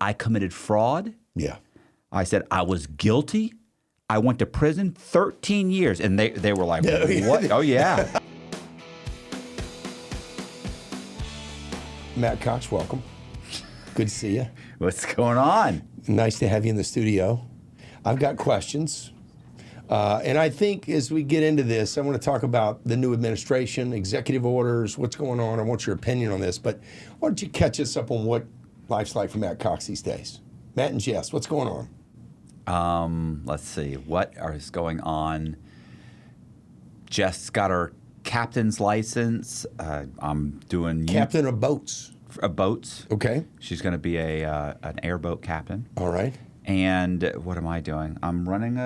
I committed fraud. Yeah. I said, I was guilty. I went to prison 13 years. And they were like, what? Oh, yeah. Matt Cox, welcome. Good to see you. What's going on? Nice to have you in the studio. I've got questions. And I think as we get into this, I want to talk about the new administration, executive orders, what's going on. I want your opinion on this. But why don't you catch us up on what life's like for Matt Cox these days? Matt and Jess, what's going on? Let's see. What is going on? Jess got her captain's license. I'm doing... Captain of boats. Boats. Okay. She's going to be an airboat captain. All right. And what am I doing? I'm running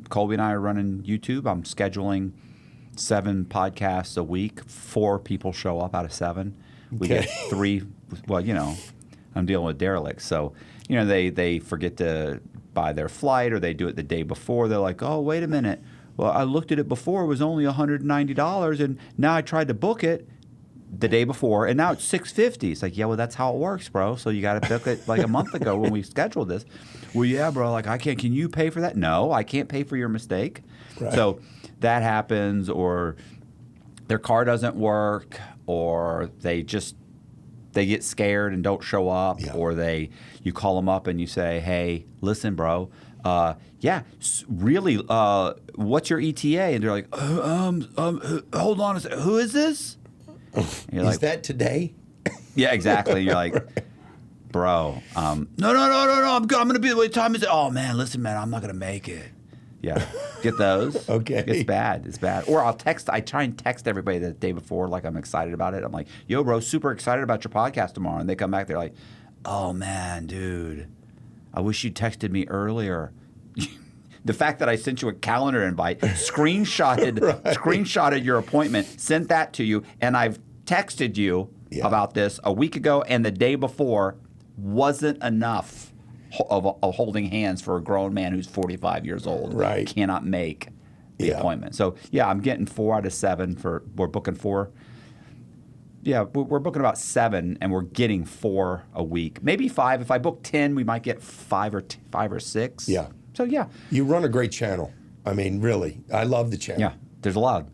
Colby and I are running YouTube. I'm scheduling 7 podcasts a week. 4 people show up out of 7. We get 3. Well, I'm dealing with derelicts. So, they forget to buy their flight, or they do it the day before. They're like, oh, wait a minute. Well, I looked at it before. It was only $190, and now I tried to book it the day before, and now it's $650. It's like, yeah, well, that's how it works, bro. So you got to book it like a month ago when we scheduled this. Well, yeah, bro. Like, I can't. Can you pay for that? No, I can't pay for your mistake. Right. So that happens, or their car doesn't work, or they get scared and don't show up, or you call them up and you say, hey, listen, bro. Really, what's your ETA? And they're like, hold on a second. Who is this? Is that today? Yeah, exactly. You're like, bro, no. I'm going to be the way time is. Oh, man, listen, man, I'm not going to make it. Yeah. Get those. Okay. It's bad. It's bad. Or I try and text everybody the day before like I'm excited about it. I'm like, yo, bro, super excited about your podcast tomorrow. And they come back, they're like, oh, man, dude, I wish you texted me earlier. The fact that I sent you a calendar invite, screenshotted your appointment, sent that to you, and I've texted you about this a week ago and the day before wasn't enough of holding hands for a grown man who's 45 years old. Right. Cannot make the appointment. So, I'm getting 4 out of 7 we're booking 4. Yeah, we're booking about 7, and we're getting 4 a week. Maybe 5. If I book 10, we might get 5 or 6. Yeah. So, yeah. You run a great channel. I mean, really. I love the channel. Yeah. There's a lot of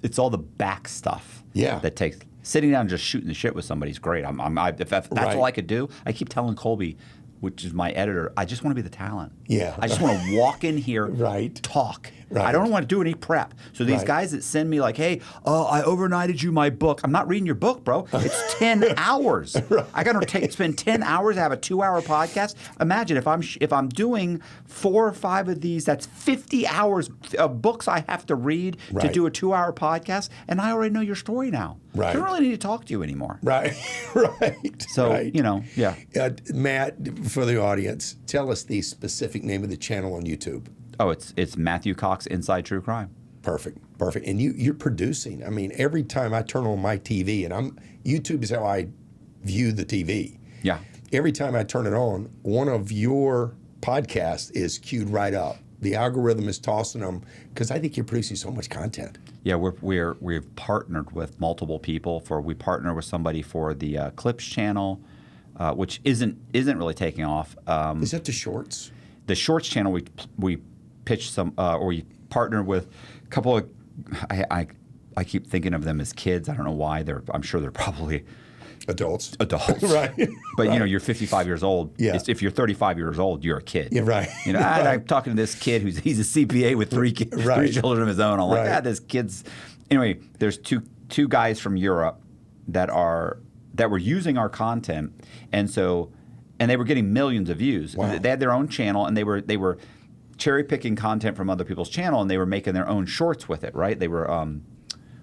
it's all the back stuff. Yeah. That takes sitting down and just shooting the shit with somebody's great. If that's all I could do, I keep telling Colby, which is my editor, I just want to be the talent. Yeah. I just want to walk in here, talk. Right. I don't want to do any prep. So these guys that send me like, hey, I overnighted you my book. I'm not reading your book, bro. It's 10 hours. Right. I got to spend 10 hours to have a 2-hour podcast. Imagine if I'm doing 4 or 5 of these, that's 50 hours of books I have to read to do a 2-hour podcast, and I already know your story now. Right. I don't really need to talk to you anymore. Right. Right. So, yeah. Matt, for the audience, tell us the specific name of the channel on YouTube. Oh, it's Matthew Cox Inside True Crime. Perfect. And you're producing. I mean, every time I turn on my TV, and YouTube is how I view the TV. Yeah. Every time I turn it on, one of your podcasts is queued right up. The algorithm is tossing them because I think you're producing so much content. Yeah, we've partnered with multiple people. We partner with somebody for the Clips channel, which isn't really taking off. Is that the Shorts? The Shorts channel, we pitched some, or we partnered with a couple of. I keep thinking of them as kids. I don't know why. I'm sure they're probably adults. Right. But you're 55 years old. Yeah. If you're 35 years old, you're a kid. Yeah, right. I'm talking to this kid he's a CPA with 3 children of his own. I'm like, this kid's. Anyway, there's two guys from Europe that were using our content, and they were getting millions of views. Wow. They had their own channel, and they were cherry picking content from other people's channel, and they were making their own shorts with it. Right? They were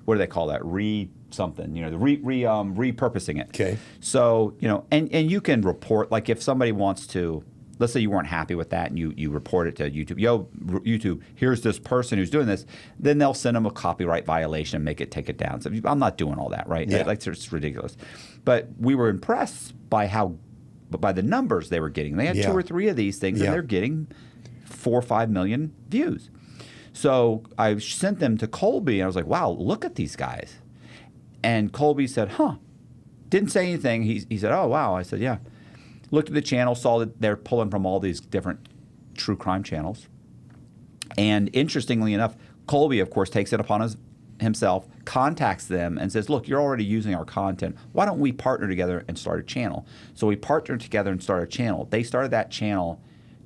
what do they call that? Repurposing it. Okay. So, and you can report, like if somebody wants to, let's say you weren't happy with that and you report it to YouTube. Yo, YouTube, here's this person who's doing this. Then they'll send them a copyright violation and make it take it down. So I'm not doing all that, right? Yeah. It's ridiculous. But we were impressed by the numbers they were getting. They had 2 or 3 of these things, and they're getting 4 or 5 million views. So I sent them to Colby, and I was like, wow, look at these guys. And Colby said, didn't say anything. He said, oh, wow. I said, yeah. looked at the channel, saw that they're pulling from all these different true crime channels. And interestingly enough, Colby, of course, takes it upon himself, contacts them and says, look, you're already using our content. Why don't we partner together and start a channel? So we partnered together and started a channel. They started that channel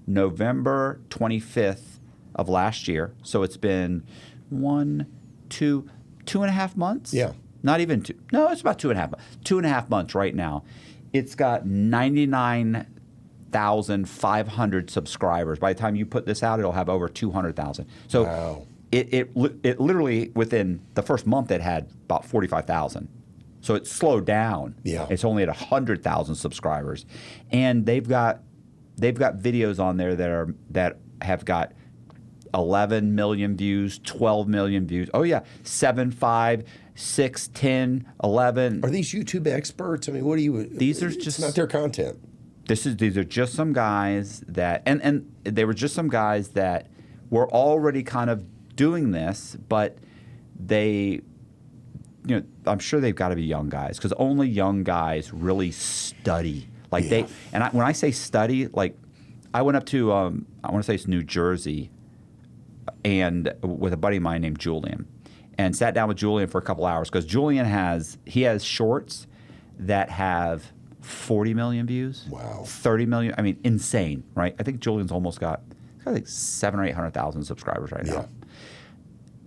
November 25th of last year. So it's been 2.5 months? Yeah. Not even two. No, it's about 2.5 months. 2.5 months right now. It's got 99,500 subscribers. By the time you put this out, it'll have over 200,000. So wow. It literally, within the first month, it had about 45,000. So it slowed down. Yeah. It's only at 100,000 subscribers. And they've got videos on there that have got 11 million views, 12 million views. Oh yeah, 7, 5, 6, 10, 11. Are these YouTube experts? I mean, what do you? These are it's just not their content. These are just some guys that, and they were just some guys that were already kind of doing this, but they, I'm sure they've got to be young guys, because only young guys really study. Like when I say study, like I went up to, I want to say it's New Jersey, and with a buddy of mine named Julian, and sat down with Julian for a couple hours, because Julian has shorts that have 40 million views. Wow. 30 million. I mean, insane, right? I think Julian's almost got like 700,000 or 800,000 subscribers right now.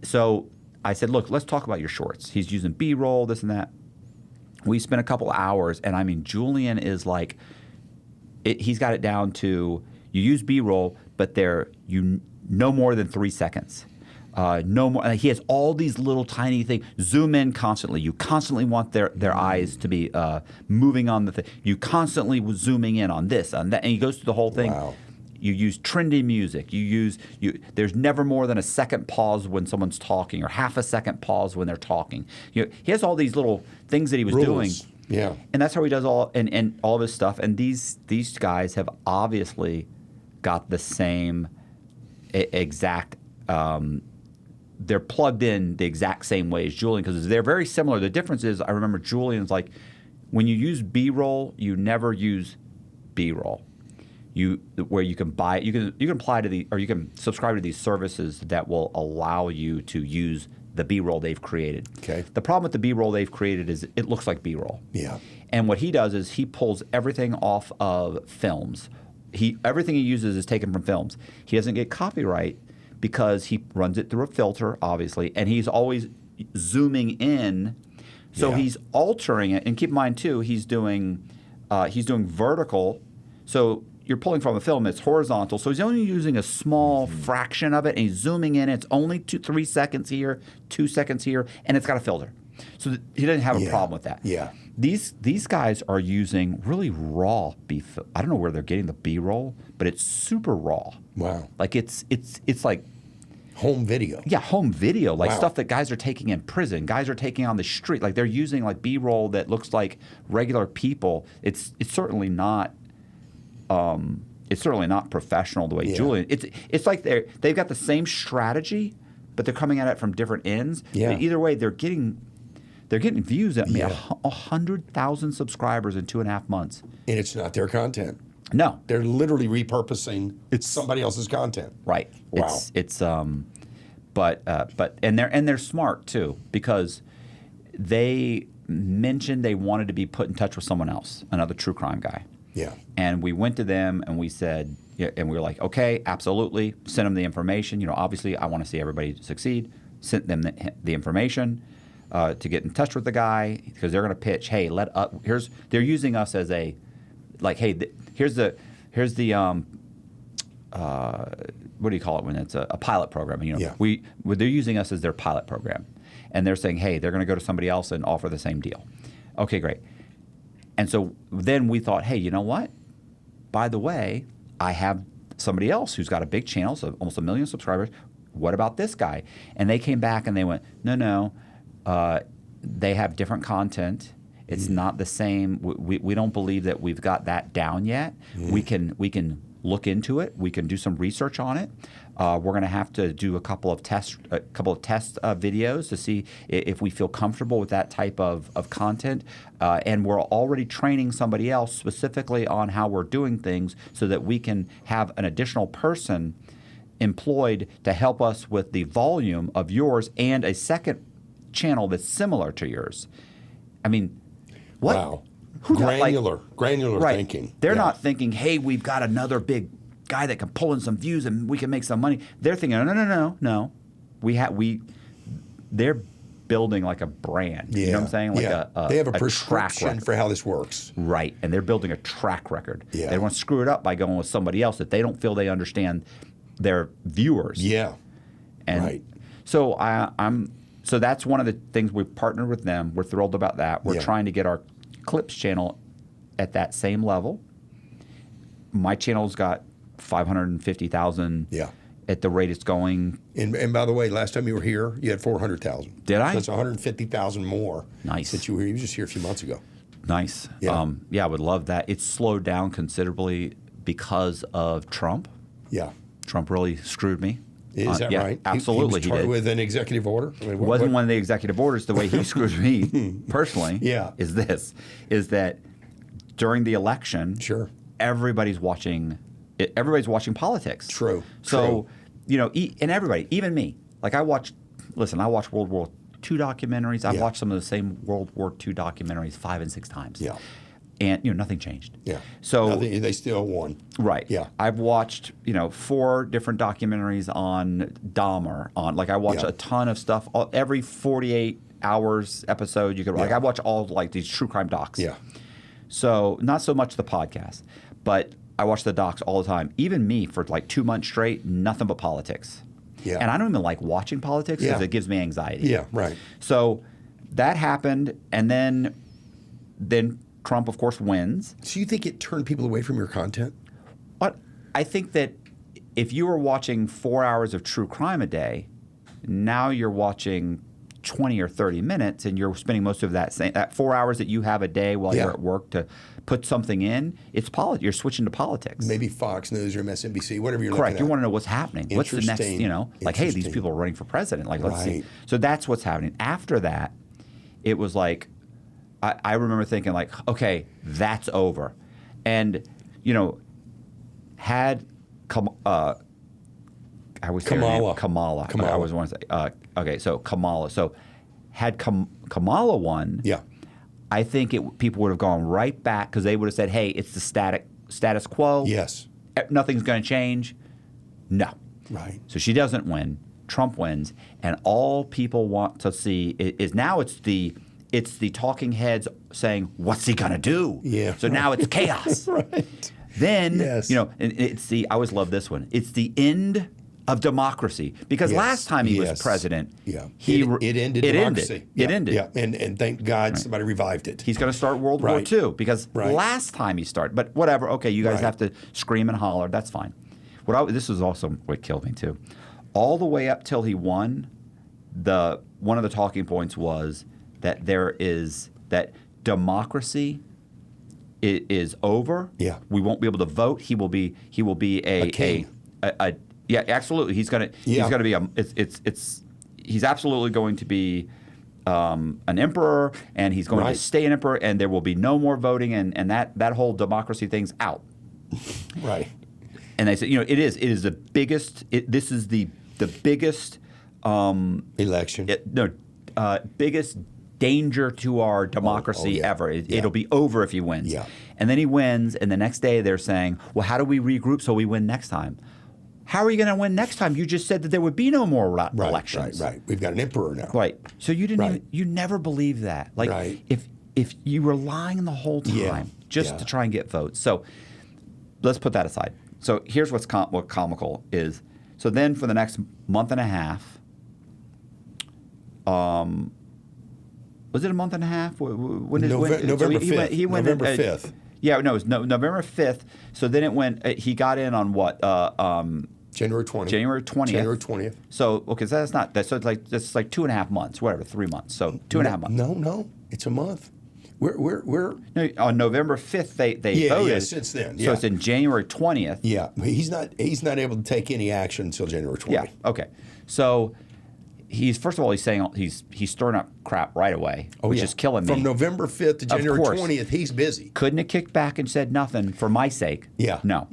So I said, look, let's talk about your shorts. He's using B-roll, this and that. We spent a couple hours, and I mean, Julian is like, he's got it down to, you use B-roll, but they're no more than 3 seconds. No more. He has all these little tiny things. Zoom in constantly. You constantly want their eyes to be moving on the thing. You constantly zooming in on this, on that, and he goes through the whole thing. Wow. You use trendy music. There's never more than a second pause when someone's talking, or half a second pause when they're talking. He has all these little things that he was doing. Yeah. And that's how he does all of his stuff. And these guys have obviously got the same exact. They're plugged in the exact same way as Julian, because they're very similar. The difference is, I remember Julian's like, when you use B-roll, you never use B-roll. Where you can buy it, you can apply to you can subscribe to these services that will allow you to use the B-roll they've created. Okay. The problem with the B-roll they've created is it looks like B-roll. Yeah. And what he does is he pulls everything off of films. Everything he uses is taken from films. He doesn't get copyright because he runs it through a filter, obviously, and he's always zooming in. So he's altering it. And keep in mind too, he's doing vertical. So you're pulling from a film that's horizontal, so he's only using a small fraction of it, and he's zooming in. It's only 3 seconds here, 2 seconds here, and it's got a filter. So he doesn't have a problem with that. Yeah. These guys are using really raw beef. I don't know where they're getting the B-roll, but it's super raw. Wow. Like it's like home video. Yeah, home video, like Wow. stuff that guys are taking in prison, guys are taking on the street. Like they're using like B-roll that looks like regular people. It's certainly not. It's certainly not professional the way Julian. It's like they've got the same strategy, but they're coming at it from different ends. Yeah. But either way, they're getting views. I mean, 100,000 subscribers in 2.5 months. And it's not their content. No, They're literally repurposing somebody else's content. right. Wow. But they're smart too, because they mentioned they wanted to be put in touch with someone else, another true crime guy. Yeah. And we went to them and we said, and we were like, okay, absolutely, send them the information. Obviously, I want to see everybody succeed. Sent them the information to get in touch with the guy, because they're going to pitch, hey, they're using us as a, like, hey, here's the what do you call it when it's a pilot program? They're using us as their pilot program, and they're saying, hey, they're going to go to somebody else and offer the same deal. Okay, great. And so then we thought, hey, you know what? By the way, I have somebody else who's got a big channel, so almost 1 million subscribers. What about this guy? And they came back and they went, no, they have different content. It's not the same. We don't believe that we've got that down yet. We can look into it. We can do some research on it. We're going to have to do a couple of test videos to see if we feel comfortable with that type of content. And we're already training somebody else specifically on how we're doing things so that we can have an additional person employed to help us with the volume of yours and a second channel that's similar to yours. I mean, what? Wow. Who Granular right. thinking. They're not thinking, hey, we've got another big guy that can pull in some views and we can make some money. They're thinking, no. They're building like a brand. Yeah. You know what I'm saying? Like they have a track prescription record. for how this works. Right. And they're building a track record. Yeah. They don't want to screw it up by going with somebody else that they don't feel they understand their viewers. Yeah. And right. So so that's one of the things we partnered with them. We're thrilled about that. We're trying to get our Clips channel at that same level. My channel's got 550,000 at the rate it's going. And by the way, last time you were here, you had 400,000. Did I? So that's 150,000 more. Nice. Since you were here. You were just here a few months ago. Nice. Yeah. I would love that. It's slowed down considerably because of Trump. Yeah. Trump really screwed me. Is that right? Absolutely, he did. With an executive order? I mean, It wasn't one of the executive orders. The way he screws me personally is that during the election, everybody's watching politics. True. So, and everybody, even me, like I watch World War II documentaries. I've watched some of the same World War II documentaries 5 and 6 times. Yeah. And nothing changed. Yeah. So they still won. Right. Yeah. I've watched 4 different documentaries on Dahmer. I watch a ton of stuff. Every 48 hours episode you could I watch all these true crime docs. Yeah. So not so much the podcast, but I watch the docs all the time. Even me for 2 months straight, nothing but politics. Yeah. And I don't even like watching politics because it gives me anxiety. Yeah. Right. So that happened, and then Trump, of course, wins. So you think it turned people away from your content? But I think that if you were watching 4 hours of true crime a day, now you're watching 20 or 30 minutes, and you're spending most of that 4 hours that you have a day while you're at work to put something in. It's you're switching to politics. Maybe Fox News or MSNBC, whatever you're Correct. looking at. You want to know what's happening. What's the next? Hey, these people are running for president. Let's see. So that's what's happening. After that, it was like. I remember thinking okay, that's over. And, had I was Kamala. Kamala. I always want to say, okay, so Kamala. So had Kamala won, I think people would have gone right back because they would have said, hey, it's the status quo. Yes. Nothing's going to change. No. Right. So she doesn't win. Trump wins. And all people want to see is now it's the talking heads saying, what's he going to do? Yeah. So now it's chaos. Right. Then, and I always love this one. It's the end of democracy. Because last time he was president, it ended democracy. It ended. Yeah. And thank God somebody revived it. He's going to start World War II because last time he started. But whatever. Okay, you guys have to scream and holler. That's fine. This is also what killed me too. All the way up till he won, one of the talking points was that that democracy is over. Yeah. We won't be able to vote. He will be a king. Yeah, absolutely. He's gonna be he's absolutely going to be an emperor, and he's going to stay an emperor, and there will be no more voting, and that whole democracy thing's out. Right. And they said, it is the biggest. This is the biggest election. Biggest danger to our democracy ever. It'll be over if he wins. Yeah. And then he wins, and the next day they're saying, well, how do we regroup so we win next time? How are you going to win next time? You just said that there would be no more elections. Right. We've got an emperor now. Right. So you didn't you never believed that. If you were lying the whole time just to try and get votes. So let's put that aside. So here's what comical is. So then for the next month and a half, was it a month and a half? November 5th. He went November 5th. Yeah, no, it was November 5th. So then it went. He got in on what? January 20th. January 20th. January 20th. So okay, so that's not that. So it's like 2.5 months, whatever, 3 months. So 2.5 months. No, it's a month. We're No, on November 5th, they voted. Yeah, since then. So Yeah. it's in January 20th. Yeah, he's not able to take any action until January 20th. Yeah. Okay. So he's first of all he's saying he's stirring up crap right away, which is killing me. From November 5th to January 20th, he's busy. Couldn't have kicked back and said nothing for my sake. Yeah. No.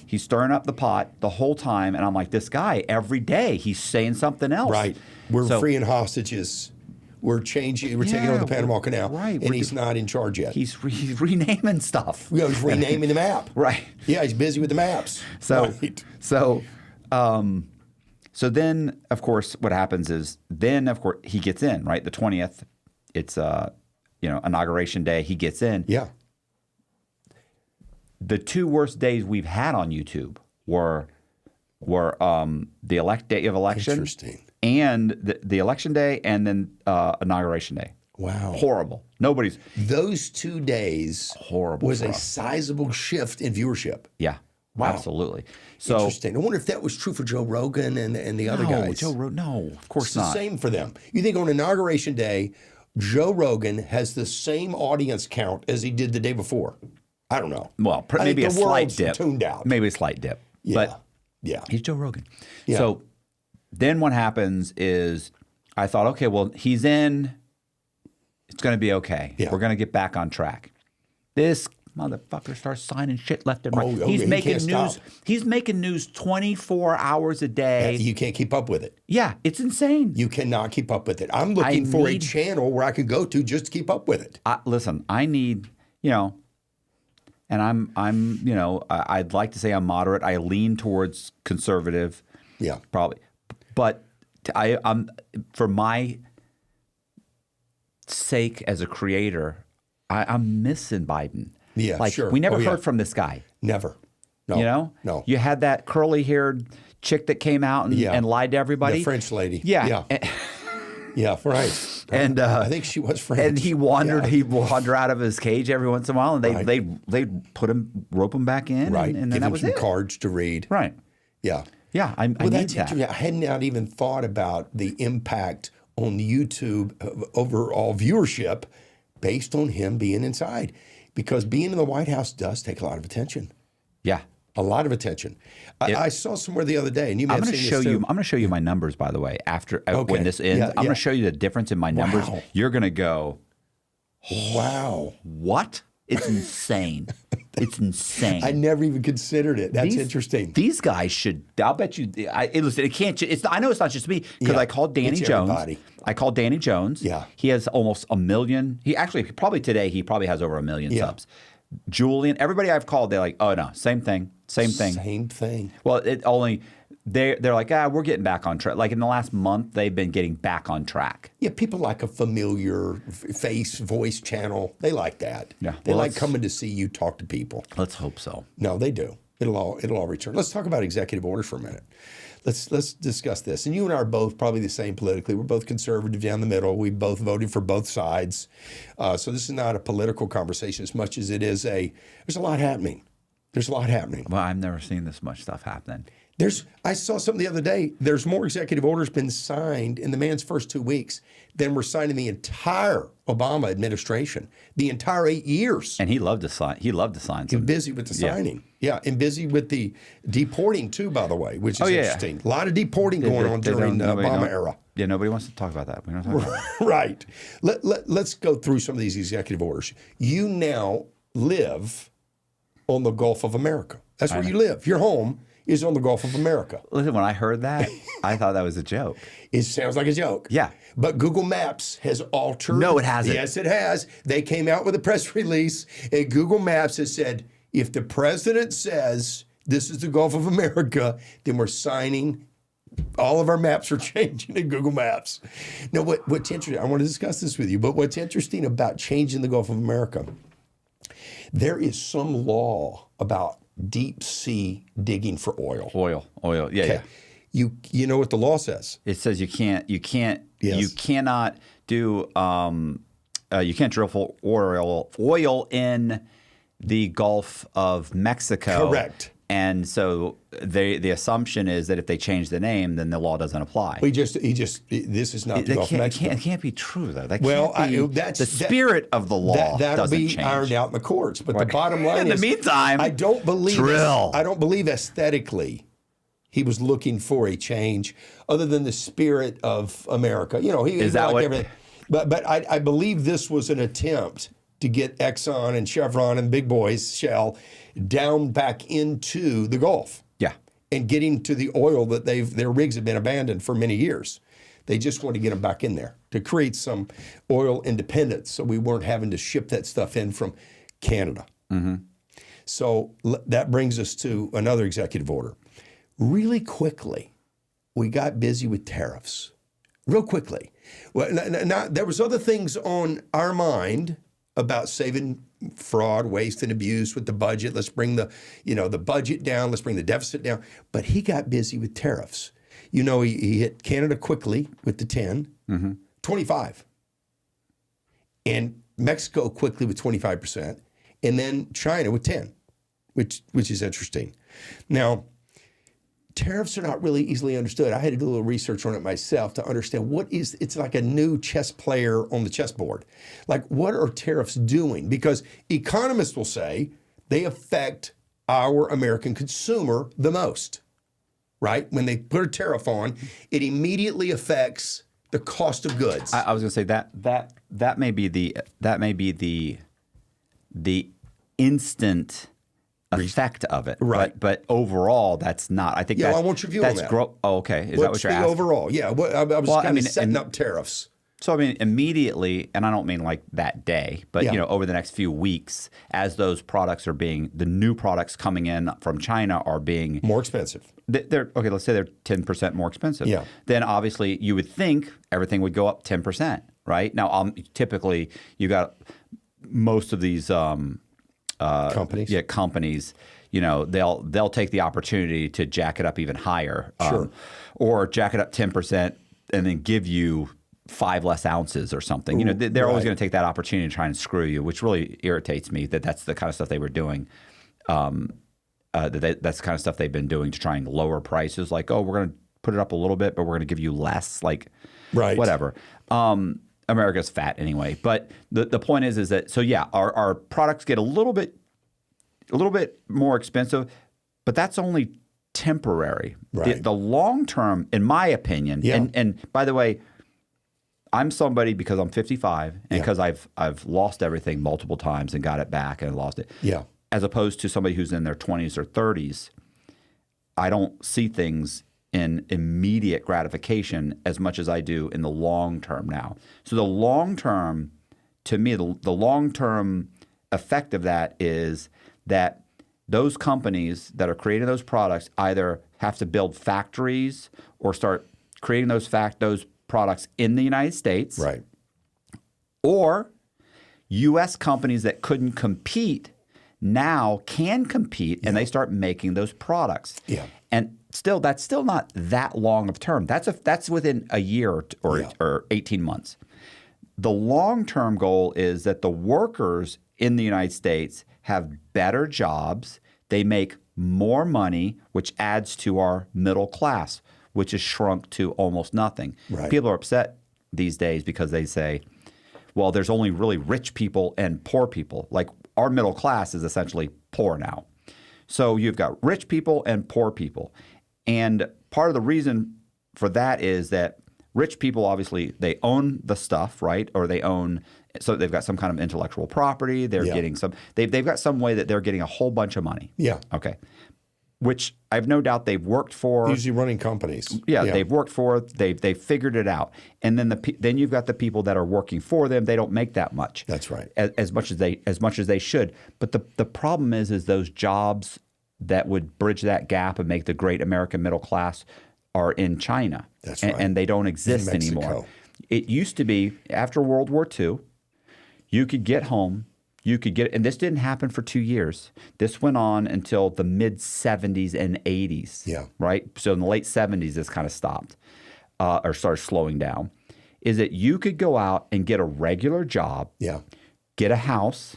He's stirring up the pot the whole time, and I'm like, this guy every day he's saying something else. Right. We're freeing hostages. We're taking over the Panama Canal. Right. And he's not in charge yet. He's renaming stuff. Yeah, he's renaming the map. Right. Yeah, he's busy with the maps. So, right. So then, of course, what happens is he gets in, right? The 20th, it's inauguration day. He gets in. Yeah. The two worst days we've had on YouTube were the day of election. Interesting. And the election day and then inauguration day. Wow. Horrible. Those 2 days horrible was a sizable shift in viewership. Yeah. Wow. Absolutely. So interesting. I wonder if that was true for Joe Rogan and the other guys. No, of course it's not. The same for them. You think on inauguration day, Joe Rogan has the same audience count as he did the day before? I don't know. Well, maybe a slight dip. Tuned out. Maybe a slight dip. Yeah. But yeah. He's Joe Rogan. Yeah. So then what happens is I thought, okay, well, he's in. It's going to be okay. Yeah. We're going to get back on track. This motherfucker starts signing shit left and right. He's making news. He's making news 24 hours a day. You can't keep up with it. Yeah, it's insane. You cannot keep up with it. I'm looking for a channel where I can go to just to keep up with it. Listen, I need, and I'd like to say I'm moderate. I lean towards conservative. Yeah. Probably. But I'm for my sake as a creator, I'm missing Biden. Yeah, sure. We never heard from this guy. Never. No. No. You had that curly-haired chick that came out and lied to everybody. The French lady. Yeah. Yeah, right. And I think she was French. And he wandered out of his cage every once in a while, and they rope him back in, right. and then Give that him was some it. cards to read. Right. Yeah. Yeah, I need that. I had not even thought about the impact on YouTube of overall viewership based on him being inside. Because being in the White House does take a lot of attention. Yeah. A lot of attention. I saw somewhere the other day, and you may have seen this too. I'm going to show you my numbers, by the way, after when this ends. I'm going to show you the difference in my numbers. Wow. You're going to go, wow. What? It's insane. It's insane. I never even considered it. That's interesting. These guys should. I'll bet you. Listen, it can't. I know it's not just me because I called Danny Jones. Everybody. I called Danny Jones. Yeah. He has almost 1 million. He today he probably has over 1 million subs. Julian, everybody I've called, they're like, oh no, same thing. Same thing. Well, they're like, we're getting back on track. Like in the last month, they've been getting back on track. Yeah, people like a familiar voice channel. They like that. Yeah. They like coming to see you talk to people. Let's hope so. No, they do. It'll all return. Let's talk about executive orders for a minute. Let's discuss this. And you and I are both probably the same politically. We're both conservative down the middle. We both voted for both sides. So this is not a political conversation as much as it is there's a lot happening. There's a lot happening. Well, I've never seen this much stuff happening. I saw something the other day. There's more executive orders been signed in the man's first 2 weeks than were signed in the entire Obama administration, the entire 8 years. And he loved to sign. He loved to sign. He's busy with the signing. Yeah, and busy with the deporting too, by the way, which is interesting. A lot of deporting going on during the Obama era. Yeah, nobody wants to talk about that. We don't talk about that. Right. Let's go through some of these executive orders. You now live on the Gulf of America. That's where you live. Your home is on the Gulf of America. Listen, when I heard that, I thought that was a joke. It sounds like a joke. Yeah. But Google Maps has altered. No, it hasn't. Yes, it has. They came out with a press release, and Google Maps has said, if the president says this is the Gulf of America, then we're signing. All of our maps are changing in Google Maps. Now, what's interesting, I want to discuss this with you, but what's interesting about changing the Gulf of America, there is some law about deep sea digging for oil. Oil. Yeah, okay. yeah. You know what the law says? It says you cannot do you can't drill for oil in the Gulf of Mexico. Correct. And so the assumption is that if they change the name, then the law doesn't apply. This is not the Gulf of Mexico. It can't be true, though. That's the spirit of the law that'll doesn't be change. ironed out in the courts. But the bottom line in is, the meantime, I don't believe aesthetically he was looking for a change other than the spirit of America. He Is that liked what? Everything. But I believe this was an attempt to get Exxon and Chevron and big boys, Shell, down back into the Gulf. Yeah. And getting to the oil that their rigs have been abandoned for many years. They just want to get them back in there to create some oil independence so we weren't having to ship that stuff in from Canada. Mm-hmm. So that brings us to another executive order. Really quickly, we got busy with tariffs. Real quickly. Well, there was other things on our mind about saving fraud, waste, and abuse with the budget. Let's bring the budget down. Let's bring the deficit down. But he got busy with tariffs. He hit Canada quickly with the 10, 25. And Mexico quickly with 25%. And then China with 10, which is interesting. Now, tariffs are not really easily understood. I had to do a little research on it myself to understand it's like a new chess player on the chessboard. Like, what are tariffs doing? Because economists will say they affect our American consumer the most, right? When they put a tariff on, it immediately affects the cost of goods. I was going to say that may be the instant effect of it, right? But overall, that's not. I think. Yeah, I want your view on that. Okay, is that what you're asking? Overall? Yeah, I was kind of setting up tariffs. So immediately, and I don't mean like that day, but over the next few weeks, as those products the new products coming in from China are being more expensive. Okay. Let's say they're 10% more expensive. Yeah. Then obviously you would think everything would go up 10%, right? Now, typically you got most of these companies. Yeah, companies. They'll take the opportunity to jack it up even higher, sure, or jack it up 10% and then give you 5 less ounces or something. They're always going to take that opportunity to try and screw you, which really irritates me. That's the kind of stuff they were doing. That's the kind of stuff they've been doing to try and lower prices. Like, oh, we're going to put it up a little bit, but we're going to give you less. Like, right, whatever. America's fat anyway. But the point is that our products get a little bit more expensive, but that's only temporary. Right. The long term, in my opinion, and by the way, I'm somebody because I'm 55 and because I've lost everything multiple times and got it back and lost it. Yeah. As opposed to somebody who's in their 20s or 30s, I don't see things in immediate gratification as much as I do in the long term now. So the long term, to me, the long term effect of that is that those companies that are creating those products either have to build factories or start creating those products in the United States, right? Or U.S. companies that couldn't compete now can compete, and they start making those products. Yeah. And that's still not that long of term. That's within a year or 18 months. The long-term goal is that the workers in the United States have better jobs. They make more money, which adds to our middle class, which has shrunk to almost nothing. Right. People are upset these days because they say, well, there's only really rich people and poor people. Like, our middle class is essentially poor now. So you've got rich people and poor people. And part of the reason for that is that rich people, obviously, they own the stuff, right? Or so they've got some kind of intellectual property. They're getting they've got some way that they're getting a whole bunch of money. Yeah. Okay. Which I have no doubt they've worked for. Usually running companies. Yeah, they've worked for. They've figured it out, and then you've got the people that are working for them. They don't make that much. That's right. As much as they should. But the problem is those jobs that would bridge that gap and make the great American middle class are in China. That's right. And they don't exist anymore. It used to be after World War II, you could get home. And this didn't happen for 2 years. This went on until the mid 70s and 80s. Yeah. Right? So in the late 70s, this kind of stopped or started slowing down. Is that you could go out and get a regular job, yeah, get a house,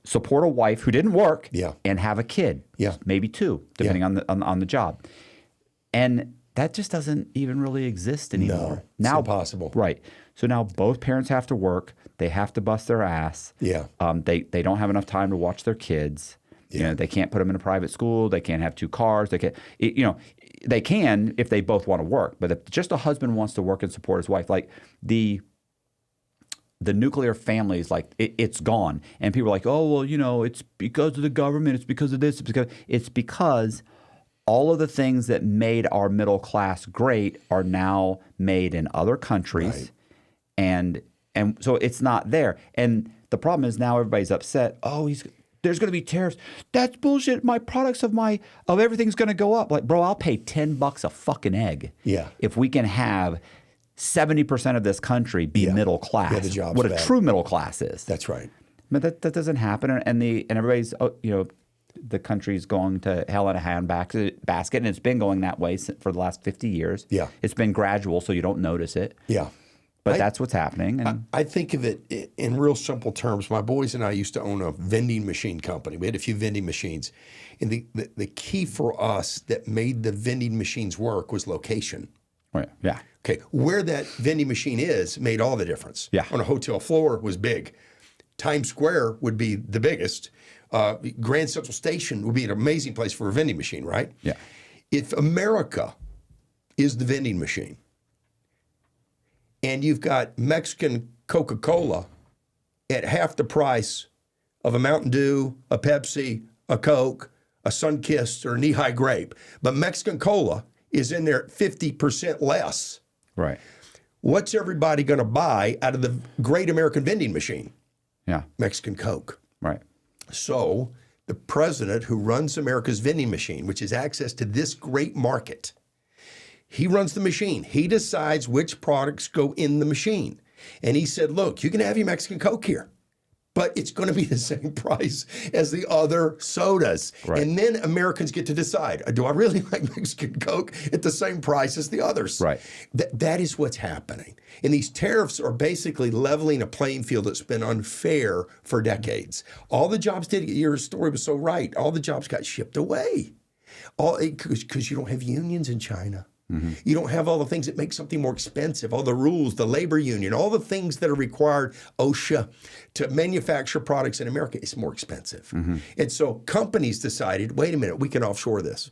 support a wife who didn't work Yeah. and have a kid, Yeah. maybe two, depending on the job. And that just doesn't even really exist anymore. No, it's impossible. Right. So now both parents have to work. They have to bust their ass. Yeah. They don't have enough time to watch their kids. You know, they can't put them in a private school. They can't have two cars. They can, they can if they both want to work. But if just a husband wants to work and support his wife, like the nuclear family is like it's gone. And people are like, oh well, it's because of the government. It's because of this. It's because all of the things that made our middle class great are now made in other countries, and so it's not there. And the problem is now everybody's upset. Oh, there's going to be tariffs. That's bullshit. My products of everything's going to go up. Like, bro, I'll pay $10 a fucking egg. Yeah. If we can have 70% of this country be middle class. Yeah, the job's what bad. a true middle class is. That's right. But that doesn't happen, and everybody's the country's going to hell in a handbasket, and it's been going that way for the last 50 years. Yeah. It's been gradual, so you don't notice it. Yeah. But that's what's happening. And I think of it in real simple terms. My boys and I used to own a vending machine company. We had a few vending machines. And the key for us that made the vending machines work was location. right, yeah. Okay, where that vending machine is made all the difference. Yeah. On a hotel floor was big. Times Square would be the biggest. Grand Central Station would be an amazing place for a vending machine, right? Yeah. If America is the vending machine, and you've got Mexican Coca-Cola at half the price of a Mountain Dew, a Pepsi, a Coke, a Sunkist, or a Knee-High Grape, but Mexican Cola is in there at 50% less. Right. What's everybody going to buy out of the great American vending machine? Yeah. Mexican Coke. Right. So the president who runs America's vending machine, which is access to this great market, he runs the machine. He decides which products go in the machine. And he said, look, you can have your Mexican Coke here, but it's going to be the same price as the other sodas. Right. And then Americans get to decide, do I really like Mexican Coke at the same price as the others? Right. That is what's happening. And these tariffs are basically leveling a playing field that's been unfair for decades. All the jobs your story was so right. All the jobs got shipped away. Because you don't have unions in China. Mm-hmm. You don't have all the things that make something more expensive, all the rules, the labor union, all the things that are required, OSHA, to manufacture products in America. It's more expensive. Mm-hmm. And so companies decided, wait a minute, we can offshore this.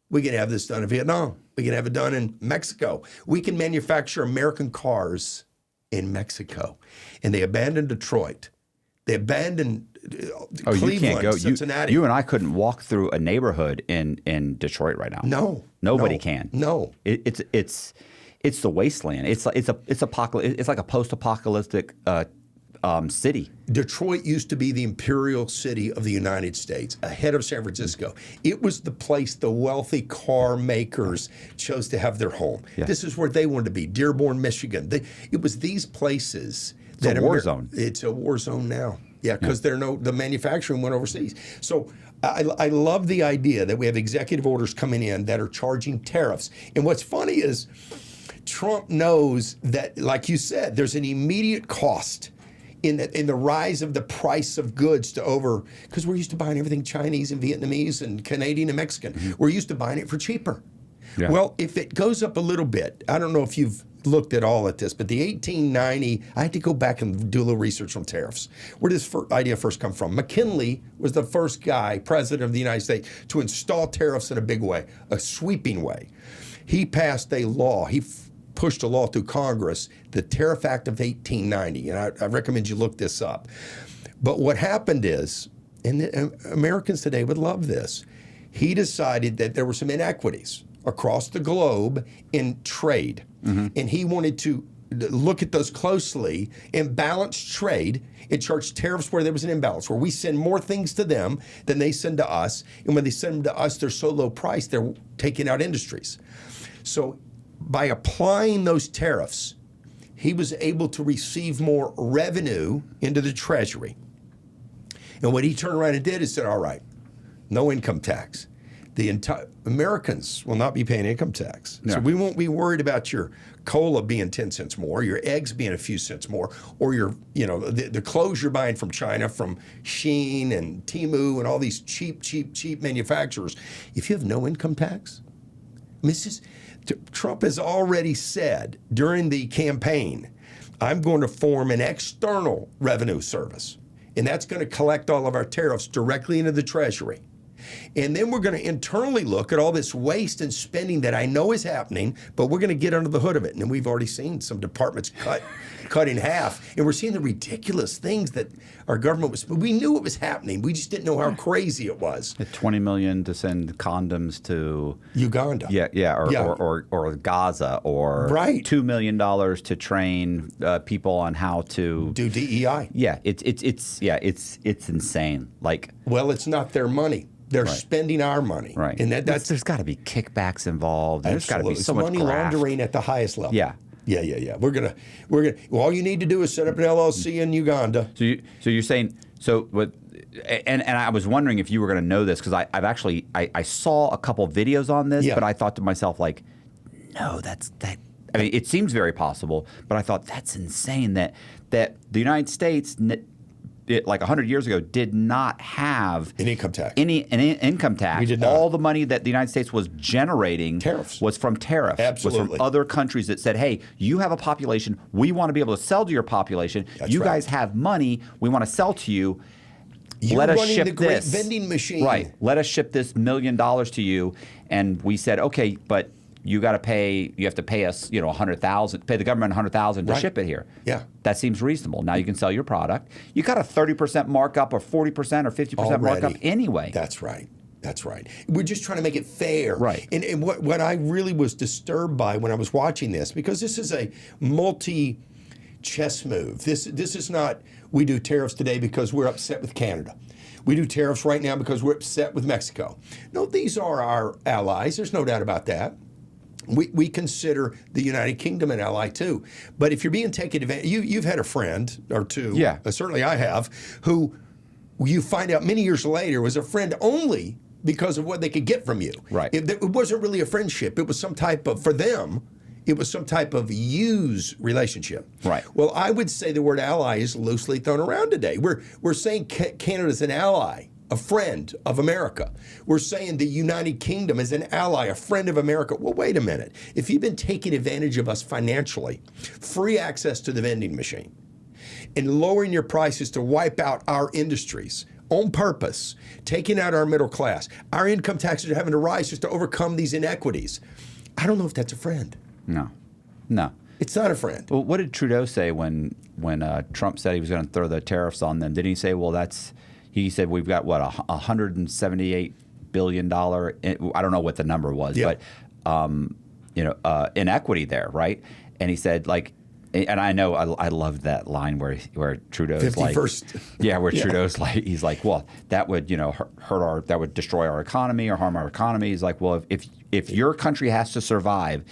We can have this done in Vietnam. We can have it done in Mexico. We can manufacture American cars in Mexico. And they abandoned Detroit. They abandoned Cleveland, you can't go. Cincinnati. You and I couldn't walk through a neighborhood in Detroit right now. No. Nobody can. No. It's the wasteland. It's like a post-apocalyptic city. Detroit used to be the imperial city of the United States, ahead of San Francisco. It was the place the wealthy car makers chose to have their home. Yeah. This is where they wanted to be, Dearborn, Michigan. It was these places. It's a war zone. It's a war zone now. Yeah, because the manufacturing went overseas. So I love the idea that we have executive orders coming in that are charging tariffs. And what's funny is Trump knows that, like you said, there's an immediate cost in the rise of the price of goods because we're used to buying everything Chinese and Vietnamese and Canadian and Mexican. Mm-hmm. We're used to buying it for cheaper. Yeah. Well, if it goes up a little bit, I don't know if you've looked at all at this, but the 1890, I had to go back and do a little research on tariffs. Where did this idea first come from? McKinley was the first guy, president of the United States, to install tariffs in a big way, a sweeping way. He passed a law. He pushed a law through Congress, the Tariff Act of 1890, and I recommend you look this up. But what happened is, and Americans today would love this, he decided that there were some inequities across the globe in trade. Mm-hmm. And he wanted to look at those closely and balance trade and charge tariffs where there was an imbalance, where we send more things to them than they send to us. And when they send them to us, they're so low priced, they're taking out industries. So by applying those tariffs, he was able to receive more revenue into the Treasury. And what he turned around and did is said, all right, no income tax. the entire Americans will not be paying income tax. Yeah. So we won't be worried about your cola being 10 cents more, your eggs being a few cents more, or your, the clothes you're buying from China, from Shein and Temu and all these cheap manufacturers. If you have no income tax, Trump has already said during the campaign, I'm going to form an external revenue service, and that's going to collect all of our tariffs directly into the Treasury. And then we're going to internally look at all this waste and spending that I know is happening, but we're going to get under the hood of it. And we've already seen some departments cut in half. And we're seeing the ridiculous things that our government was. We knew it was happening. We just didn't know how crazy it was. $20 million to send condoms to Uganda. Or Gaza, or right. $2 million to train people on how to do DEI. Yeah, it's insane. Like, well, it's not their money. They're spending our money, right? And there's got to be kickbeks involved. There's got to be so much much money graft. laundering at the highest level. Yeah. We're gonna. All you need to do is set up an LLC in Uganda. So you're saying what? And I was wondering if you were going to know this, because I've actually I saw a couple videos on this, but I thought to myself, like, no, that. I mean, it seems very possible, but I thought that's insane that the United States, like 100 years ago, did not have an income tax. An income tax. We did not. All the money that the United States was generating was from tariffs. Absolutely. Was from other countries that said, hey, you have a population. We want to be able to sell to your population. That's you right. guys have money. We want to sell to you. Let us ship the great vending machine. Right. Let us ship this $1 million to you. And we said, okay, but you got to pay. You have to pay us, $100,000. Pay the government $100,000 to ship it here. Yeah, that seems reasonable. Now you can sell your product. You got a 30% markup, or 40% or 50% markup anyway. That's right. That's right. We're just trying to make it fair. Right. And what I really was disturbed by when I was watching this, because this is a multi-chess move. This is not, we do tariffs today because we're upset with Canada. We do tariffs right now because we're upset with Mexico. No, these are our allies. There's no doubt about that. We consider the United Kingdom an ally too. But if you're being taken advantage, you've had a friend or two, certainly I have, who you find out many years later was a friend only because of what they could get from you. Right. It wasn't really a friendship. It was some type of, for them, it was some type of use relationship. Right. Well, I would say the word ally is loosely thrown around today. We're saying Canada's an ally, a friend of America. We're saying the United Kingdom is an ally, a friend of America. Well, wait a minute. If you've been taking advantage of us financially, free access to the vending machine, and lowering your prices to wipe out our industries on purpose, taking out our middle class, our income taxes are having to rise just to overcome these inequities. I don't know if that's a friend. No. It's not a friend. Well, what did Trudeau say when Trump said he was going to throw the tariffs on them? Didn't he say, well, he said we've got, what, $178 billion, I don't know what the number was, but, inequity there, right? And he said, like, and I know I loved that line where Trudeau's 51st. Like, Trudeau's like, he's like, well, that would, that would destroy our economy or harm our economy. He's like, well, if your country has to survive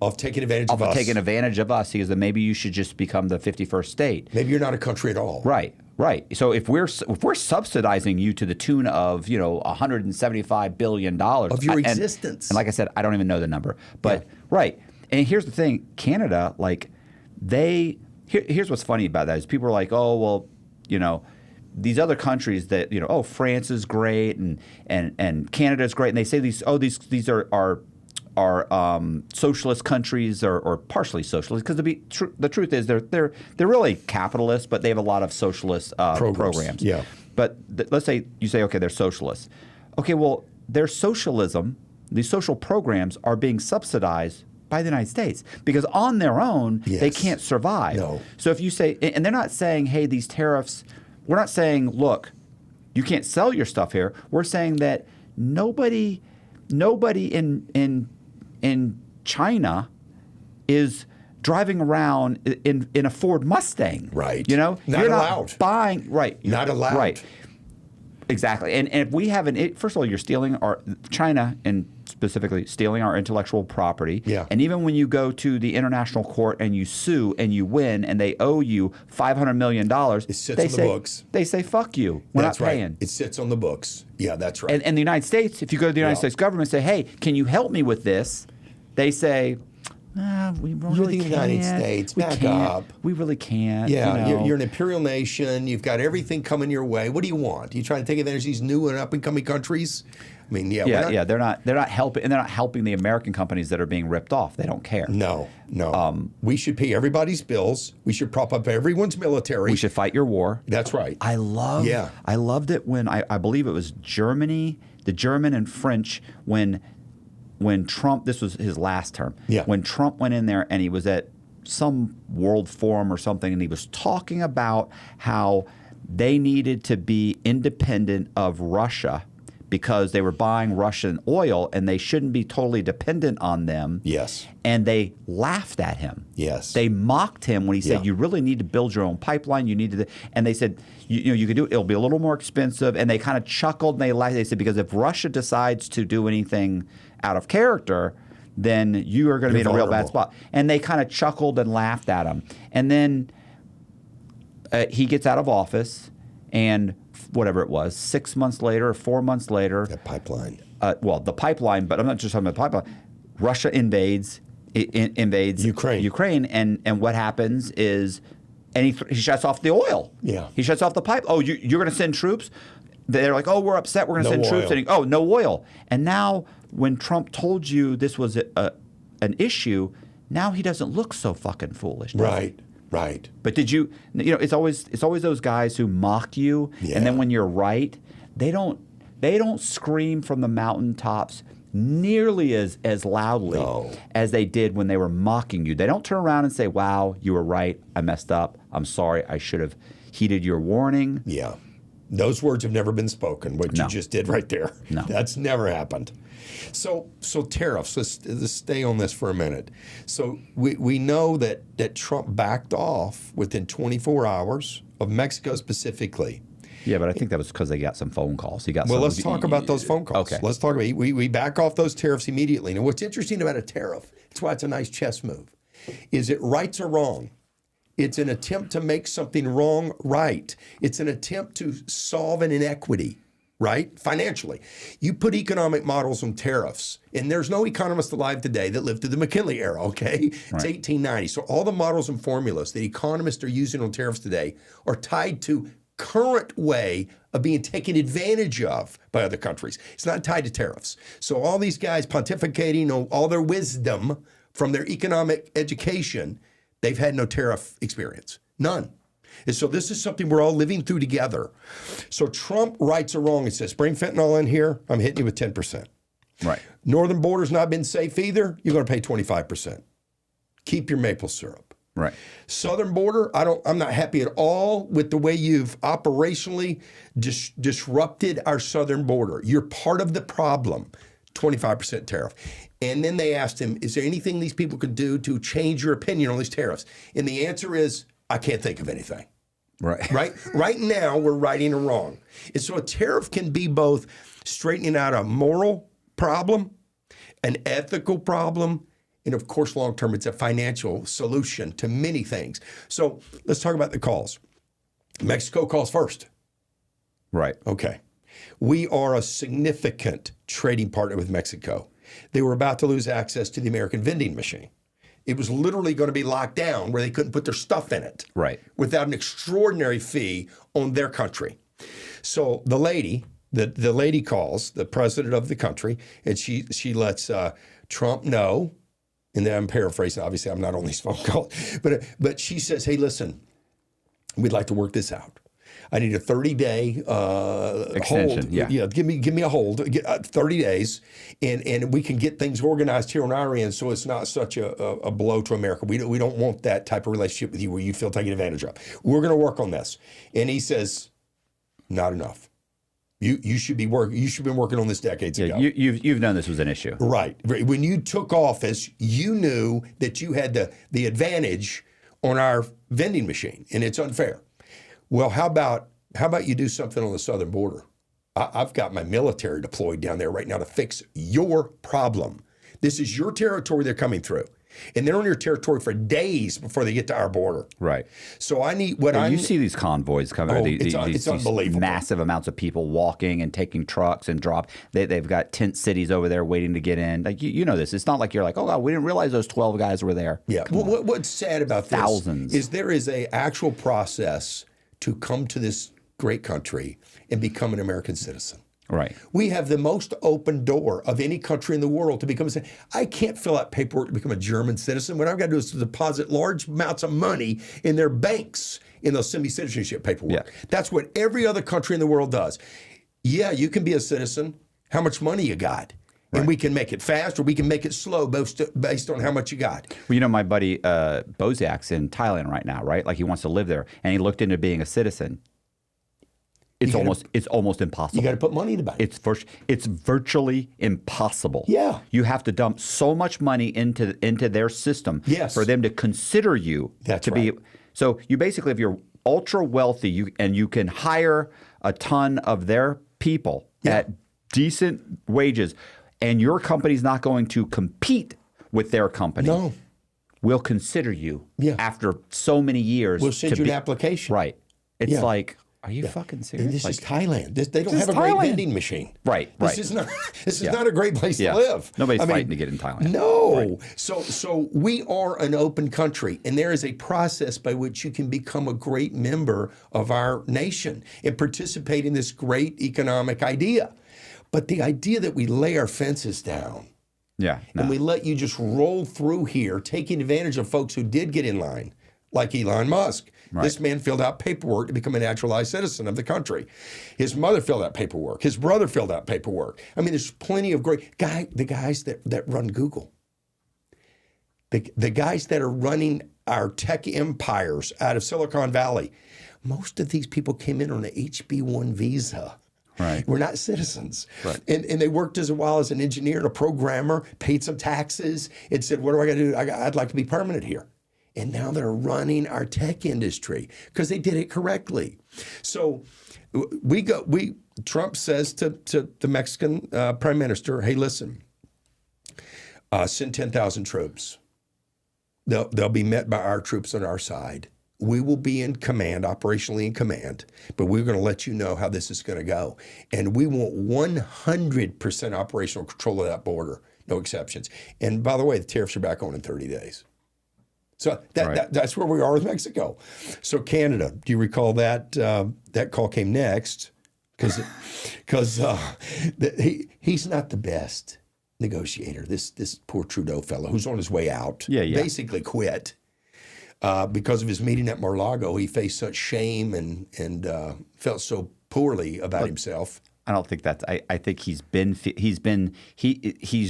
of taking advantage of us. Taking advantage of us, he goes, then maybe you should just become the 51st state. Maybe you're not a country at all. Right. So if we're subsidizing you to the tune of $175 billion of your existence, and like I said, I don't even know the number, but right. And here's the thing, Canada, like here's what's funny about that is people are like, oh well, these other countries that France is great and Canada is great, and they say these are socialist countries or partially socialist, because the truth is they're really capitalist, but they have a lot of socialist programs. Yeah. But let's say you say, okay, they're socialists. Okay, well, their socialism, these social programs are being subsidized by the United States, because on their own they can't survive. No. So if you say, and they're not saying, hey, these tariffs, we're not saying, look, you can't sell your stuff here. We're saying that nobody in China is driving around in a Ford Mustang. Right. Not allowed. Buying. Right. Not allowed. Right. Exactly. And if we have first of all, you're stealing China and specifically stealing our intellectual property. Yeah. And even when you go to the international court and you sue and you win and they owe you $500 million, it sits on the books. They say, fuck you. We're That's not right. paying. It sits on the books. Yeah, that's right. And the United States, if you go to the United States government and say, hey, can you help me with this? They say, we really You're the can't. United States. We Back can't. up. We really can't. Yeah, you know. you're an imperial nation. You've got everything coming your way. What do you want? You trying to take advantage of these new and up and coming countries? I mean, Yeah. They're not helping, and they're not helping the American companies that are being ripped off. They don't care. No. We should pay everybody's bills. We should prop up everyone's military. We should fight your war. That's right. I loved it when I believe it was Germany, the German and French when Trump, this was his last term, when Trump went in there and he was at some world forum or something and he was talking about how they needed to be independent of Russia because they were buying Russian oil and they shouldn't be totally dependent on them. Yes. And they laughed at him. Yes. They mocked him when he said, you really need to build your own pipeline. You need to, and they said, you can do it. It'll be a little more expensive. And they kind of chuckled and they laughed. They said, because if Russia decides to do anything out of character, then you are going to be in a real bad spot. And they kind of chuckled and laughed at him. And then he gets out of office, and whatever it was, 6 months later or 4 months later. That pipeline. The pipeline, but I'm not just talking about the pipeline. Russia invades Ukraine, and what happens is, and he shuts off the oil. Yeah. He shuts off the pipe. Oh, you're going to send troops? They're like, oh, we're upset. We're going to send troops. And no oil. And now, when Trump told you this was an issue, now he doesn't look so fucking foolish. Right. But did you know, it's always those guys who mock you, and then when you're right, they don't scream from the mountaintops nearly as loudly as they did when they were mocking you. They don't turn around and say, wow, you were right. I messed up. I'm sorry. I should have heeded your warning. Yeah. Those words have never been spoken, what you just did right there. No. That's never happened. So tariffs, let's stay on this for a minute. So we know that Trump backed off within 24 hours of Mexico specifically. Yeah, but I think that was because they got some phone calls. Let's talk about those phone calls. Okay. Let's talk about we back off those tariffs immediately. Now, what's interesting about a tariff, that's why it's a nice chess move, is it rights or wrong. It's an attempt to make something wrong right. It's an attempt to solve an inequity, right? Financially. You put economic models on tariffs, and there's no economist alive today that lived through the McKinley era, okay? It's 1890. So all the models and formulas that economists are using on tariffs today are tied to current way of being taken advantage of by other countries. It's not tied to tariffs. So all these guys pontificating on all their wisdom from their economic education, they've had no tariff experience, none. And so this is something we're all living through together. So Trump rights are wrong and says, bring fentanyl in here, I'm hitting you with 10%. Right. Northern border's not been safe either, you're going to pay 25%. Keep your maple syrup. Right. Southern border, I'm not happy at all with the way you've operationally disrupted our southern border. You're part of the problem. 25% tariff. And then they asked him, is there anything these people could do to change your opinion on these tariffs? And the answer is, I can't think of anything. Right. Right now, we're righting a wrong. And so a tariff can be both straightening out a moral problem, an ethical problem, and of course, long term, it's a financial solution to many things. So let's talk about the calls. Mexico calls first. Right. Okay. We are a significant trading partner with Mexico. They were about to lose access to the American vending machine. It was literally going to be locked down where they couldn't put their stuff in it. Right. Without an extraordinary fee on their country. So the lady calls the president of the country, and she lets Trump know. And then I'm paraphrasing. Obviously, I'm not on these phone calls. But she says, hey, listen, we'd like to work this out. I need a 30-day extension. hold. Yeah, give me a hold, 30 days, and we can get things organized here on our end so it's not such a blow to America. We don't want that type of relationship with you where you feel taken advantage of. We're going to work on this. And he says, not enough. You should be working. You should have been working on this decades ago. You've known this was an issue, right? When you took office, you knew that you had the advantage on our vending machine, and it's unfair. Well, how about you do something on the southern border? I've got my military deployed down there right now to fix your problem. This is your territory they're coming through. And they're on your territory for days before they get to our border. Right. So I need what I You see these convoys coming. Oh, these unbelievable. Massive amounts of people walking and taking trucks and drop. They've got tent cities over there waiting to get in. Like you know this. It's not like you're like, oh God, we didn't realize those 12 guys were there. Yeah. What's sad about Thousands. this is there is a actual process to come to this great country and become an American citizen. Right. We have the most open door of any country in the world to become a citizen. I can't fill out paperwork to become a German citizen. What I've got to do is to deposit large amounts of money in their banks and they'll send me citizenship paperwork. Yeah. That's what every other country in the world does. Yeah, you can be a citizen. How much money you got? Right. And we can make it fast or we can make it slow based on how much you got. Well, you know, my buddy Boziak's in Thailand right now, right? Like he wants to live there, and he looked into being a citizen. It's almost impossible. You got to put money in the bank. It's virtually impossible. Yeah. You have to dump so much money into their system for them to consider you be. So you basically, if you're ultra wealthy, you can hire a ton of their people at decent wages, and your company's not going to compete with their company. No. We'll consider you after so many years. We'll send you an application. Right. It's like, are you fucking serious? This is Thailand. They don't have a great vending machine. Right. This is not a great place to live. Nobody's fighting to get in Thailand. No. Right. So we are an open country, and there is a process by which you can become a great member of our nation and participate in this great economic idea. But the idea that we lay our fences down and we let you just roll through here, taking advantage of folks who did get in line, like Elon Musk. Right. This man filled out paperwork to become a naturalized citizen of the country. His mother filled out paperwork. His brother filled out paperwork. I mean, there's plenty of the guys that run Google. The guys that are running our tech empires out of Silicon Valley. Most of these people came in on an HB1 visa. Right. We're not citizens. Right. And they worked as an engineer and a programmer, paid some taxes, and said, what do I got to do? I'd like to be permanent here. And now they're running our tech industry because they did it correctly. So Trump says to the Mexican prime minister, hey, listen, send 10,000 troops. They'll be met by our troops on our side. We will be in command, operationally in command, but we're going to let you know how this is going to go. And we want 100% operational control of that border, no exceptions. And by the way, the tariffs are back on in 30 days. So that's where we are with Mexico. So Canada, do you recall that that call came next? Because he's not the best negotiator. This poor Trudeau fellow who's on his way out basically quit because of his meeting at Mar-a-Lago. He faced such shame and felt so poorly about himself. I don't think that's. I think he's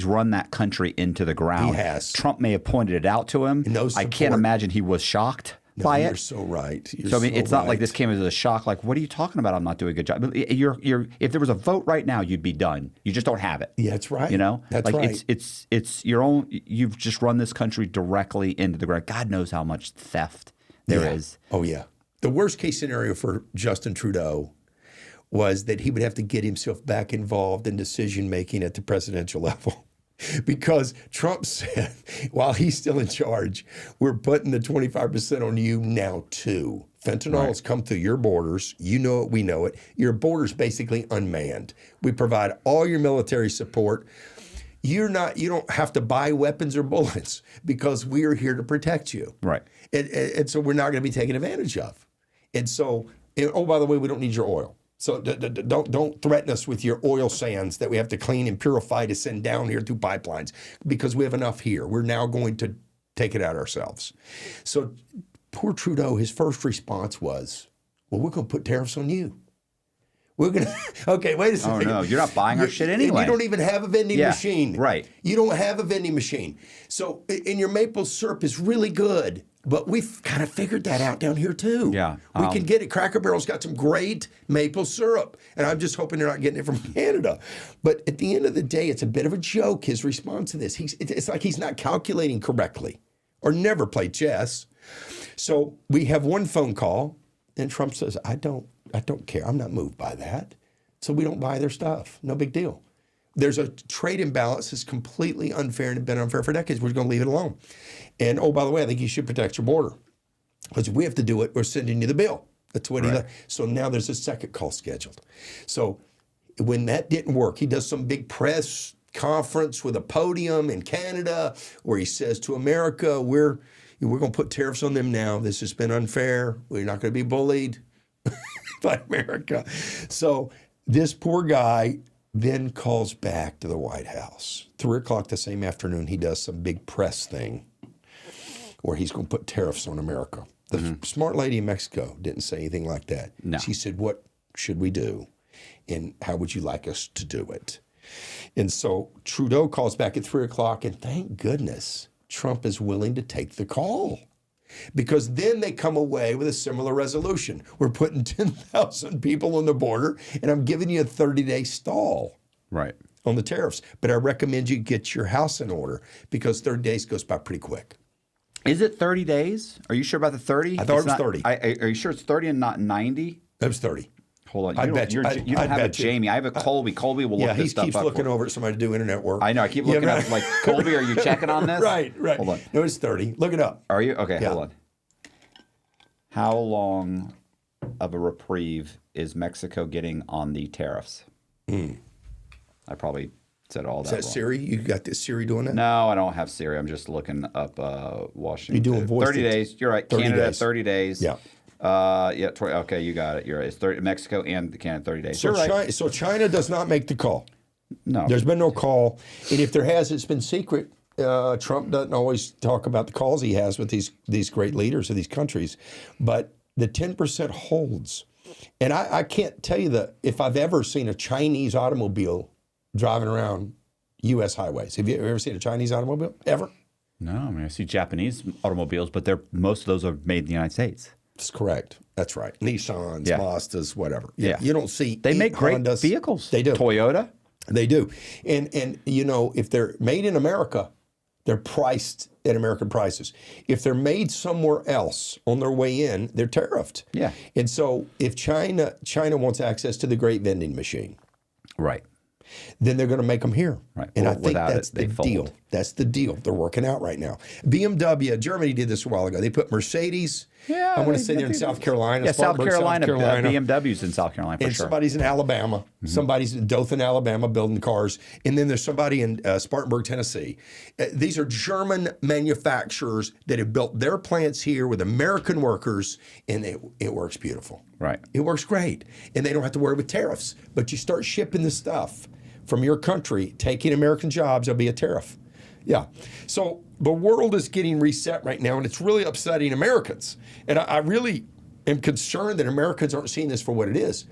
run that country into the ground. He has. Trump may have pointed it out to him. I can't imagine he was shocked by it. You're so right. I mean, it's not like this came as a shock. Like, what are you talking about? I'm not doing a good job. If there was a vote right now, you'd be done. You just don't have it. Yeah, that's right. You know, that's right. It's your own. You've just run this country directly into the ground. God knows how much theft there is. Oh yeah. The worst case scenario for Justin Trudeau was that he would have to get himself back involved in decision making at the presidential level. Because Trump said, while he's still in charge, we're putting the 25% on you now too. Fentanyl has come through your borders. You know it, we know it. Your border's basically unmanned. We provide all your military support. You don't have to buy weapons or bullets because we are here to protect you. Right. And so we're not going to be taken advantage of. And so, oh, by the way, we don't need your oil. So don't threaten us with your oil sands that we have to clean and purify to send down here through pipelines because we have enough here. We're now going to take it out ourselves. So poor Trudeau, his first response was, well, we're going to put tariffs on you. We're going to, okay, wait a second. Oh, no, you're not buying our shit anyway. You don't even have a vending machine. Right. You don't have a vending machine. So, and your maple syrup is really good. But we've kind of figured that out down here too. Yeah. We can get it. Cracker Barrel's got some great maple syrup. And I'm just hoping they're not getting it from Canada. But at the end of the day, it's a bit of a joke, his response to this. It's like he's not calculating correctly or never played chess. So we have one phone call and Trump says, I don't care. I'm not moved by that. So we don't buy their stuff. No big deal. There's a trade imbalance that's completely unfair and been unfair for decades. We're going to leave it alone. And, oh, by the way, I think you should protect your border. Because if we have to do it, we're sending you the bill. That's what Right. So now there's a second call scheduled. So when that didn't work, he does some big press conference with a podium in Canada where he says to America, we're going to put tariffs on them now. This has been unfair. We're not going to be bullied by America. So this poor guy then calls back to the White House. 3 o'clock the same afternoon, he does some big press thing where he's going to put tariffs on America. The smart lady in Mexico didn't say anything like that. No. She said, what should we do? And how would you like us to do it? And so Trudeau calls back at 3 o'clock, and thank goodness Trump is willing to take the call. Because then they come away with a similar resolution. We're putting 10,000 people on the border, and I'm giving you a 30-day stall Right. on the tariffs. But I recommend you get your house in order because 30 days goes by pretty quick. Is it 30 days? Are you sure about the 30? I thought it was 30. Are you sure it's 30 and not 90? It was 30. Hold on. I'd bet you. You don't I'd have a bet you. Jamie. I have a Colby. Colby will look Yeah, he this stuff keeps up. looking over at somebody to do internet work. I know. I keep looking right. up like, Colby, are you checking on this? Right. Hold on. No, it's 30. Look it up. Are you? Okay, Yeah. hold on. How long of a reprieve is Mexico getting on the tariffs? I probably said all that Is that wrong. Siri? You got this Siri doing that? No, I don't have Siri. I'm just looking up Washington. You're doing voice 30 to- days. You're right. 30 Canada, days. 30 days. Yeah. Okay, you got it. You're right. It's 30, Mexico and Canada, 30 days. So You're right. China does not make the call. No. There's been no call. And if there has, it's been secret. Trump doesn't always talk about the calls he has with these great leaders of these countries. But the 10% holds. And I can't tell you that if I've ever seen a Chinese automobile driving around U.S. highways. Have you ever seen a Chinese automobile? Ever? No, I mean, I see Japanese automobiles, but most of those are made in the United States. That's correct. That's right. Nissans, Yeah. Mazdas, whatever. Yeah. You don't see They make great Hondas. vehicles. They do. Toyota. They do. And you know, if they're made in America, they're priced at American prices. If they're made somewhere else on their way in, they're tariffed. Yeah. And so if China wants access to the great vending machine, Right. then they're going to make them here. Right. And Well, I think without it, that's they the fold. deal. That's the deal. They're working out right now. BMW, Germany did this a while ago. They put Mercedes. Yeah, I want to they- say they're in they- South Carolina. Yeah, South Spartanburg, Carolina. BMW's in South Carolina for and sure. somebody's in Alabama. Somebody's in Dothan, Alabama, building cars. And then there's somebody in Spartanburg, Tennessee. These are German manufacturers that have built their plants here with American workers, and it works beautiful. Right. It works great. And they don't have to worry with tariffs. But you start shipping the stuff from your country, taking American jobs, there'll be a tariff. Yeah. So the world is getting reset right now, and it's really upsetting Americans. And I really am concerned that Americans aren't seeing this for what it is.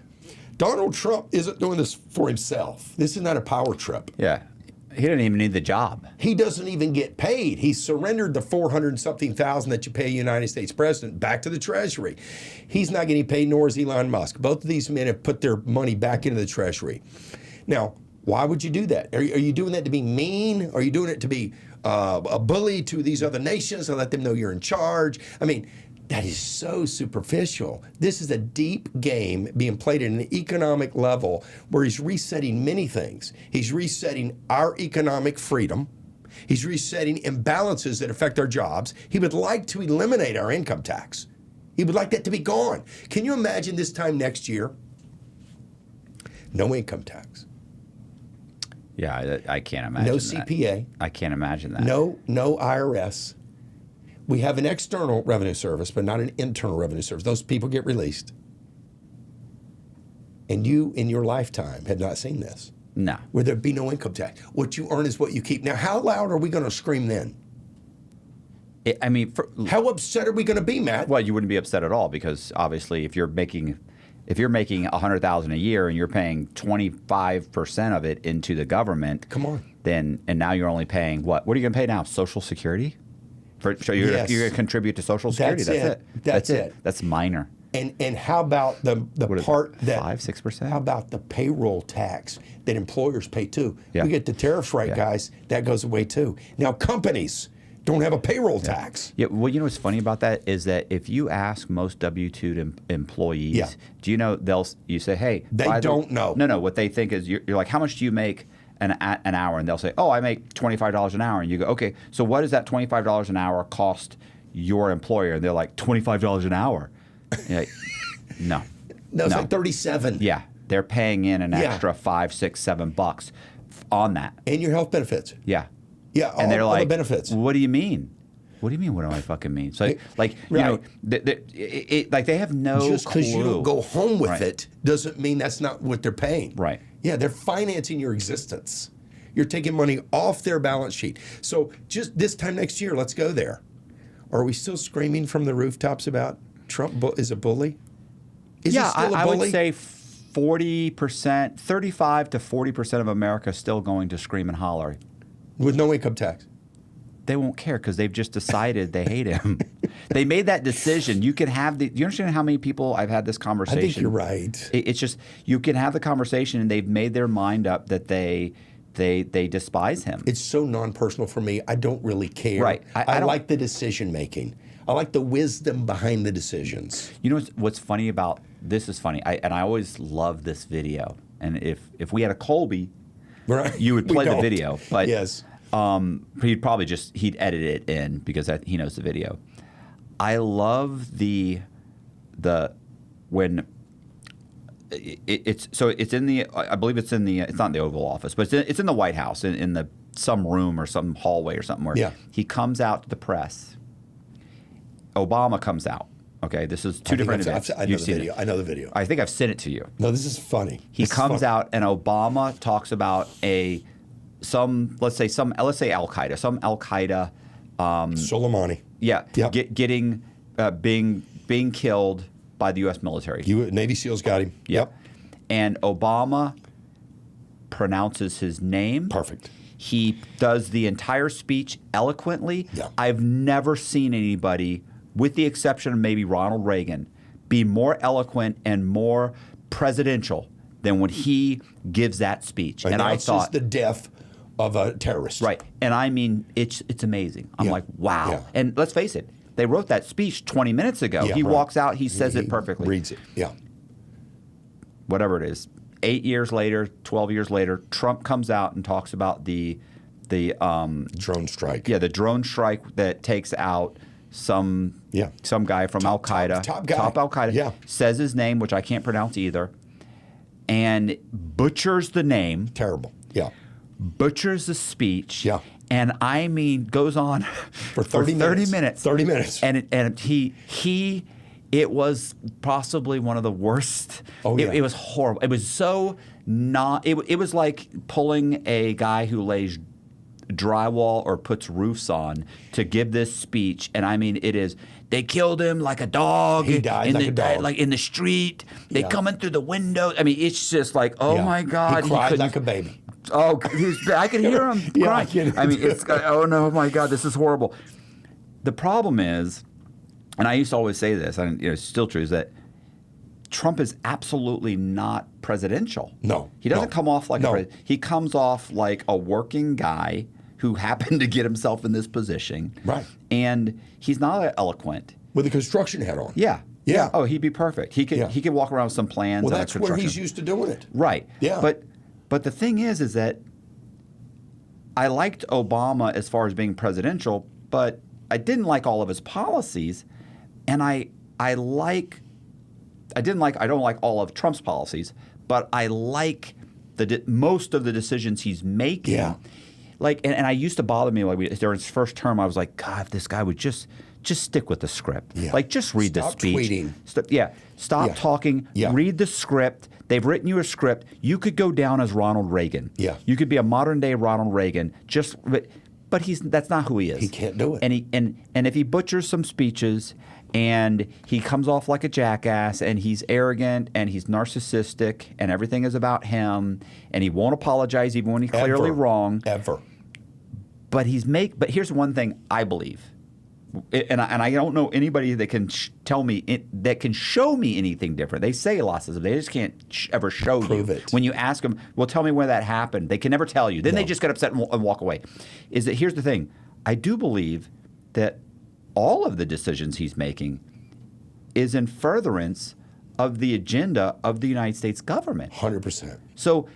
Donald Trump isn't doing this for himself. This is not a power trip. Yeah. He didn't even need the job. He doesn't even get paid. He surrendered the 400-something thousand that you pay a United States president back to the Treasury. He's not getting paid, nor is Elon Musk. Both of these men have put their money back into the Treasury. Now, why would you do that? Are you doing that to be mean? Are you doing it to be a bully to these other nations and let them know you're in charge? I mean, that is so superficial. This is a deep game being played at an economic level where he's resetting many things. He's resetting our economic freedom. He's resetting imbalances that affect our jobs. He would like to eliminate our income tax. He would like that to be gone. Can you imagine this time next year? No income tax. Yeah, I can't imagine No that. CPA. I can't imagine that. No IRS. We have an external revenue service, but not an internal revenue service. Those people get released. And you, in your lifetime, have not seen this, No. where there'd be no income tax. What you earn is what you keep. Now, how loud are we going to scream then? I mean, How upset are we going to be, Matt? well, you wouldn't be upset at all because obviously, if you're making $100,000 a year and you're paying 25% of it into the government, Come on. then and now you're only paying what? What are you going to pay now? Social Security? So you're Yes. going to contribute to Social Security. That's That's it. it. That's it. That's minor. And how about the What is part it, that 5-6%? How about the payroll tax that employers pay too? Yeah. We get the tariffs right, Yeah. guys. That goes away too. Now companies don't have a payroll tax. Yeah, well, you know what's funny about that is that if you ask most W-2 employees, do you know you say, hey, they don't know. No, what they think is you're like, how much do you make an hour? And they'll say, oh, I make $25 an hour. And you go, okay, so what does that $25 an hour cost your employer? And they're like, $25 an hour. Like, no. No, it's like 37. Yeah, they're paying in an extra $5, $6, $7 on that. And your health benefits. Yeah. Yeah, and they're like, all the benefits. What do you mean? What do you mean? What do I fucking mean? So, like, you know, like they have no Just because you don't go home with Right. it doesn't mean that's not what they're paying. Right. Yeah, they're financing your existence. You're taking money off their balance sheet. So just this time next year, let's go there. Are we still screaming from the rooftops about Trump is a bully? Is he still a bully? I would say 40%, 35 to 40% of America is still going to scream and holler. With no income tax. They won't care because they've just decided they hate him. They made that decision. You can have do you understand how many people I've had this conversation? I think you're right. It's just you can have the conversation and they've made their mind up that they despise him. It's so non-personal for me. I don't really care. Right. I like the decision making. I like the wisdom behind the decisions. You know what's funny about this is funny. I always love this video. And if we had a Colby, right. you would play the video. But yes. He'd probably he'd edit it in because he knows the video. I love when it's in the, I believe it's in the, it's not in the Oval Office, but it's in the White House in some room or some hallway or something where he comes out to the press. Obama comes out. Okay, this is two different events. I know the video. I know the video. I think I've sent it to you. No, this is funny. He comes out and Obama talks about let's say Al Qaeda, some Al Qaeda, Soleimani. Yeah, Yep. getting being killed by the U.S. military. Navy SEALs got him. Yep. And Obama pronounces his name. Perfect. He does the entire speech eloquently. Yeah. I've never seen anybody, with the exception of maybe Ronald Reagan, be more eloquent and more presidential than when he gives that speech. And I thought the death of a terrorist. Right. And I mean, it's amazing. I'm like, wow. Yeah. And let's face it, they wrote that speech 20 minutes ago. Yeah, he right. walks out, he says it perfectly. Reads it. Yeah. Whatever it is. 8 years later, 12 years later, Trump comes out and talks about the drone strike. Yeah, the drone strike that takes out some guy from Al Qaeda. Top guy. Top Al Qaeda. Yeah. Says his name, which I can't pronounce either, and butchers the name. Terrible. Yeah. Butchers the speech. Yeah. And I mean, goes on for 30 minutes. 30 minutes. And it was possibly one of the worst. Oh, yeah. It was horrible. It was so not. It was like pulling a guy who lays drywall or puts roofs on to give this speech. And I mean, it is. They killed him like a dog. He died like a dog. Like in the street. They coming through the window. I mean, it's just like, oh my God. He cried like a baby. Oh, I could hear him crying. I mean, it's oh no, my God, this is horrible. The problem is, and I used to always say this, and it's still true, is that Trump is absolutely not presidential. No, he doesn't come off like a president. He comes off like a working guy who happened to get himself in this position. Right, and he's not eloquent with a construction hat on. Yeah. Yeah. Oh, he'd be perfect. He could walk around with some plans. Well, that's where he's used to doing it. Right. Yeah. But the thing is that I liked Obama as far as being presidential, but I didn't like all of his policies, and I don't like all of Trump's policies, but I like most of the decisions he's making. Yeah. Like, and I used to bother me during his first term. I was like, God, if this guy would just stick with the script. Yeah. Like, just read the speech. Tweeting. Stop talking. Yeah. Read the script. They've written you a script. You could go down as Ronald Reagan. Yeah. You could be a modern day Ronald Reagan. But that's not who he is. He can't do it. And if he butchers some speeches and he comes off like a jackass and he's arrogant and he's narcissistic and everything is about him and he won't apologize even when he's clearly wrong. Ever. But here's one thing I believe. And I don't know anybody that can tell me that can show me anything different. They say lots of stuff. They just can't ever show Prove you. it. When you ask them, well, tell me where that happened. They can never tell you. Then they just get upset and walk away. Is that here's the thing. I do believe that all of the decisions he's making is in furtherance of the agenda of the United States government. 100%. So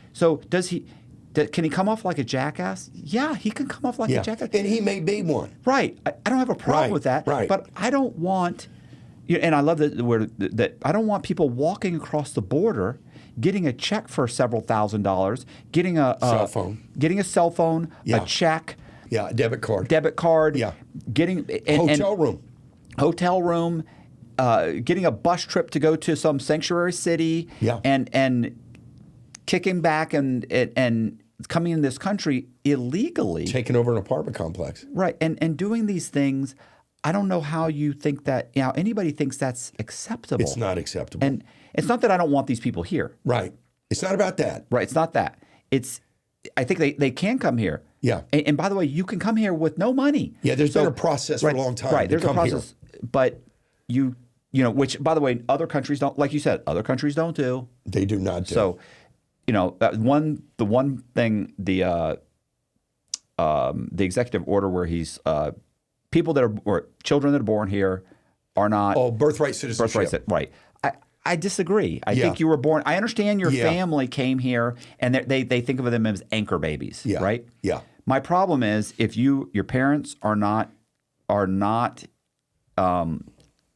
does he? Can he come off like a jackass? Yeah, he can come off like a jackass. And he may be one. Right. I don't have a problem with that. Right. But I don't want, and I love that I don't want people walking across the border, getting a check for several $1,000s, getting a cell phone, a check, a debit card, getting hotel room, getting a bus trip to go to some sanctuary city, and kicking back and coming in this country illegally, taking over an apartment complex, right? And doing these things. I don't know how you think that. Anybody thinks that's acceptable. It's not acceptable. And it's not that I don't want these people here. Right. It's not about that. Right. It's not that. I think they can come here. Yeah. And by the way, you can come here with no money. Yeah. There's been a process for a long time. Right. There's a process, here. but which by the way, other countries don't. Like you said, other countries don't do. They do not do. So, the one thing the executive order where he's people that are or children that are born here are not birthright citizenship. Right. I disagree. I think you were born. I understand your family came here and they think of them as anchor babies. Yeah. Right. Yeah. My problem is if your parents are not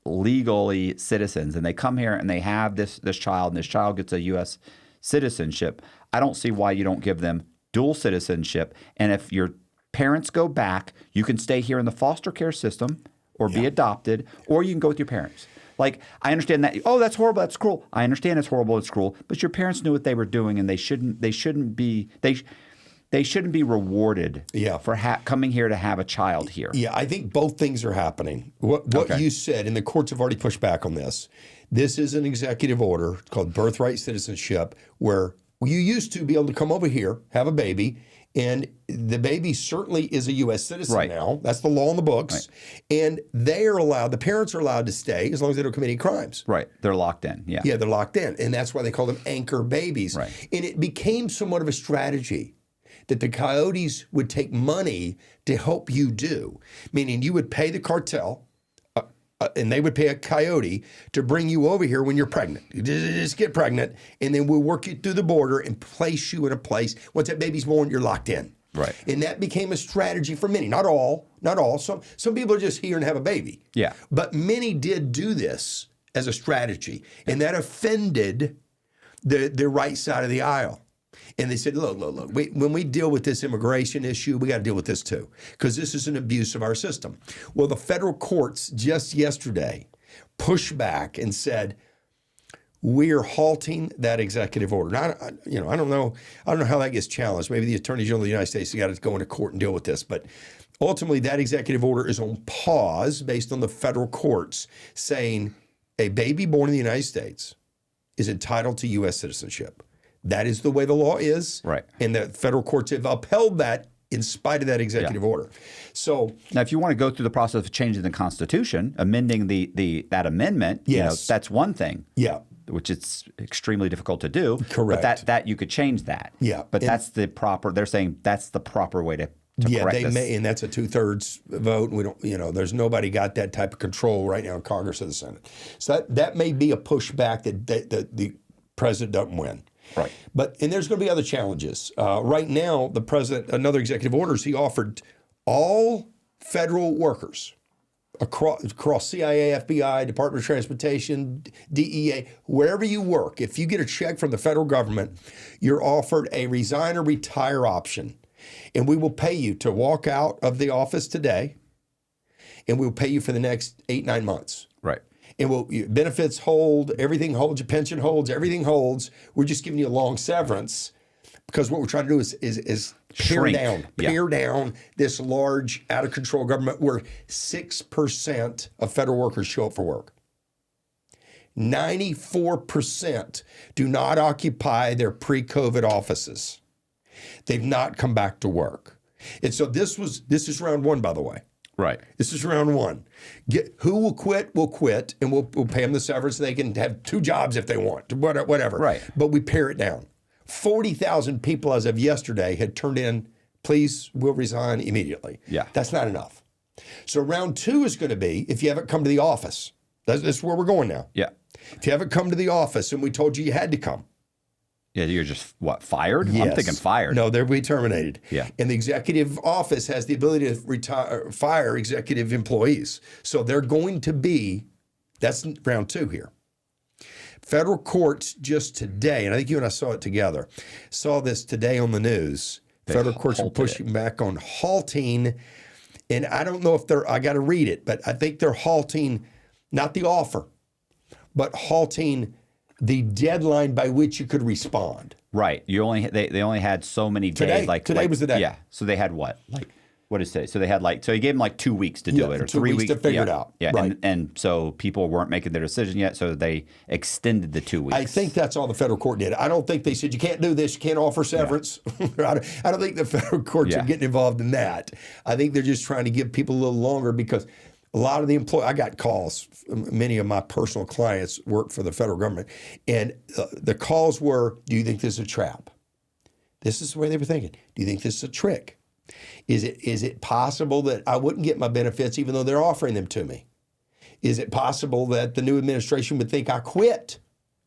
legally citizens and they come here and they have this child and this child gets a U.S. citizenship, I don't see why you don't give them dual citizenship. And if your parents go back, you can stay here in the foster care system or be adopted, or you can go with your parents. Like, I understand that, that's horrible, that's cruel. I understand it's horrible, it's cruel, but your parents knew what they were doing and they shouldn't be rewarded for coming here to have a child here. Yeah, I think both things are happening. What you said, and the courts have already pushed back on this. This is an executive order called birthright citizenship where you used to be able to come over here, have a baby, and the baby certainly is a U.S. citizen now. That's the law in the books. Right. And the parents are allowed to stay as long as they don't commit any crimes. Right. They're locked in. Yeah. Yeah, they're locked in. And that's why they call them anchor babies. Right. And it became somewhat of a strategy that the coyotes would take money to help you do, meaning you would pay the cartel and they would pay a coyote to bring you over here when you're pregnant. You just get pregnant, and then we'll work you through the border and place you in a place. Once that baby's born, you're locked in. Right. And that became a strategy for many. Not all. Some people are just here and have a baby. Yeah. But many did do this as a strategy, and that offended the right side of the aisle. And they said, look, when we deal with this immigration issue, we got to deal with this too, because this is an abuse of our system. Well, the federal courts just yesterday pushed back and said, we are halting that executive order. Now, I don't know how that gets challenged. Maybe the Attorney General of the United States has got to go into court and deal with this. But ultimately, that executive order is on pause based on the federal courts saying a baby born in the United States is entitled to U.S. citizenship. That is the way the law is. Right. And the federal courts have upheld that in spite of that executive order. So now, if you want to go through the process of changing the Constitution, amending that amendment, that's one thing. Yeah. Which it's extremely difficult to do. Correct. But that you could change that. Yeah. But that's the proper. They're saying that's the proper way to correct they this. may, and that's a 2/3 vote. We don't, there's nobody got that type of control right now in Congress or the Senate. So that may be a pushback that the president doesn't win. Right. And there's going to be other challenges. Right now, the president, another executive orders, he offered all federal workers across CIA, FBI, Department of Transportation, DEA, wherever you work, if you get a check from the federal government, you're offered a resign or retire option. And we will pay you to walk out of the office today, and we'll pay you for the next 8-9 months. Right. And benefits hold, everything holds, your pension holds, everything holds. We're just giving you a long severance because what we're trying to do is pare down this large, out of control government where 6% of federal workers show up for work. 94% do not occupy their pre-COVID offices. They've not come back to work. And so this is round one, by the way. Right. This is round one. Who will quit, and we'll pay them the severance so they can have 2 jobs if they want, whatever. Right. But we pare it down. 40,000 people as of yesterday had turned in please, we'll resign immediately. Yeah. That's not enough. So round 2 is going to be if you haven't come to the office. That's where we're going now. Yeah. If you haven't come to the office and we told you had to come. Yeah, you're just, what, fired? Yes. I'm thinking fired. No, they'll be terminated. Yeah. And the executive office has the ability to fire executive employees. So they're going to be, that's round 2 here. Federal courts just today, and I think you and I saw it together, saw this today on the news. Federal courts are pushing back on halting, and I don't know if I got to read it, but I think they're halting, not the offer, but halting the deadline by which you could respond. Right. They only had so many Today. days. Today was the day. Yeah. So they had what? What is it? So they had so he gave them 2 weeks to do it, or 2 3 weeks weeks to figure it out. Yeah. Right. And so people weren't making their decision yet, so they extended the 2 weeks. I think that's all the federal court did. I don't think they said you can't do this, you can't offer severance. Yeah. I don't think the federal courts are getting involved in that. I think they're just trying to give people a little longer because a lot of the I got calls. Many of my personal clients work for the federal government, and the calls were, "Do you think this is a trap?" This is the way they were thinking. Do you think this is a trick? Is it possible that I wouldn't get my benefits even though they're offering them to me? Is it possible that the new administration would think I quit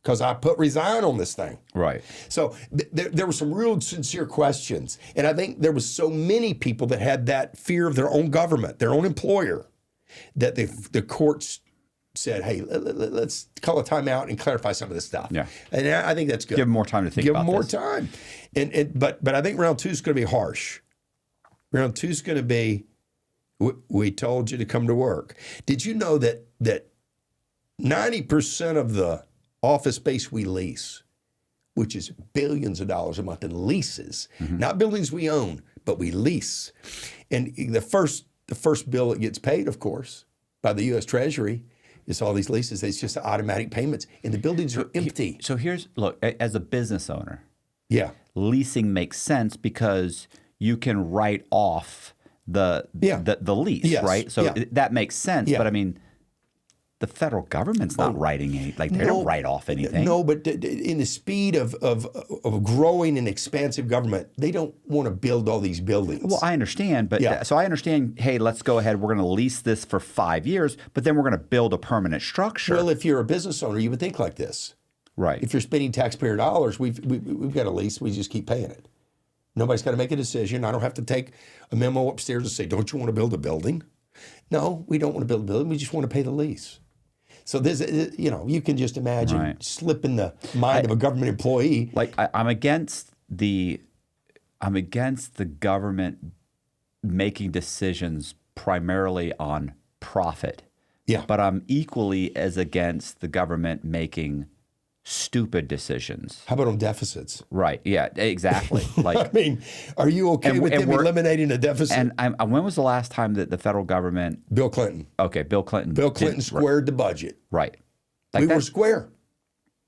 because I put resign on this thing? Right. So there were some real sincere questions. And I think there was so many people that had that fear of their own government, their own employer, that the courts said, hey, let's call a timeout and clarify some of this stuff. Yeah. And I think that's good. Give them more time to think about Give this. them more time. But I think round 2 is going to be harsh. Round 2 is going to be, we told you to come to work. Did you know that 90% of the office space we lease, which is billions of dollars a month in leases, not buildings we own, but we lease. And the first bill that gets paid, of course, by the U.S. Treasury is all these leases. It's just automatic payments, and the buildings are empty. So look, as a business owner, Yeah. leasing makes sense because you can write off the lease, Yes. right? So Yeah. that makes sense. Yeah. But I mean, the federal government's not writing any, they don't write off anything. No, but in the speed of growing an expansive government, they don't want to build all these buildings. Well, I understand, but so I understand, hey, let's go ahead. We're going to lease this for 5 years, but then we're going to build a permanent structure. Well, if you're a business owner, you would think like this. Right. If you're spending taxpayer dollars, we've got a lease, we just keep paying it. Nobody's got to make a decision. I don't have to take a memo upstairs and say, don't you want to build a building? No, we don't want to build a building. We just want to pay the lease. So this, you can just imagine slip in the mind of a government employee. Like I'm against the government making decisions primarily on profit. Yeah. But I'm equally as against the government making stupid decisions. How about on deficits? Right. Yeah, exactly. Like, I mean, are you okay with them eliminating a deficit? And when was the last time that the federal government? Bill Clinton. Okay, Bill Clinton. Bill Clinton squared the budget. Right. We were square.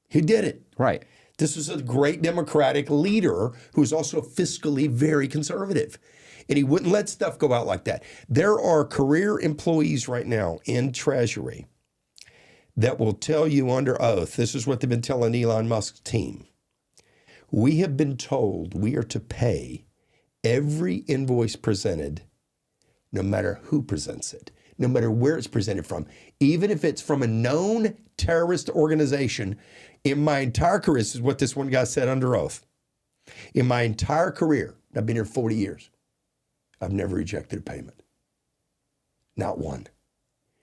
He did it. Right. This was a great Democratic leader who was also fiscally very conservative. And he wouldn't let stuff go out like that. There are career employees right now in Treasury that will tell you under oath, this is what they've been telling Elon Musk's team. We have been told we are to pay every invoice presented, no matter who presents it, no matter where it's presented from, even if it's from a known terrorist organization. In my entire career, this is what this one guy said under oath. In my entire career, I've been here 40 years, I've never rejected a payment. Not one.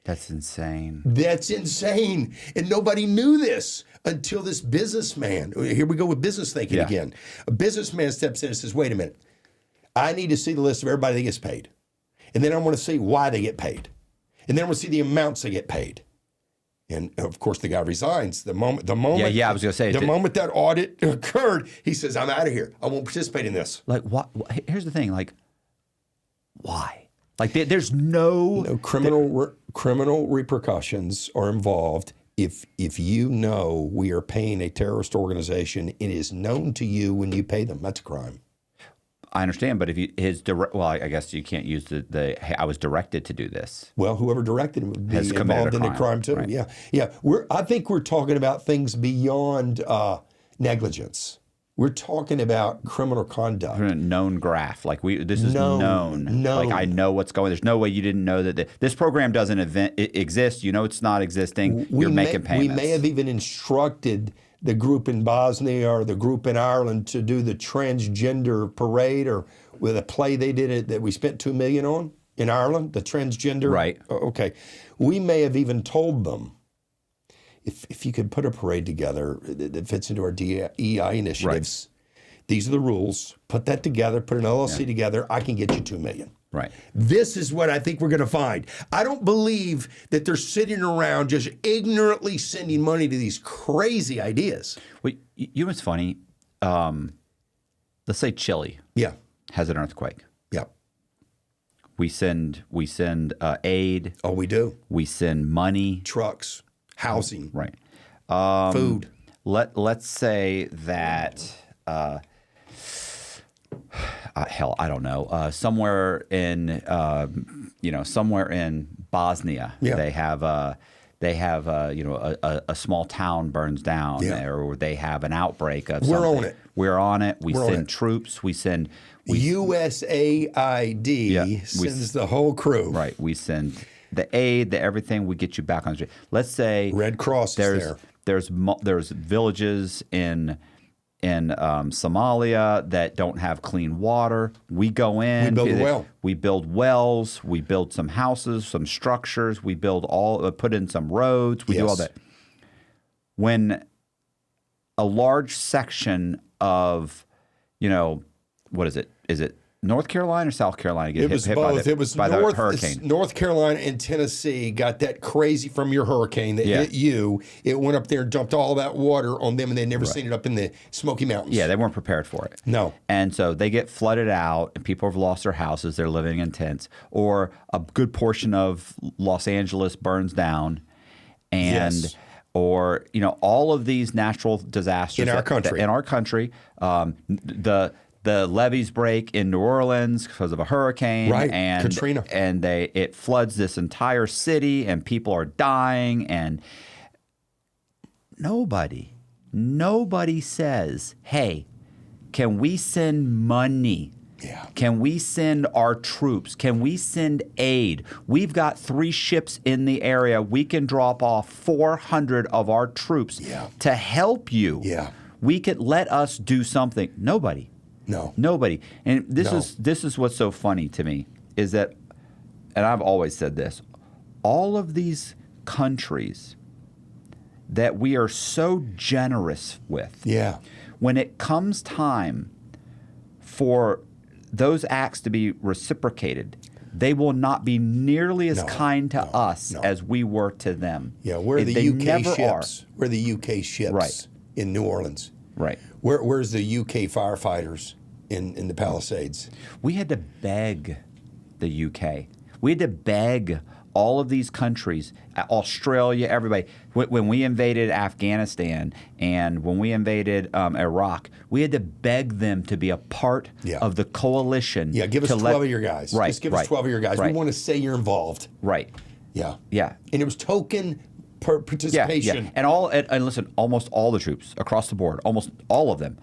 That's insane. That's insane. And nobody knew this until this businessman, here we go with business thinking again. A businessman steps in and says, wait a minute, I need to see the list of everybody that gets paid. And then I want to see why they get paid. And then I want to see the amounts they get paid. And of course, the guy resigns. The moment I was going to say, the moment that audit occurred, he says, I'm out of here. I won't participate in this. Like, what? Here's the thing. Like, why? Like, there's no criminal repercussions are involved if you know we are paying a terrorist organization. It is known to you when you pay them. That's a crime. I understand, but if I guess you can't use I was directed to do this. Well, whoever directed him would be has involved in the crime too. Right. Yeah. I think we're talking about things beyond negligence. We're talking about criminal conduct. Known graph. Like this is known. Like I know what's going. There's no way you didn't know that this program doesn't exist. You know it's not existing. You're making payments. We may have even instructed the group in Bosnia or the group in Ireland to do the transgender parade, or with a play they did that we spent $2 million on in Ireland, the transgender. Right. Okay. We may have even told them, if you could put a parade together that fits into our DEI initiatives, these are the rules. Put that together, put an LLC together, I can get you $2 million. Right. This is what I think we're going to find. I don't believe that they're sitting around just ignorantly sending money to these crazy ideas. Well, you know what's funny? Let's say Chile has an earthquake. Yeah. We send aid. Oh, we do. We send money. Trucks. Housing, right? Food. Let's say that hell, I don't know. Somewhere in Bosnia, they have a small town burns down, or they have an outbreak of something. We're on it. We're on it. We send troops. We send USAID sends the whole crew. Right. We send the aid, the everything. We get you back on the street. Let's say Red Cross is there. There's villages in Somalia that don't have clean water. We go in. We build a well. We build wells. We build some houses, some structures. We build put in some roads. We do all that. When a large section of, what is it? Is it North Carolina or South Carolina get hit both. It was by the hurricane? North Carolina and Tennessee got that crazy from your hurricane that hit you. It went up there and dumped all that water on them, and they'd never seen it up in the Smoky Mountains. Yeah, they weren't prepared for it. No. And so they get flooded out, and people have lost their houses. They're living in tents. Or a good portion of Los Angeles burns down. And or all of these natural disasters in our country. The levees break in New Orleans because of a hurricane, and Katrina, and it floods this entire city, and people are dying, and nobody says, "Hey, can we send money? Yeah. Can we send our troops? Can we send aid? We've got 3 ships in the area. We can drop off 400 of our troops to help you. Yeah. We could let us do something." Nobody. No. Nobody. And this is what's so funny to me is that, and I've always said this, all of these countries that we are so generous with, when it comes time for those acts to be reciprocated, they will not be nearly as kind to us as we were to them. Yeah, we're the UK ships. We're the UK ships in New Orleans. Right. Where's the UK firefighters in the Palisades? We had to beg the UK. We had to beg all of these countries, Australia, everybody. When we invaded Afghanistan and when we invaded Iraq, we had to beg them to be a part of the coalition. Yeah, give us 12 of your guys. Right, Just give us 12 of your guys. We want to say you're involved. Right. Yeah. Yeah. And it was token participation. Yeah. And listen, almost all the troops across the board, almost all of them,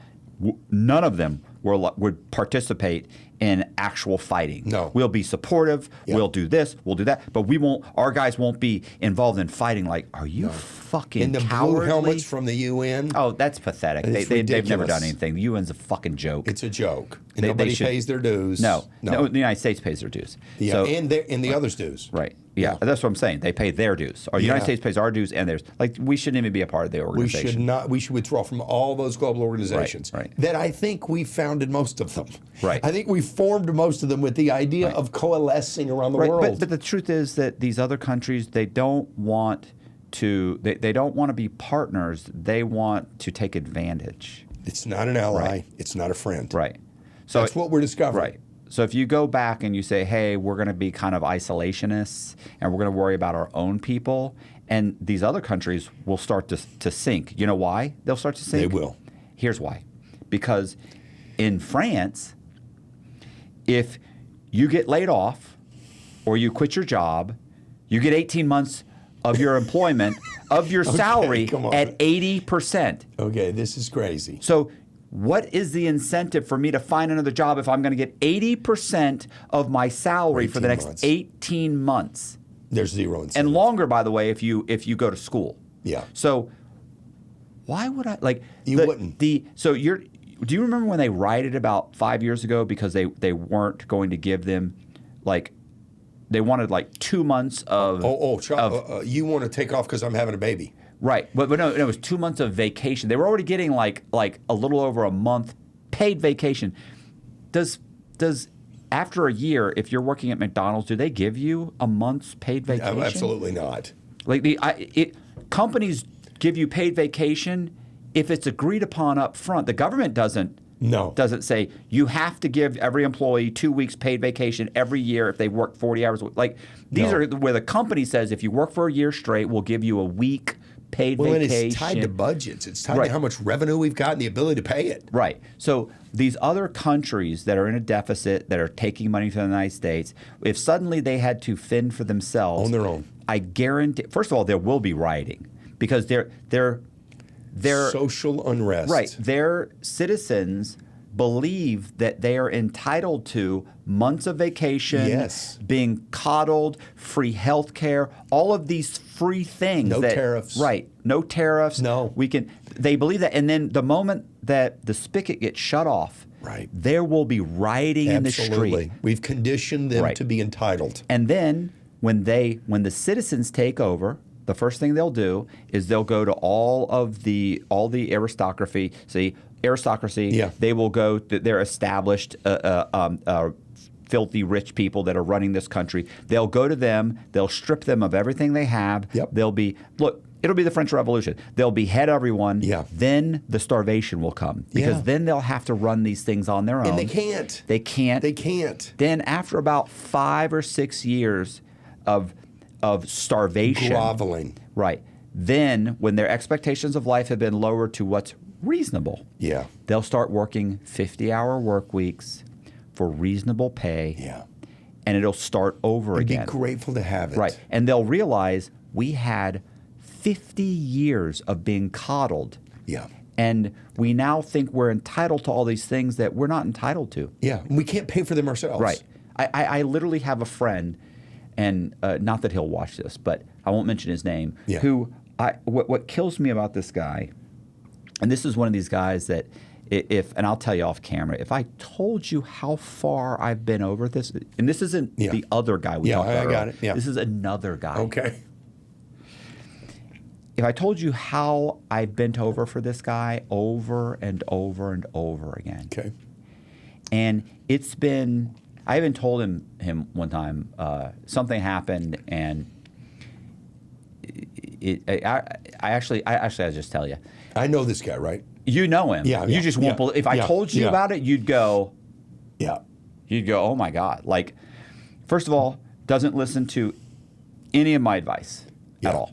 none of them would participate in actual fighting. No. We'll be supportive. We'll do this. We'll do that. But we won't. Our guys won't be involved in fighting. Like, are you fucking in the cowardly? blue helmets from the UN? Oh, that's pathetic. They've never done anything. The UN's a fucking joke. It's a joke. And nobody pays their dues. No. The United States pays their dues. Yeah, so, and the others' dues. Right. Yeah, that's what I'm saying. They pay their dues. Or the United States pays our dues and theirs. Like, we shouldn't even be a part of the organization. We should not. We should withdraw from all those global organizations. Right. That I think we founded most of them. Right. I think we formed most of them with the idea of coalescing around the world. But the truth is that these other countries, they don't want to. They don't want to be partners. They want to take advantage. It's not an ally. It's not a friend. Right. So that's what we're discovering. Right. So if you go back and you say, hey, we're going to be kind of isolationists and we're going to worry about our own people, and these other countries will start to sink. You know why they'll start to sink? They will. Here's why. Because in France, if you get laid off or you quit your job, you get 18 months of your employment, of your salary at 80%. Okay, this is crazy. So what is the incentive for me to find another job if I'm going to get 80% of my salary for the next 18 months? There's zero incentive. And longer, by the way, if you go to school. Yeah. So why would I like you wouldn't. Do you remember when they rioted about 5 years ago because they weren't going to give them they wanted like 2 months of you want to take off because I'm having a baby. Right, but no, it was 2 months of vacation. They were already getting like a little over a month paid vacation. Does after a year, if you're working at McDonald's, do they give you a month's paid vacation? No, absolutely not. Like companies give you paid vacation if it's agreed upon up front. The government doesn't say you have to give every employee 2 weeks paid vacation every year if they work 40 hours a week. Like these are where the company says if you work for a year straight, we'll give you a week paid vacation. And it's tied to budgets. It's tied to how much revenue we've got and the ability to pay it. Right. So these other countries that are in a deficit, that are taking money from the United States, if suddenly they had to fend for themselves on their own, I guarantee. First of all, there will be rioting because they're social unrest. Right. Their citizens believe that they are entitled to months of vacation, being coddled, free health care, all of these free things. No tariffs. Right. No tariffs. No. They believe that. And then the moment that the spigot gets shut off, there will be rioting in the street. We've conditioned them to be entitled. And then when the citizens take over, the first thing they'll do is they'll go to all the aristocracy. They will go to their established filthy rich people that are running this country. They'll go to them. They'll strip them of everything they have. It'll be the French Revolution. They'll behead everyone. Then the starvation will come because then they'll have to run these things on their own. And they can't. They can't. Then after about 5 or 6 years of starvation, groveling, then when their expectations of life have been lowered to what's reasonable, they'll start working 50-hour work weeks for reasonable pay, and it'll start over again. Be grateful to have it, and they'll realize we had 50 years of being coddled, and we now think we're entitled to all these things that we're not entitled to. We can't pay for them ourselves. I literally have a friend, and not that he'll watch this, but I won't mention his name, who what kills me about this guy, and this is one of these guys that and I'll tell you off camera, if I told you how far I've been over this, and this isn't the other guy we talked about earlier. This is another guy. Okay. If I told you how I've bent over for this guy over and over and over again. Okay. And it's been, I even told him one time, something happened, and I'll just tell you. I know this guy, right? You know him. You just won't believe. If I told you about it, you'd go, oh my God. Like, first of all, doesn't listen to any of my advice at all.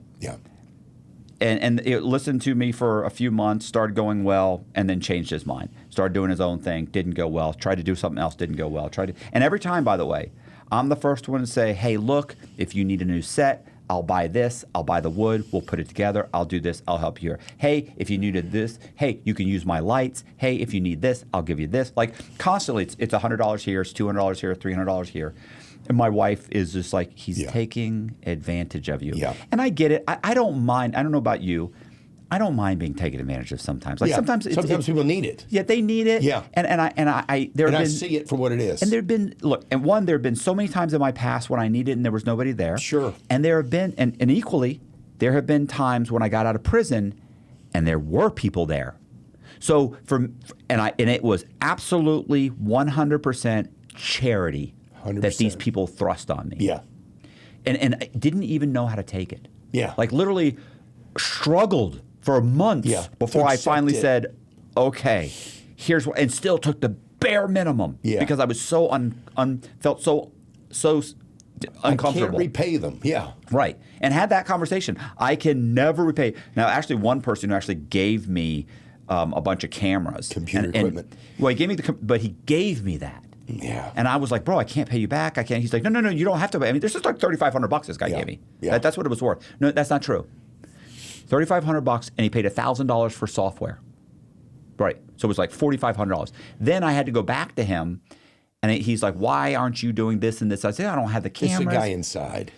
And it listened to me for a few months, started going well, and then changed his mind. Started doing his own thing, didn't go well. Tried to do something else, didn't go well. And every time, by the way, I'm the first one to say, hey, look, if you need a new set, I'll buy this, I'll buy the wood, we'll put it together, I'll do this, I'll help you here. Hey, if you needed this, hey, you can use my lights. Hey, if you need this, I'll give you this. Like constantly, it's $100 here, it's $200 here, $300 here. And my wife is just like, he's taking advantage of you. And I get it. I don't mind. I don't know about you. I don't mind being taken advantage of sometimes. Like sometimes people need it. Yeah, they need it. And I see it for what it is. And there have been so many times in my past when I needed it and there was nobody there. Sure. And there have been, and equally, there have been times when I got out of prison and there were people there. So and it was absolutely 100% charity 100%. That these people thrust on me. And I didn't even know how to take it. Like literally struggled for months before I finally said, okay, here's what, and still took the bare minimum because I was so felt so uncomfortable. I can't repay them. Right. And had that conversation. I can never repay. Now, actually, one person who actually gave me a bunch of cameras, computer equipment. Well, he gave me but he gave me that. And I was like, bro, I can't pay you back. I can't. He's like, no, you don't have to pay. I mean, this is like $3,500 this guy gave me. That's what it was worth. No, that's not true. $3,500, and he paid $1,000 for software. Right. So it was like $4,500. Then I had to go back to him, and he's like, "Why aren't you doing this and this?" I said, "I don't have the cameras." It's the guy inside.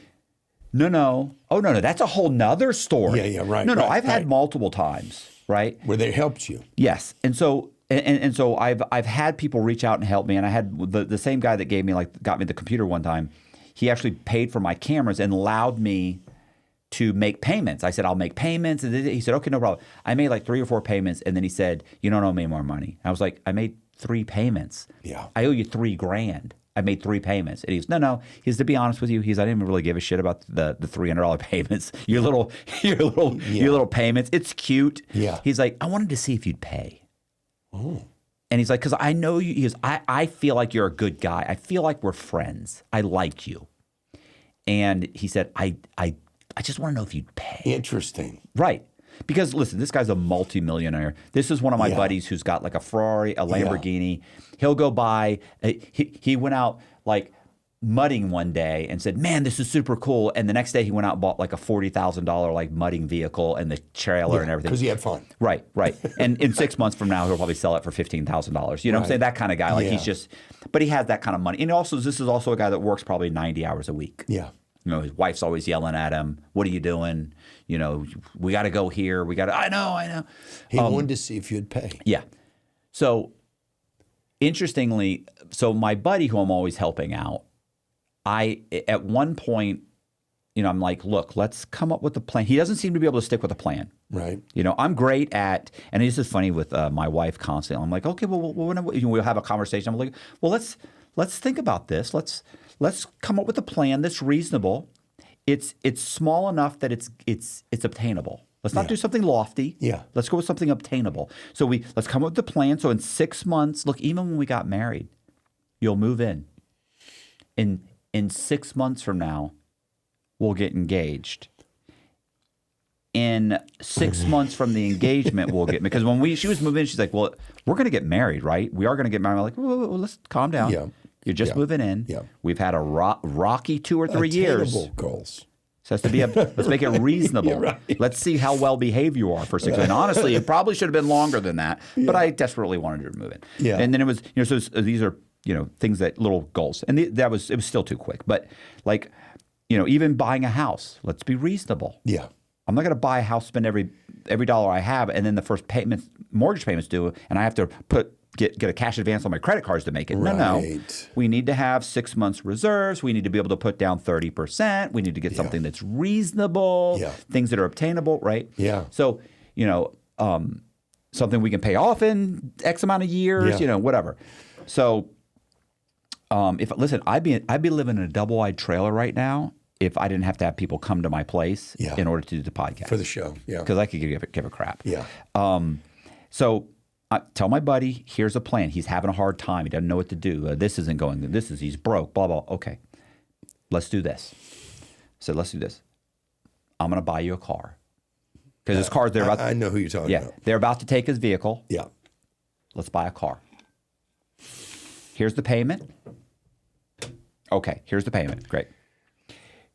No. Oh, no. That's a whole nother story. Yeah, right. No, right, I've had right. multiple times, right? Where they helped you. Yes. And so I've had people reach out and help me, and I had the same guy that got me the computer one time. He actually paid for my cameras and allowed me to make payments. I said, "I'll make payments." And he said, "Okay, no problem." I made like 3 or 4 payments, and then he said, "You don't owe me more money." I was like, "I made 3 payments. Yeah. I owe you $3,000. I made 3 payments." And he goes, No. He's, to be honest with you, I didn't even really give a shit about the $300 payments. Your little payments. It's cute. Yeah. He's like, "I wanted to see if you'd pay." Oh. And he's like, "Because I know you." He goes, I feel like you're a good guy. I feel like we're friends. I like you. And he said, I just want to know if you'd pay. Interesting. Right. Because listen, this guy's a multimillionaire. This is one of my buddies who's got like a Ferrari, a Lamborghini. He'll go buy. He went out like mudding one day and said, "Man, this is super cool." And the next day he went out and bought like a $40,000 like mudding vehicle and the trailer and everything. Because he had fun. Right. And in 6 months from now, he'll probably sell it for $15,000. You know what I'm saying? That kind of guy. Like he's just, but he has that kind of money. And also, this is also a guy that works probably 90 hours a week. Yeah. You know, his wife's always yelling at him. "What are you doing? You know, we got to go here. We got to." I know. He wanted to see if you'd pay. Yeah. So, interestingly, my buddy who I'm always helping out, at one point, you know, I'm like, "Look, let's come up with a plan." He doesn't seem to be able to stick with a plan. Right. You know, I'm great at, and this is funny with my wife constantly. I'm like, "Okay, well, we'll have a conversation." I'm like, "Well, let's think about this. Let's come up with a plan that's reasonable. It's small enough that it's obtainable. Let's not do something lofty. Yeah. Let's go with something obtainable. So let's come up with the plan. So in 6 months, look, even when we got married, you'll move in. In 6 months from now, we'll get engaged. In 6 months from the engagement, we'll get, because when she was moving in, she's like, "Well, we're going to get married, right? We are going to get married." I'm like, "Whoa, let's calm down. Yeah. You're just moving in. Yeah. We've had a rocky 2 or 3 years. Attainable goals. So it has to be let's make it reasonable. Right. Let's see how well behaved you are for 6 months. And honestly, it probably should have been longer than that, but I desperately wanted her to move in. Yeah. And then it was, you know, so these are, you know, things little goals. And it was still too quick. But like, you know, even buying a house, let's be reasonable. Yeah. I'm not going to buy a house, spend every dollar I have, and then the first mortgage payment's due, and I have to get a cash advance on my credit cards to make it. No. Right. We need to have 6 months reserves. We need to be able to put down 30%. We need to get something that's reasonable, things that are obtainable, right? Yeah. So, you know, something we can pay off in X amount of years, you know, whatever. So, I'd be living in a double-wide trailer right now if I didn't have to have people come to my place in order to do the podcast. For the show, yeah. Because I could give a crap. Yeah. So I tell my buddy, here's a plan. He's having a hard time. He doesn't know what to do. This isn't going. He's broke, blah, blah. Okay, let's do this. I said, let's do this. I'm going to buy you a car. Because his car's, I know who you're talking about. They're about to take his vehicle. Yeah. Let's buy a car. Here's the payment. Okay, here's the payment. Great.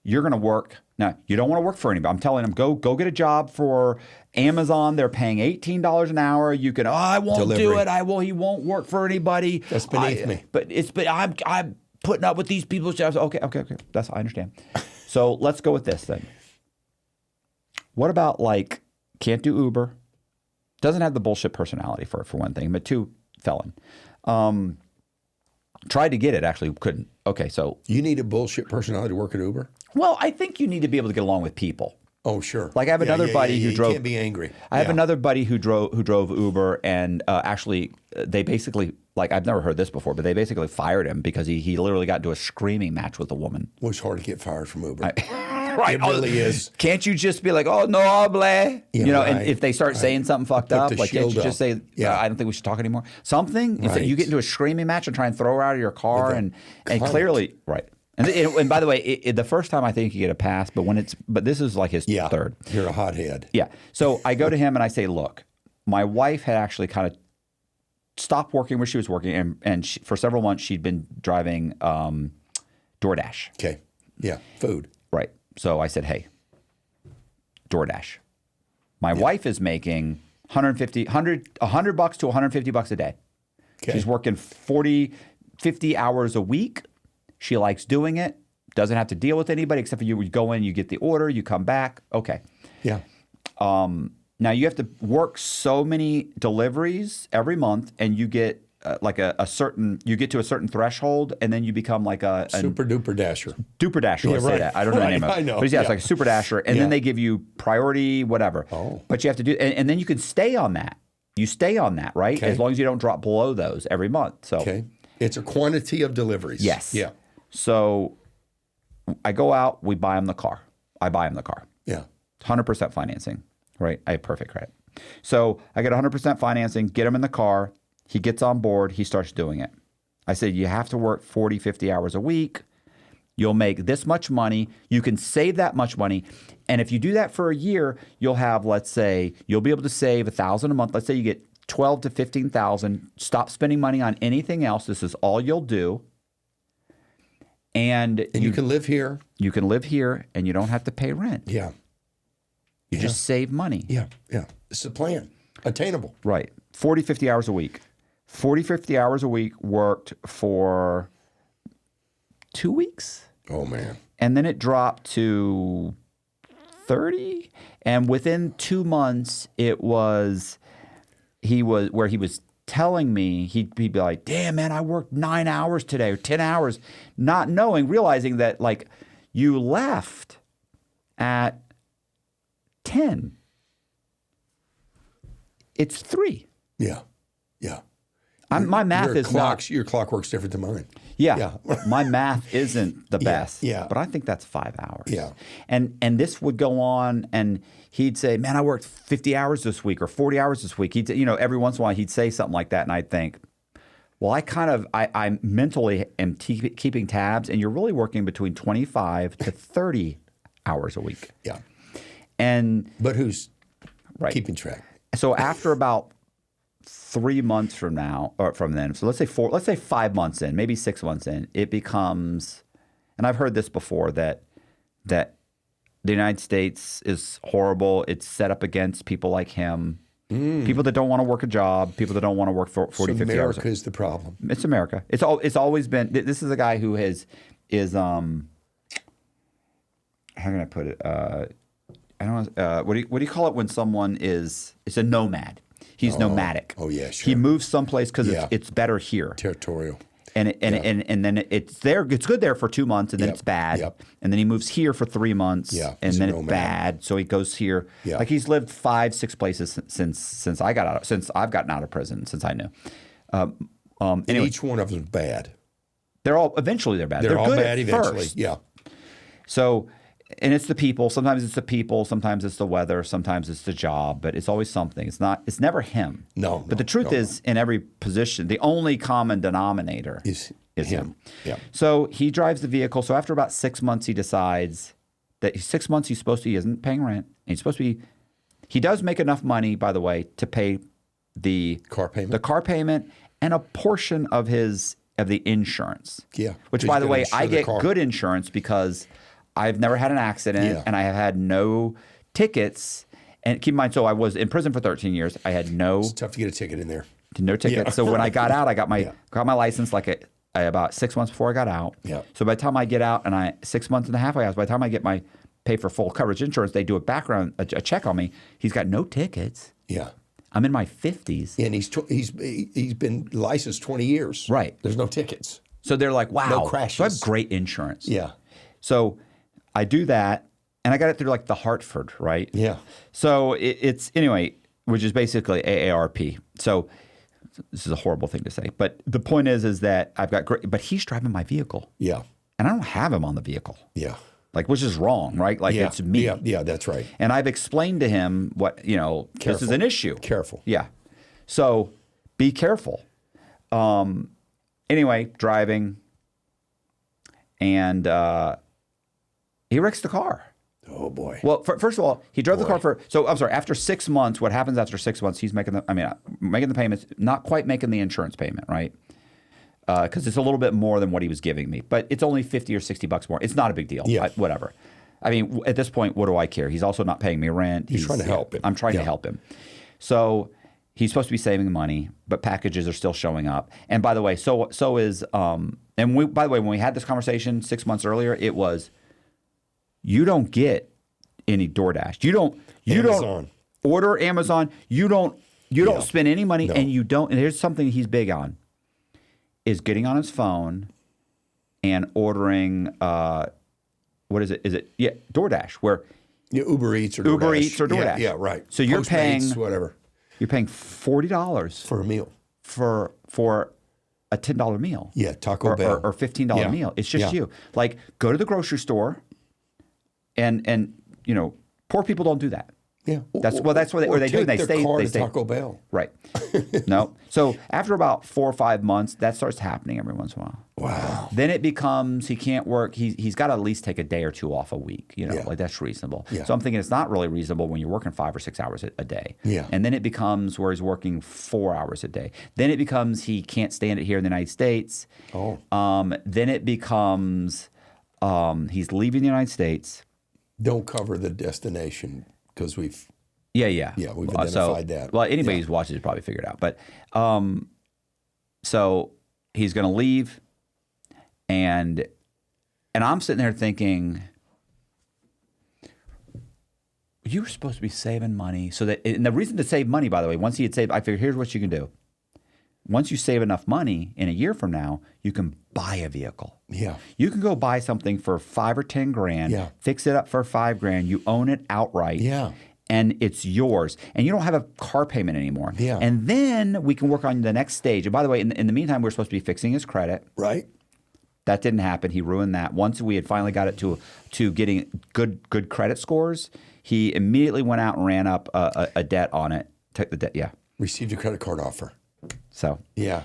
You're going to work. Now, you don't want to work for anybody. I'm telling him, go get a job for Amazon. They're paying $18 an hour. You can, I won't do it. He won't work for anybody. That's beneath me. But I'm putting up with these people's jobs. Okay. I understand. So let's go with this then. What about like, can't do Uber. Doesn't have the bullshit personality for one thing, but 2, felon. Tried to get it, actually couldn't. Okay, so. You need a bullshit personality to work at Uber? Well, I think you need to be able to get along with people. Oh, sure. Like I have another buddy who drove. You can't be angry. I have another buddy who drove Uber, and actually, they basically, like, I've never heard this before, but they basically fired him because he literally got into a screaming match with a woman. Well, it's hard to get fired from Uber. Right. It really is. Can't you just be like, "Oh, no hable"? You know, and if they start saying something fucked up, like, can't you just say, "I don't think we should talk anymore"? Something. Right. You get into a screaming match and try and throw her out of your car, and clearly, right. And by the way, the first time I think you get a pass, but this is like his third. You're a hothead. Yeah. So I go to him and I say, "Look, my wife had actually kind of stopped working where she was working, and for several months she'd been driving DoorDash." Okay. Yeah. Food. Right. So I said, "Hey, DoorDash. My wife is making 100 bucks to 150 bucks a day. Okay. She's working 40, 50 hours a week. She likes doing it. Doesn't have to deal with anybody except for you go in, you get the order, you come back. Okay. Yeah. Now you have to work so many deliveries every month, and you get like a certain, you get to a certain threshold, and then you become like a super duper dasher. Duper dasher, let's say that. I don't know the name of it. I know. But yeah, it's like a super dasher, and then they give you priority, whatever. Oh. But you have to do, and then you can stay on that. You stay on that, right? Okay. As long as you don't drop below those every month. So Okay. It's a quantity of deliveries. yes. Yeah. So I go out, we buy him the car. I buy him the car. Yeah. 100% financing, right? I have perfect credit. So I get 100% financing, get him in the car. He gets on board. He starts doing it. I said, you have to work 40, 50 hours a week. You'll make this much money. You can save that much money. And if you do that for a year, you'll have, let's say, you'll be able to save $1,000 a month. Let's say you get 12 to 15,000. Stop spending money on anything else. This is all you'll do. And you can live here. You can live here, and you don't have to pay rent. Yeah. You just save money. Yeah. Yeah. It's a plan. Attainable. Right. 40, 50 hours a week. 40, 50 hours a week worked for 2 weeks. Oh, man. And then it dropped to 30. And within 2 months, he was telling me, he'd be like, damn, man, I worked 9 hours today or 10 hours, not knowing, realizing that like you left at 10. It's 3. Yeah. Yeah. My math is not. Your clock works different than mine. Yeah. My math isn't the best. Yeah. But I think that's 5 hours. Yeah. And this would go on, and he'd say, man, I worked 50 hours this week or 40 hours this week. Every once in a while he'd say something like that, and I'd think, well, I mentally am keeping tabs, and you're really working between 25 to 30 hours a week. Yeah. But who's keeping track? So after about 3 months from then, so let's say 5 months in, maybe 6 months in, it becomes, and I've heard this before, that the United States is horrible. It's set up against people like him, people that don't want to work a job, people that don't want to work for 40, 50 hours. America is the problem. It's America. It's always been. This is a guy who is how can I put it? I don't know. What do you call it when someone is? It's a nomad. He's nomadic. Oh yeah, sure. He moves someplace because it's better here. Territorial. And then it's there. It's good there for 2 months, and then it's bad. Yep. And then he moves here for 3 months, and then it's bad. So he goes here. Yeah. Like he's lived 5, 6 places since I've gotten out of prison, since I knew. And anyway, each one of them is bad. they're bad. They're all good bad at eventually. first. Yeah. So, and it's the people. Sometimes it's the people. Sometimes it's the weather. Sometimes it's the job. But it's always something. It's never him. No. But the truth is, in every position, the only common denominator is him. Yeah. So he drives the vehicle. So after about 6 months, he decides that 6 months he isn't paying rent. He's supposed to be. He does make enough money, by the way, to pay the car payment and a portion of the insurance. Yeah. Which, by the way, I get good insurance because I've never had an accident, and I have had no tickets. And keep in mind, so I was in prison for 13 years. I had no. It's tough to get a ticket in there. No tickets. Yeah. So when I got out, I got my license about 6 months before I got out. Yeah. So by the time I get out, and 6 months and a half, by the time I get my pay for full coverage insurance, they do a check on me. He's got no tickets. Yeah. I'm in my 50s. And he's been licensed 20 years. Right. There's no tickets. So they're like, wow. No crashes. So I have great insurance. Yeah. So I do that, and I got it through like the Hartford, right? Yeah. So it's anyway, which is basically AARP. So this is a horrible thing to say, but the point is that I've got great, but he's driving my vehicle. Yeah. And I don't have him on the vehicle. Yeah. Like, which is wrong, right? Like, it's me. Yeah, that's right. And I've explained to him what, this is an issue. Careful. Yeah. So be careful. Anyway, driving, and he wrecks the car. Oh, boy. Well, first of all, he drove the car after 6 months, what happens after 6 months, he's making the payments, not quite making the insurance payment, right? Because it's a little bit more than what he was giving me, but it's only $50 or $60 more. It's not a big deal. Yeah. Whatever. I mean, at this point, what do I care? He's also not paying me rent. He's trying to help him. I'm trying to help him. So he's supposed to be saving money, but packages are still showing up. And by the way, so is by the way, when we had this conversation 6 months earlier, it was, you don't get any DoorDash. You don't order Amazon. You don't spend any money, and you don't. And here's something he's big on: is getting on his phone and ordering. What is it? Is it DoorDash? Where Uber Eats or DoorDash. Yeah, right. So you're paying whatever. You're paying $40 for a meal for a $10 meal. Yeah, Taco Bell or $15 meal. It's just you. Like, go to the grocery store, and poor people don't do that. Yeah, that's what they do. And they stay. They stay Taco Bell. Right. No. So after about 4 or 5 months, that starts happening every once in a while. Wow. Then it becomes he can't work. He's got to at least take a day or two off a week. Like that's reasonable. Yeah. So I'm thinking it's not really reasonable when you're working 5 or 6 hours a day. Yeah. And then it becomes where he's working 4 hours a day. Then it becomes he can't stand it here in the United States. Oh. Then it becomes he's leaving the United States. Don't cover the destination. Because we've we've identified that. Well, anybody who's watched it probably figured it out. But so he's going to leave, and I'm sitting there thinking, you were supposed to be saving money so that. And the reason to save money, by the way, once he had saved, I figured here's what you can do. Once you save enough money, in a year from now, you can buy a vehicle. Yeah. You can go buy something for $5 or $10,000, fix it up for $5,000, you own it outright. Yeah. And it's yours. And you don't have a car payment anymore. Yeah. And then we can work on the next stage. And by the way, in the meantime, we're supposed to be fixing his credit. Right. That didn't happen. He ruined that. Once we had finally got it to getting good credit scores, he immediately went out and ran up a debt on it. Took the debt, Received a credit card offer. So yeah.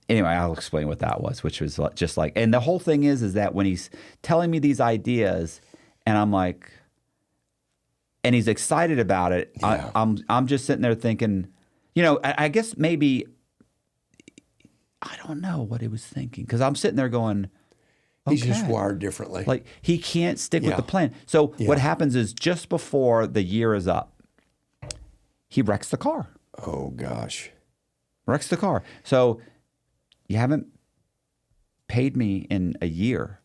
Anyway, I'll explain what that was, which was just like, and the whole thing is that when he's telling me these ideas, and I'm like, and he's excited about it, I'm just sitting there thinking, I guess maybe I don't know what he was thinking, because I'm sitting there going, okay. He's just wired differently. Like he can't stick with the plan. So what happens is just before the year is up, he wrecks the car. Oh gosh. Wrecks the car. So you haven't paid me in a year,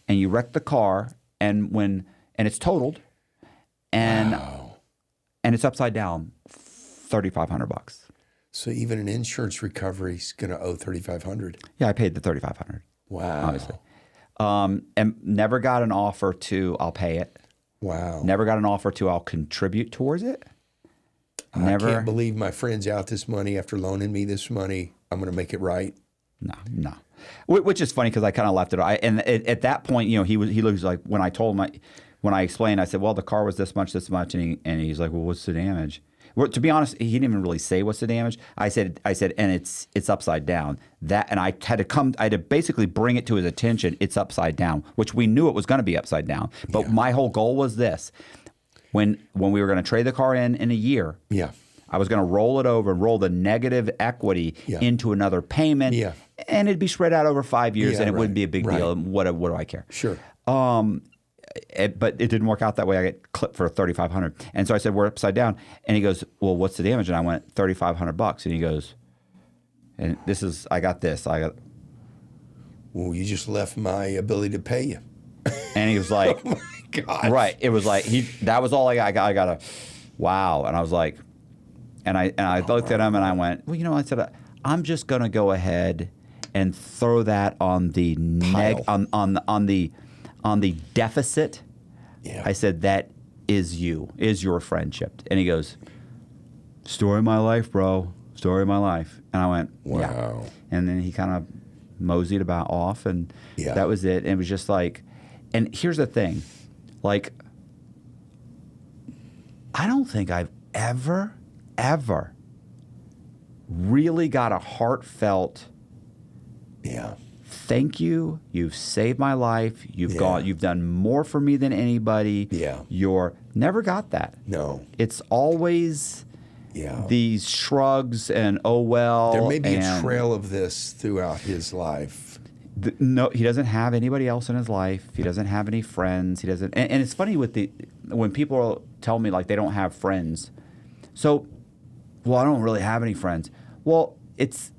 and you wrecked the car, and it's totaled, and it's upside down, $3,500. So even an insurance recovery is going to owe $3,500. Yeah, I paid the $3,500. Wow. Obviously, and never got an offer to I'll pay it. Wow. Never got an offer to I'll contribute towards it. Never. I can't believe my friend's out this money after loaning me this money. I'm going to make it right. No. Which is funny because I kind of left it. And at that point, he was like, when I told him, when I explained, I said, well, the car was this much, and he's like, well, what's the damage? Well, to be honest, he didn't even really say what's the damage. I said, and it's upside down. And I had to basically bring it to his attention. It's upside down, which we knew it was going to be upside down. But my whole goal was this. When we were going to trade the car in a year, I was going to roll it over and roll the negative equity into another payment, and it'd be spread out over 5 years, and it wouldn't be a big deal. What do I care? Sure. But it didn't work out that way. I get clipped for $3,500, and so I said we're upside down, and he goes, "Well, what's the damage?" And I went $3,500, and he goes, "And I got this. Well, you just left my ability to pay you." And he was like, "Oh my God!" Right. It was like that was all I got. I got a wow, and I was like. And I looked at him and I went, well, I said, I'm just going to go ahead and throw that on the on the deficit. Yeah. I said, that is your friendship. And he goes, story of my life, bro. Story of my life. And I went, wow. Yeah. And then he kind of moseyed off, and that was it. And it was just like, and here's the thing, like, I don't think I've ever really got a heartfelt thank you. You've saved my life. You've done more for me than anybody. Yeah. You're never got that. No. It's always these shrugs and oh well. There may be a trail of this throughout his life. No, he doesn't have anybody else in his life. He doesn't have any friends. He doesn't. And it's funny when people tell me like they don't have friends. So, well, I don't really have any friends. Well, it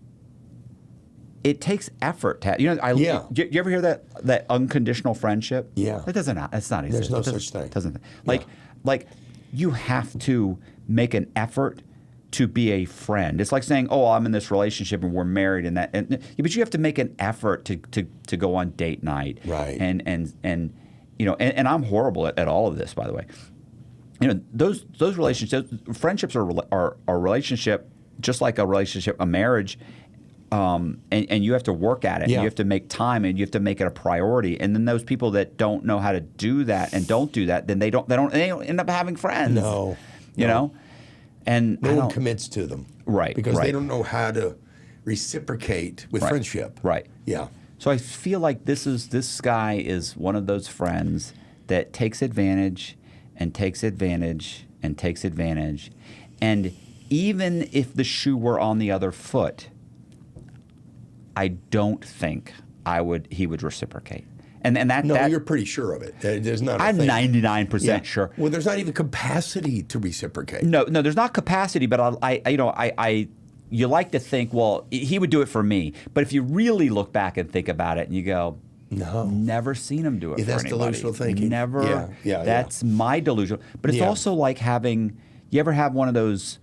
takes effort to have, you ever hear that unconditional friendship? Yeah. It's not easy. There's no such thing. Like you have to make an effort to be a friend. It's like saying, "Oh, I'm in this relationship and we're married," but you have to make an effort to go on date night, right? And I'm horrible at all of this, by the way. Those relationships, friendships are a relationship, just like a relationship, a marriage. And you have to work at it. Yeah. You have to make time, and you have to make it a priority. And then those people that don't know how to do that and don't do that, then they don't end up having friends. No, you know. And no one commits to them, right? Because they don't know how to reciprocate with friendship, right? Yeah. So I feel like this guy is one of those friends that takes advantage and takes advantage and takes advantage, and even if the shoe were on the other foot, I don't think he would reciprocate. And you're pretty sure of it. There's not. I'm 99% sure. Well, there's not even capacity to reciprocate. No, there's not capacity. But you like to think, well, he would do it for me. But if you really look back and think about it, and you go, no, never seen him do it for that's anybody. Delusional thinking. Never. Yeah. That's my delusional. But it's also like having. You ever have one of those?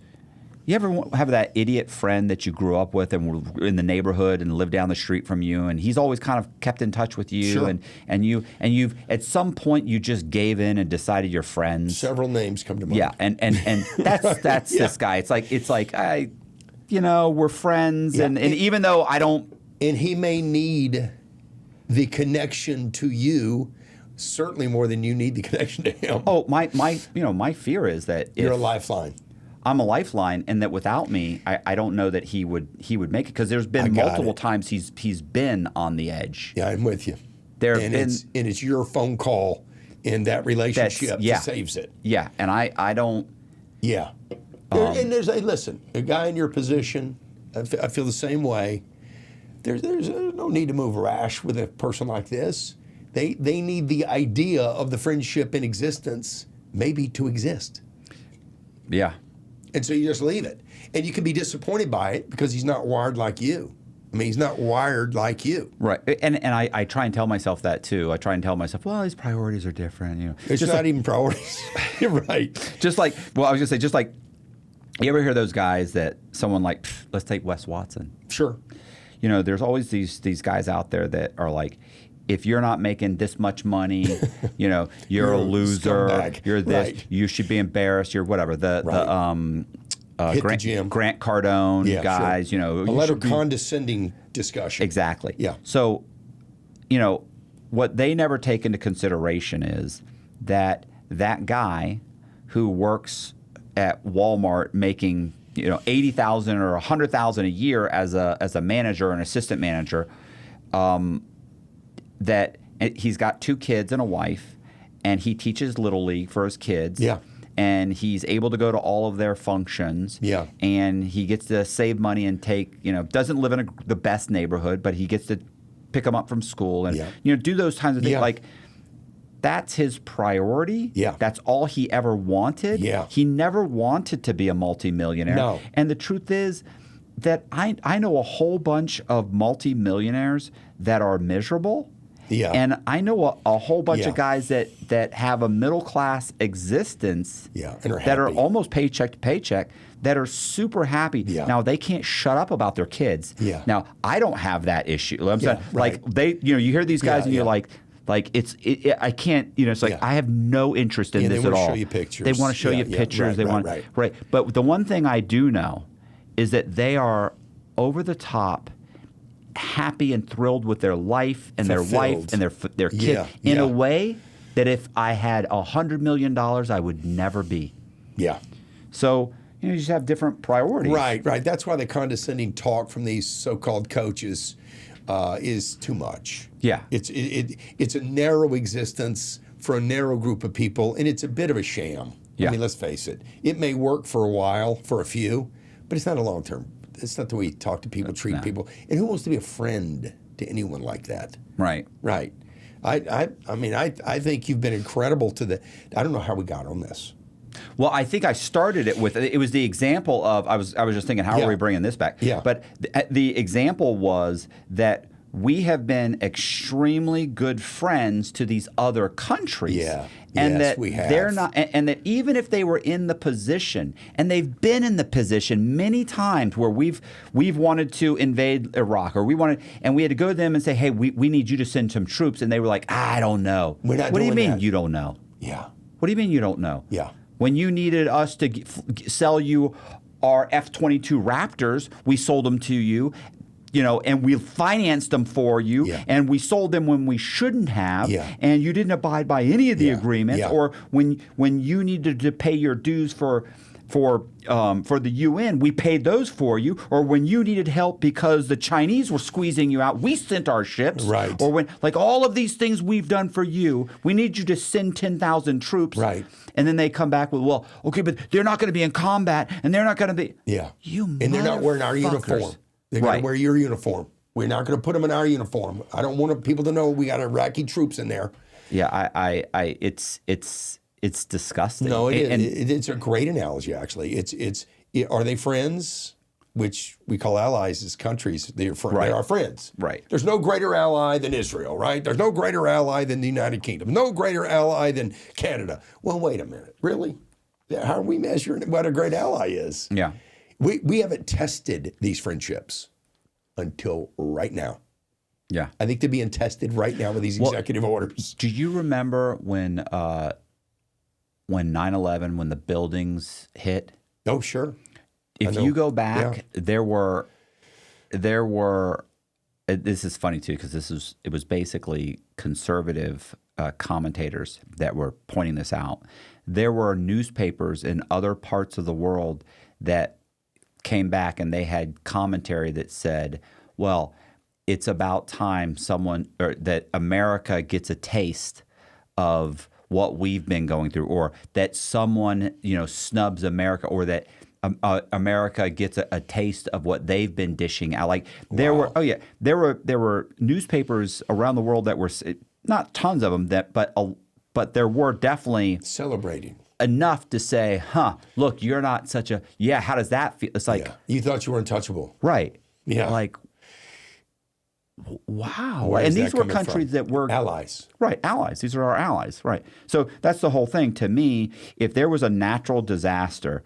You ever have that idiot friend that you grew up with and were in the neighborhood and lived down the street from you, and he's always kind of kept in touch with you, sure. and you've at some point you just gave in and decided you're friends. Several names come to mind. Yeah, and that's this guy. It's like we're friends, and even though I don't, and he may need the connection to you. Certainly more than you need the connection to him. Oh, my fear is that you're a lifeline. I'm a lifeline, and that without me, I don't know that he would make it, because there's been multiple times he's been on the edge. Yeah, I'm with you. It's your phone call in that relationship that saves it. Yeah, and I don't. Yeah, and listen, a guy in your position, I feel the same way. There's no need to move rash with a person like this. They need the idea of the friendship in existence maybe to exist. Yeah. And so you just leave it. And you can be disappointed by it because he's not wired like you. I mean, he's not wired like you. Right. And I try and tell myself that too. I try and tell myself, well, his priorities are different. It's just not even priorities. You're right. I was going to say, just like, you ever hear those guys that someone like, let's take Wes Watson. Sure. There's always these guys out there that are like, if you're not making this much money, you're a loser. Scumbag. You're this. Right. You should be embarrassed. You're whatever. Hit the gym. Grant Cardone guys. Sure. A lot of condescending discussion. Exactly. Yeah. So, what they never take into consideration is that guy who works at Walmart making $80,000 or $100,000 a year as a manager or an assistant manager. That he's got 2 kids and a wife, and he teaches Little League for his kids. Yeah. And he's able to go to all of their functions. Yeah. And he gets to save money and take, doesn't live in the best neighborhood, but he gets to pick them up from school and, do those kinds of things. Yeah. Like, that's his priority. Yeah. That's all he ever wanted. Yeah. He never wanted to be a multimillionaire. No. And the truth is that I know a whole bunch of multimillionaires that are miserable. Yeah. And I know a whole bunch of guys that have a middle class existence and are that are happy. almost paycheck to paycheck, that are super happy. Yeah. Now, they can't shut up about their kids. Yeah. Now, I don't have that issue. I'm saying, right. like you hear these guys and you're like I can't, it's like I have no interest in this at all. They want to show you pictures. They want to show you pictures. Right. But the one thing I do know is that they are over the top happy and thrilled with their life and Fulfilled. their wife and their kid in a way that if I had $100 million, I would never be. Yeah. So you just have different priorities. Right. That's why the condescending talk from these so-called coaches is too much. Yeah. It's a narrow existence for a narrow group of people, and it's a bit of a sham. Yeah. I mean, let's face it. It may work for a while, for a few, but it's not a long-term. It's not the way you talk to people, treat people. And who wants to be a friend to anyone like that? Right. I mean, I think you've been incredible to the. I don't know how we got on this. Well, I think I started it with, it was the example of, I was just thinking, how are we bringing this back? Yeah. But the example was that we have been extremely good friends to these other countries. Yeah. And Yes, that we have. they're not, and that even if they were in the position, and they've been in the position many times where we've wanted to invade Iraq, or and we had to go to them and say, hey, we need you to send some troops, and they were like, I don't know. We're not What do you doing mean that. you don't know? Yeah. What do you mean you don't know? Yeah. When you needed us to sell you our F-22 Raptors, we sold them to you. And we financed them for you, Yeah. and we sold them when we shouldn't have, Yeah. and you didn't abide by any of the agreements, Yeah. or when you needed to pay your dues for the UN, we paid those for you, or when you needed help because the Chinese were squeezing you out, we sent our ships, Right. or when all of these things we've done for you, we need you to send 10,000 troops, Right. And then they come back with, well, okay, but they're not going to be in combat, and they're not going to be, Yeah. and they're not wearing our uniform. They're going to wear your uniform. We're not going to put them in our uniform. I don't want people to know we got Iraqi troops in there. Yeah, it's disgusting. No, it's a great analogy, actually. Are they friends? Which we call allies as countries. They're our friends. Right. There's no greater ally than Israel, right? There's no greater ally than the United Kingdom. No greater ally than Canada. Well, wait a minute. Really? How are we measuring what a great ally is? Yeah. We haven't tested these friendships until right now. Yeah. I think they're being tested right now with these executive orders. Do you remember when 9/11, when the buildings hit? Oh, sure. If you go back, there were. This is funny too, because it was basically conservative commentators that were pointing this out. There were newspapers in other parts of the world that came back, and they had commentary that said, well, it's about time that America gets a taste of what we've been going through, or that someone snubs America, or that America gets a taste of what they've been dishing out. Like there were newspapers around the world that were, not tons of them, but there were definitely celebrating enough to say, look, you're not such a, how does that feel? It's like, you thought you were untouchable. Right. Yeah. Like, wow. Where And is these that were coming countries from? that were allies. Right. Allies. These are our allies. Right. So that's the whole thing. To me, if there was a natural disaster,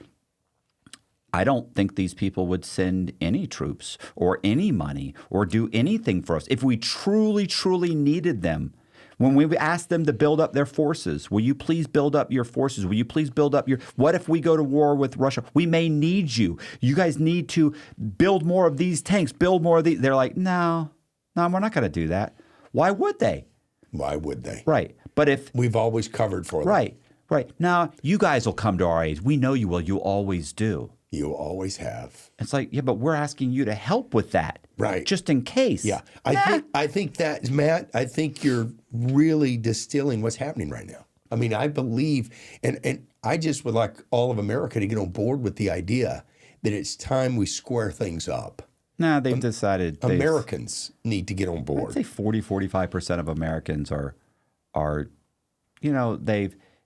I don't think these people would send any troops or any money or do anything for us. If we truly, truly needed them, when we asked them to build up their forces, will you please build up your forces? Will you please build up what if we go to war with Russia? We may need you. You guys need to build more of these tanks, build more of these. They're like, no, we're not going to do that. Why would they? Why would they? Right. But if we've always covered for them. Right. Now, you guys will come to our aid. We know you will. You always do. You always have. It's like, but we're asking you to help with that. Right. Just in case. Yeah. I think that, Matt, I think you're really distilling what's happening right now. I mean, I believe, and I just would like all of America to get on board with the idea that it's time we square things up. No, they've decided. Americans need to get on board. I'd say 45% of Americans are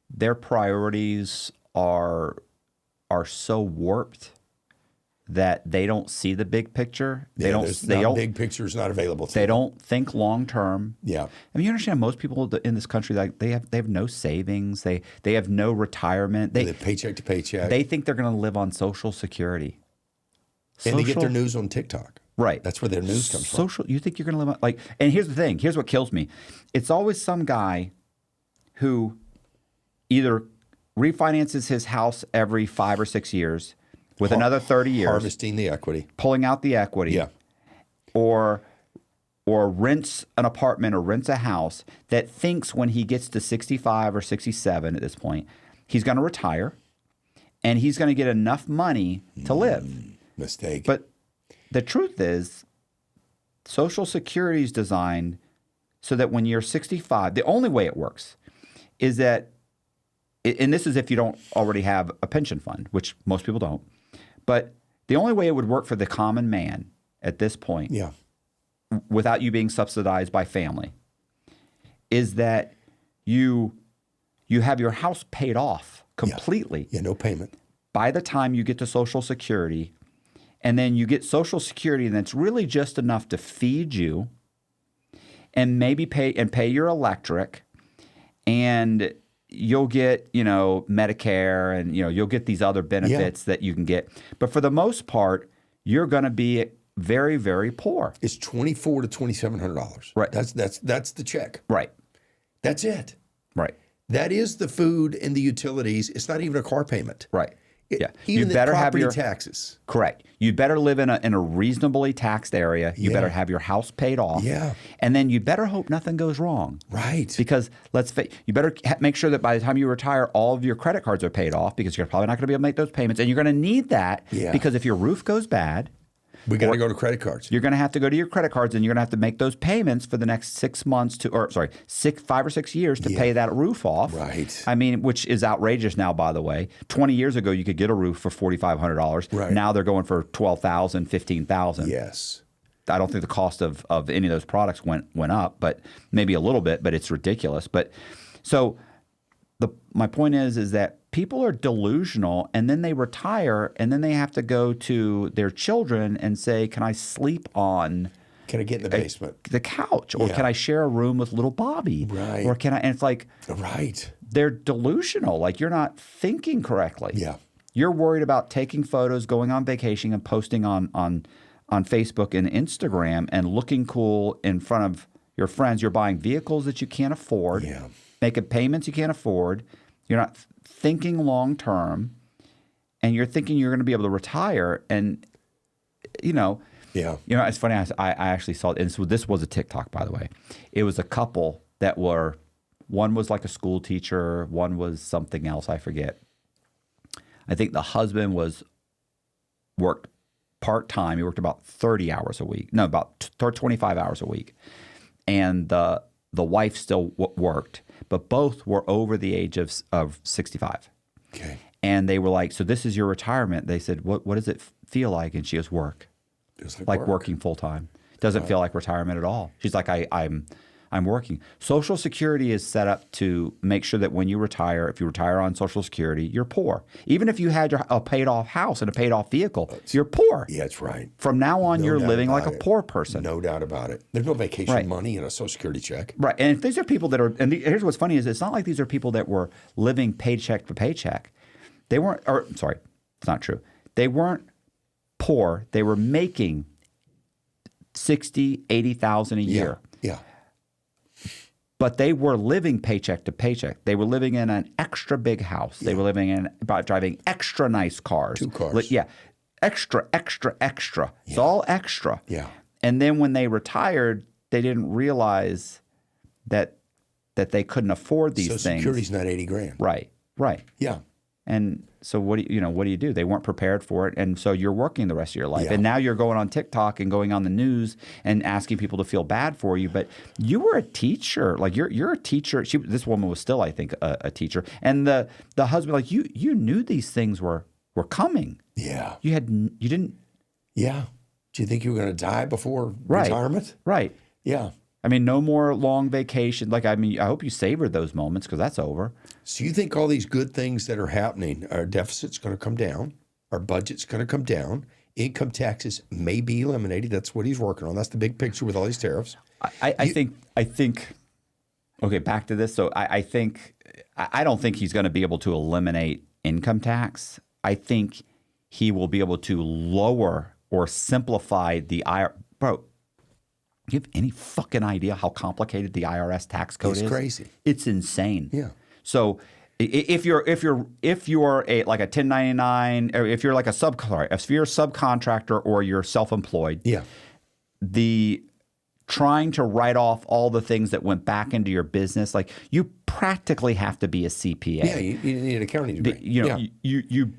their priorities are so warped that they don't see the big picture. They don't. Big picture is not available to them. They don't think long term. Yeah. I mean, you understand most people in this country, like they have no savings. They have no retirement. They live paycheck to paycheck. They think they're going to live on Social Security. And they get their news on TikTok. Right. That's where their news comes from. You think you're going to live on, and here's the thing. Here's what kills me. It's always some guy who either refinances his house every 5 or 6 years with another 30 years. Harvesting the equity. Pulling out the equity. Yeah. Or rents an apartment or rents a house that thinks when he gets to 65 or 67 at this point, he's going to retire and he's going to get enough money to live. Mistake. But the truth is, Social Security is designed so that when you're 65, the only way it works is that, and this is if you don't already have a pension fund, which most people don't, but the only way it would work for the common man at this point, without you being subsidized by family, is that you have your house paid off completely. Yeah, no payment. By the time you get to Social Security, and then you get Social Security, and that's really just enough to feed you and maybe pay your electric, and you'll get, Medicare, and, you'll get these other benefits that you can get. But for the most part, you're going to be very, very poor. It's $2,400 to $2,700. Right. That's the check. Right. That's it. Right. That is the food and the utilities. It's not even a car payment. Right. Yeah. Even you better the have property your taxes. Correct. You better live in a reasonably taxed area. You better have your house paid off. Yeah. And then you better hope nothing goes wrong. Right. Because you better make sure that by the time you retire, all of your credit cards are paid off, because you're probably not going to be able to make those payments, and you're going to need that. Yeah. Because if your roof goes bad, we got to go to credit cards. you're going to have to go to your credit cards, and you're going to have to make those payments for the next 6 months 5 or 6 years to pay that roof off. Right. I mean, which is outrageous now, by the way. 20 years ago, you could get a roof for $4,500. Right. Now they're going for $12,000, $15,000. Yes. I don't think the cost of any of those products went up, but maybe a little bit, but it's ridiculous. But so my point is that people are delusional, and then they retire, and then they have to go to their children and say, "Can I sleep on Can I get in the basement? the couch, or can I share a room with little Bobby, Right. or can I?" And it's like, Right. they're delusional. Like, you're not thinking correctly. Yeah. You're worried about taking photos, going on vacation, and posting on Facebook and Instagram and looking cool in front of your friends. You're buying vehicles that you can't afford, making payments you can't afford. You're not thinking long term, and you're thinking you're going to be able to retire. And, it's funny. I actually saw it. And so this was a TikTok, by the way. It was a couple that one was like a school teacher, one was something else, I forget. I think the husband worked part-time. He worked about 30 hours a week. No, about 25 hours a week. And the wife still worked, but both were over the age of 65. Okay. And they were like, "So this is your retirement?" They said, "What does it feel like?" And she goes, "Work." It was Like work. working full-time. Doesn't feel like retirement at all. She's like, I'm working. Social Security is set up to make sure that when you retire, if you retire on Social Security, you're poor. Even if you had a paid-off house and a paid-off vehicle, you're poor. Yeah, that's right. From now on, you're living like a poor person. No doubt about it. There's no vacation money in a Social Security check. Right. And if these are people that are, and here's what's funny is it's not like these are people that were living paycheck to paycheck. They weren't, sorry, it's not true. They weren't poor. They were making $60,000, $80,000 a year. Yeah. But they were living paycheck to paycheck. They were living in an extra big house. They were living in driving extra nice cars. 2 cars. Extra. It's all extra. Yeah. And then when they retired, they didn't realize that they couldn't afford these Social things. Security's not $80,000. Right. Yeah. And so what do you do? They weren't prepared for it, and so you're working the rest of your life. Yeah. And now you're going on TikTok and going on the news and asking people to feel bad for you. But you were a teacher, like you're a teacher. This woman was still, I think, a teacher. And the husband, like you knew these things were coming. Yeah. You didn't. Yeah. Do you think you were going to die before retirement? Right. Yeah. I mean, no more long vacation. I hope you savored those moments, because that's over. So you think all these good things that are happening, our deficit's going to come down, our budget's going to come down, income taxes may be eliminated. That's what he's working on. That's the big picture with all these tariffs. I think. Okay, back to this. So I don't think he's going to be able to eliminate income tax. I think he will be able to lower or simplify the IRS. Bro, do you have any fucking idea how complicated the IRS tax code is? It's crazy. It's insane. Yeah. So if you're a 1099, or if you're like if you're a subcontractor or you're self-employed, the trying to write off all the things that went back into your business, like you practically have to be a CPA. Yeah, you need an accounting degree. You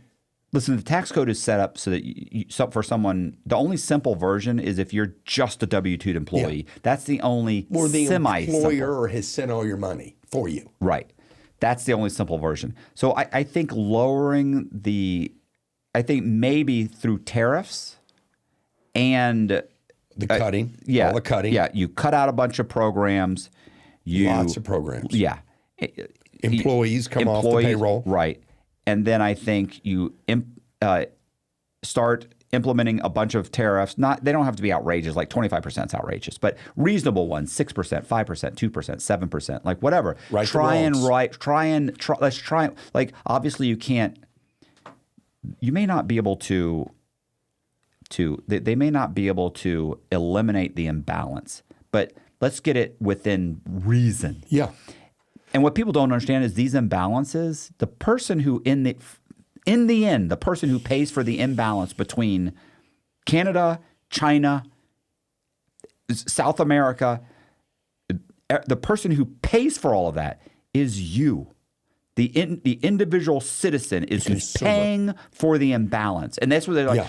listen, the tax code is set up so that for someone, the only simple version is if you're just a W-2 employee. Yeah. That's the only semi-simple. The employer has sent all your money for you. Right. That's the only simple version. So I think lowering I think maybe through tariffs and the cutting. All the cutting. Yeah, you cut out a bunch of programs. Lots of programs. Yeah. Employees come off the payroll. Right. and then I think you start implementing a bunch of tariffs. They don't have to be outrageous, like 25% is outrageous, but reasonable ones, 6%, 5%, 2%, 7%, like whatever. Let's try. Like, obviously you may not be able to they may not be able to eliminate the imbalance, but let's get it within reason. Yeah. And what people don't understand is these imbalances, the person who in the end, the person who pays for the imbalance between Canada, China, South America, the person who pays for all of that is you. The individual citizen is who's paying for the imbalance. And that's where they're like,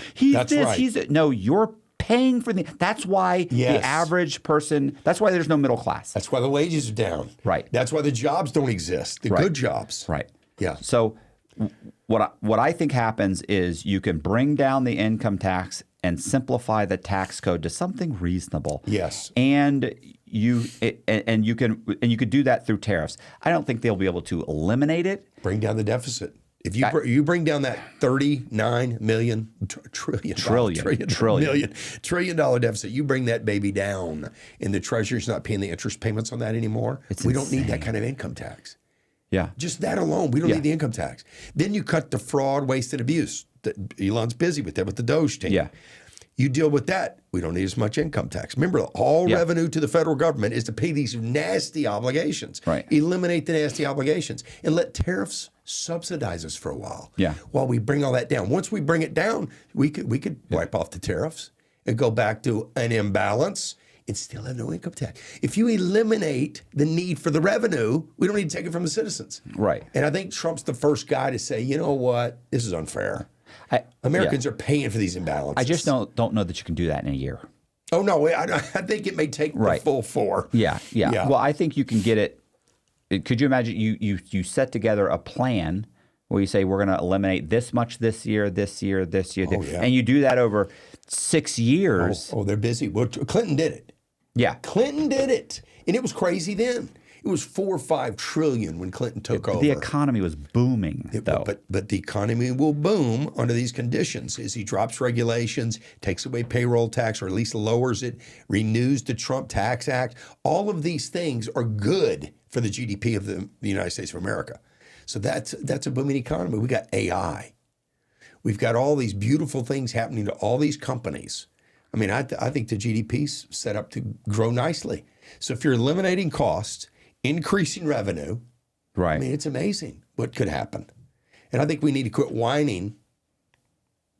no, you're paying for that's why the average person, that's why there's no middle class. That's why the wages are down. Right. That's why the jobs don't exist, the good jobs. Right. Yeah. So what I think happens is you can bring down the income tax and simplify the tax code to something reasonable. Yes. And you could do that through tariffs. I don't think they'll be able to eliminate it. Bring down the deficit. If you bring down that $39 million trillion dollar deficit, you bring that baby down, and the Treasury's not paying the interest payments on that anymore. We don't need that kind of income tax. Yeah. Just that alone, we don't need the income tax. Then you cut the fraud, waste, and abuse. Elon's busy with that with the Doge team. Yeah. You deal with that, we don't need as much income tax. Remember, all revenue to the federal government is to pay these nasty obligations. Right. Eliminate the nasty obligations and let tariffs subsidize us for a while. Yeah. While we bring all that down. Once we bring it down, we could wipe off the tariffs and go back to an imbalance and still have no income tax. If you eliminate the need for the revenue, we don't need to take it from the citizens. Right. And I think Trump's the first guy to say, you know what, this is unfair. Americans are paying for these imbalances. I just don't know that you can do that in a year. Oh, no. I think it may take the full 4. Yeah. Well, I think you can get it. Could you imagine you set together a plan where you say we're going to eliminate this much this year, and you do that over 6 years. Oh, they're busy. Well, Clinton did it. Yeah. Clinton did it. And it was crazy then. It was $4 or $5 trillion when Clinton took over. The economy was booming, though. But the economy will boom under these conditions as he drops regulations, takes away payroll tax, or at least lowers it, renews the Trump Tax Act. All of these things are good for the GDP of the United States of America. So that's a booming economy. We got AI. We've got all these beautiful things happening to all these companies. I mean, I think the GDP's set up to grow nicely. So if you're eliminating costs, increasing revenue, right? I mean, it's amazing what could happen. And I think we need to quit whining.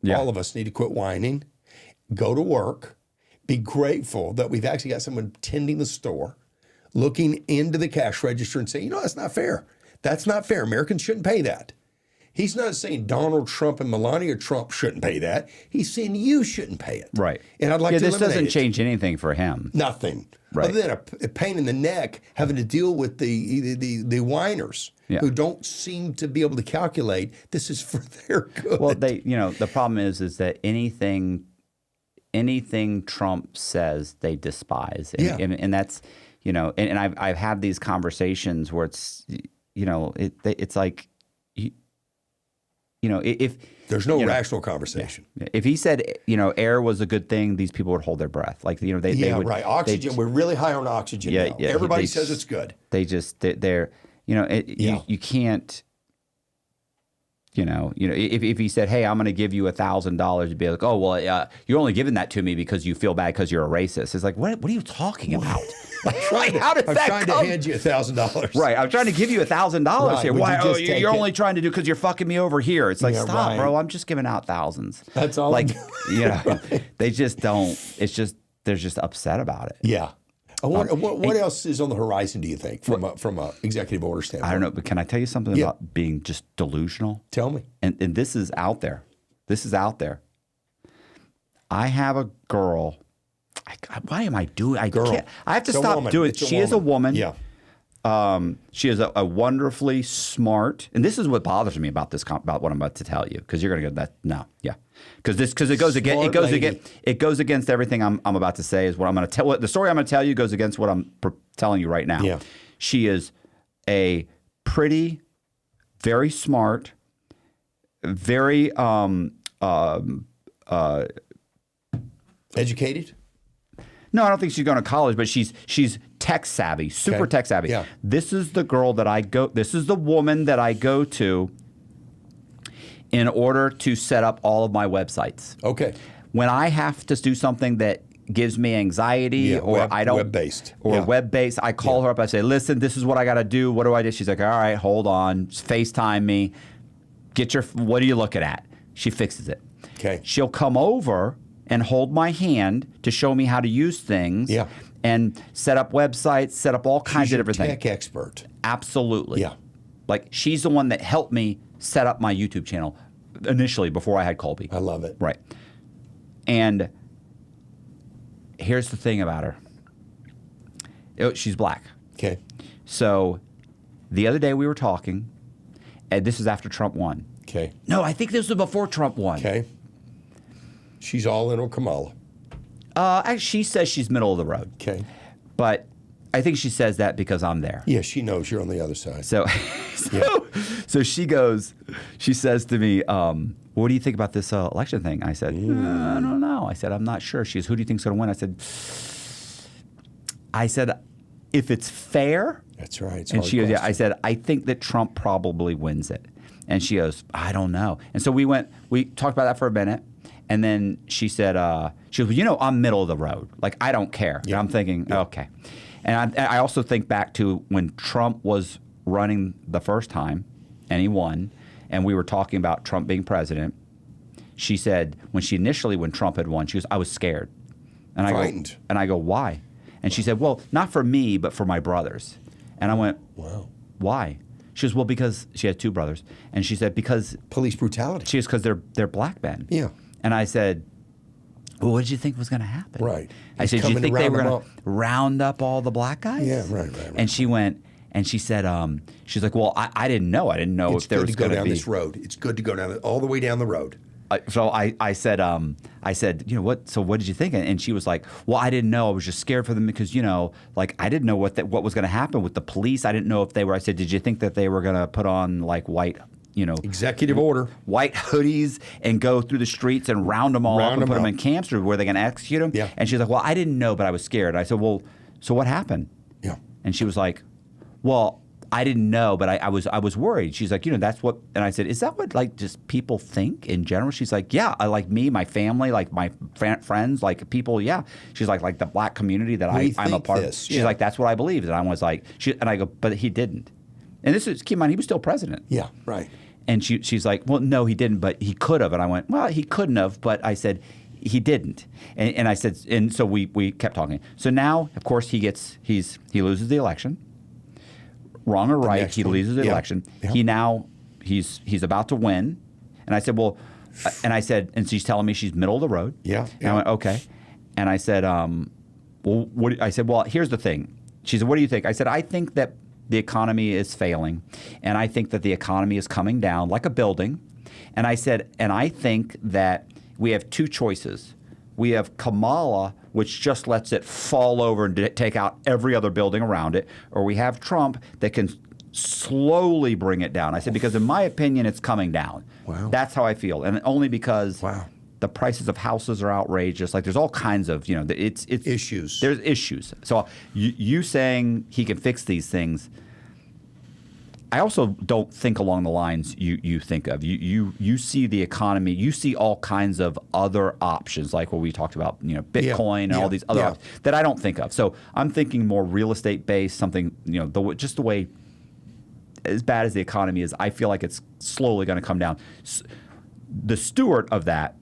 Yeah. All of us need to quit whining, go to work, be grateful that we've actually got someone tending the store, looking into the cash register and saying, you know, that's not fair. That's not fair. Americans shouldn't pay that. He's not saying Donald Trump and Melania Trump shouldn't pay that. He's saying you shouldn't pay it. Right. And I'd like to this eliminate doesn't it. change anything for him. Nothing. Right. Other than a pain in the neck having to deal with the whiners who don't seem to be able to calculate this is for their good. Well, the problem is that anything Trump says they despise. And that's, and I've had these conversations where it's, it's like, if there's no rational conversation. If he said, air was a good thing, these people would hold their breath. Like, they would. Right. Oxygen. We're really high on oxygen now. Everybody says it's good. They're, you can't, if he said, hey, I'm going to give you $1,000, you'd be like, oh, well, you're only giving that to me because you feel bad because you're a racist. It's like, what are you talking about? How did that come? I'm trying to hand you $1,000. Right. I'm trying to give you $1,000 here. Why? You're only trying to do because you're fucking me over here. It's like, stop, bro. I'm just giving out thousands. That's all. Like, they just don't. It's just they're just upset about it. Yeah. What else is on the horizon, do you think, from a executive order standpoint? I don't know, but can I tell you something about being just delusional? Tell me. And this is out there. I have a girl. Why am I doing? I have to stop doing it. She is a woman. Yeah. She is a wonderfully smart, and this is what bothers me about about what I'm about to tell you, because you're going to go that no, yeah, because it goes against everything I'm about to say. Is what I'm going to tell. The story I'm going to tell you goes against what I'm telling you right now. Yeah. She is a pretty, very smart, very educated. No, I don't think she's going to college, but she's tech savvy, super tech savvy. Yeah. This is the girl that I go. This is the woman that I go to in order to set up all of my websites. Okay. When I have to do something that gives me anxiety I don't web-based web-based, I call her up. I say, "Listen, this is what I got to do. What do I do?" She's like, "All right, hold on. FaceTime me. What are you looking at?" She fixes it. Okay. She'll come over and hold my hand to show me how to use things and set up websites, set up all kinds of different things. She's a tech expert. Absolutely. Yeah. Like, she's the one that helped me set up my YouTube channel initially before I had Colby. I love it. Right. And here's the thing about her. She's black. Okay. So the other day we were talking, and this is after Trump won. Okay. No, I think this was before Trump won. Okay. She's all in on Kamala. She says she's middle of the road. Okay. But I think she says that because I'm there. Yeah, she knows you're on the other side. So she says to me, what do you think about this election thing? I said, I don't know. I said, I'm not sure. She goes, who do you think's going to win? I said, if it's fair. That's right. And she goes, yeah. I said, I think that Trump probably wins it. And she goes, I don't know. And so we talked about that for a minute. And then she said, well, I'm middle of the road. Like, I don't care. Yeah. And I'm thinking, okay. And I also think back to when Trump was running the first time and he won, and we were talking about Trump being president. She said, when Trump had won, she goes, I was scared. And Frightened. I go, why? And she said, well, not for me, but for my brothers. And I went, wow. Why? She goes, well, because she had two brothers. And she said, because police brutality. She goes, because they're black men. Yeah. And I said, well, what did you think was going to happen? Right. I said, do you think they were going to round up all the black guys? Yeah, right. And she went, and she said, she's like, well, I didn't know. I didn't know if there was going to be. It's good to go down this road. It's good to go down all the way down the road. So I said, what? So what did you think? And she was like, well, I didn't know. I was just scared for them because, I didn't know what was going to happen with the police. I didn't know if they were. I said, did you think that they were going to put on like white, executive order, white hoodies and go through the streets and round them all up and put them in camps, or were they going to execute them? Yeah. And she's like, well, I didn't know, but I was scared. I said, well, so what happened? Yeah. And she was like, well, I didn't know, but I was worried. She's like, that's what, and I said, is that what like just people think in general? She's like, yeah, I like me, my family, like my friends, like people, yeah. She's like the black community that I'm a part of. She's like, that's what I believe. And I was like, and I go, but he didn't. And this is, keep in mind, he was still president. Yeah, right. And she's like, well, no, he didn't, but he could have. And I went, well, he couldn't have, but I said, he didn't. And I said, and so we kept talking. So now, of course, he loses the election. Wrong or right, he loses the election. Yeah. He's about to win. And I said, well, and she's telling me she's middle of the road. Yeah. And I went, okay. And I said, well, here's the thing. She said, what do you think? I said, I think that the economy is failing, and I think that the economy is coming down like a building. And I said, and I think that we have two choices. We have Kamala, which just lets it fall over and take out every other building around it, or we have Trump that can slowly bring it down. I said, because in my opinion, it's coming down. Wow. That's how I feel, and only because the prices of houses are outrageous. Like, there's all kinds of, it's issues. There's issues. So you saying he can fix these things, I also don't think along the lines you think of. You see the economy. You see all kinds of other options, like what we talked about, Bitcoin and all these other options that I don't think of. So I'm thinking more real estate based, something, just the way, as bad as the economy is, I feel like it's slowly going to come down. The steward of that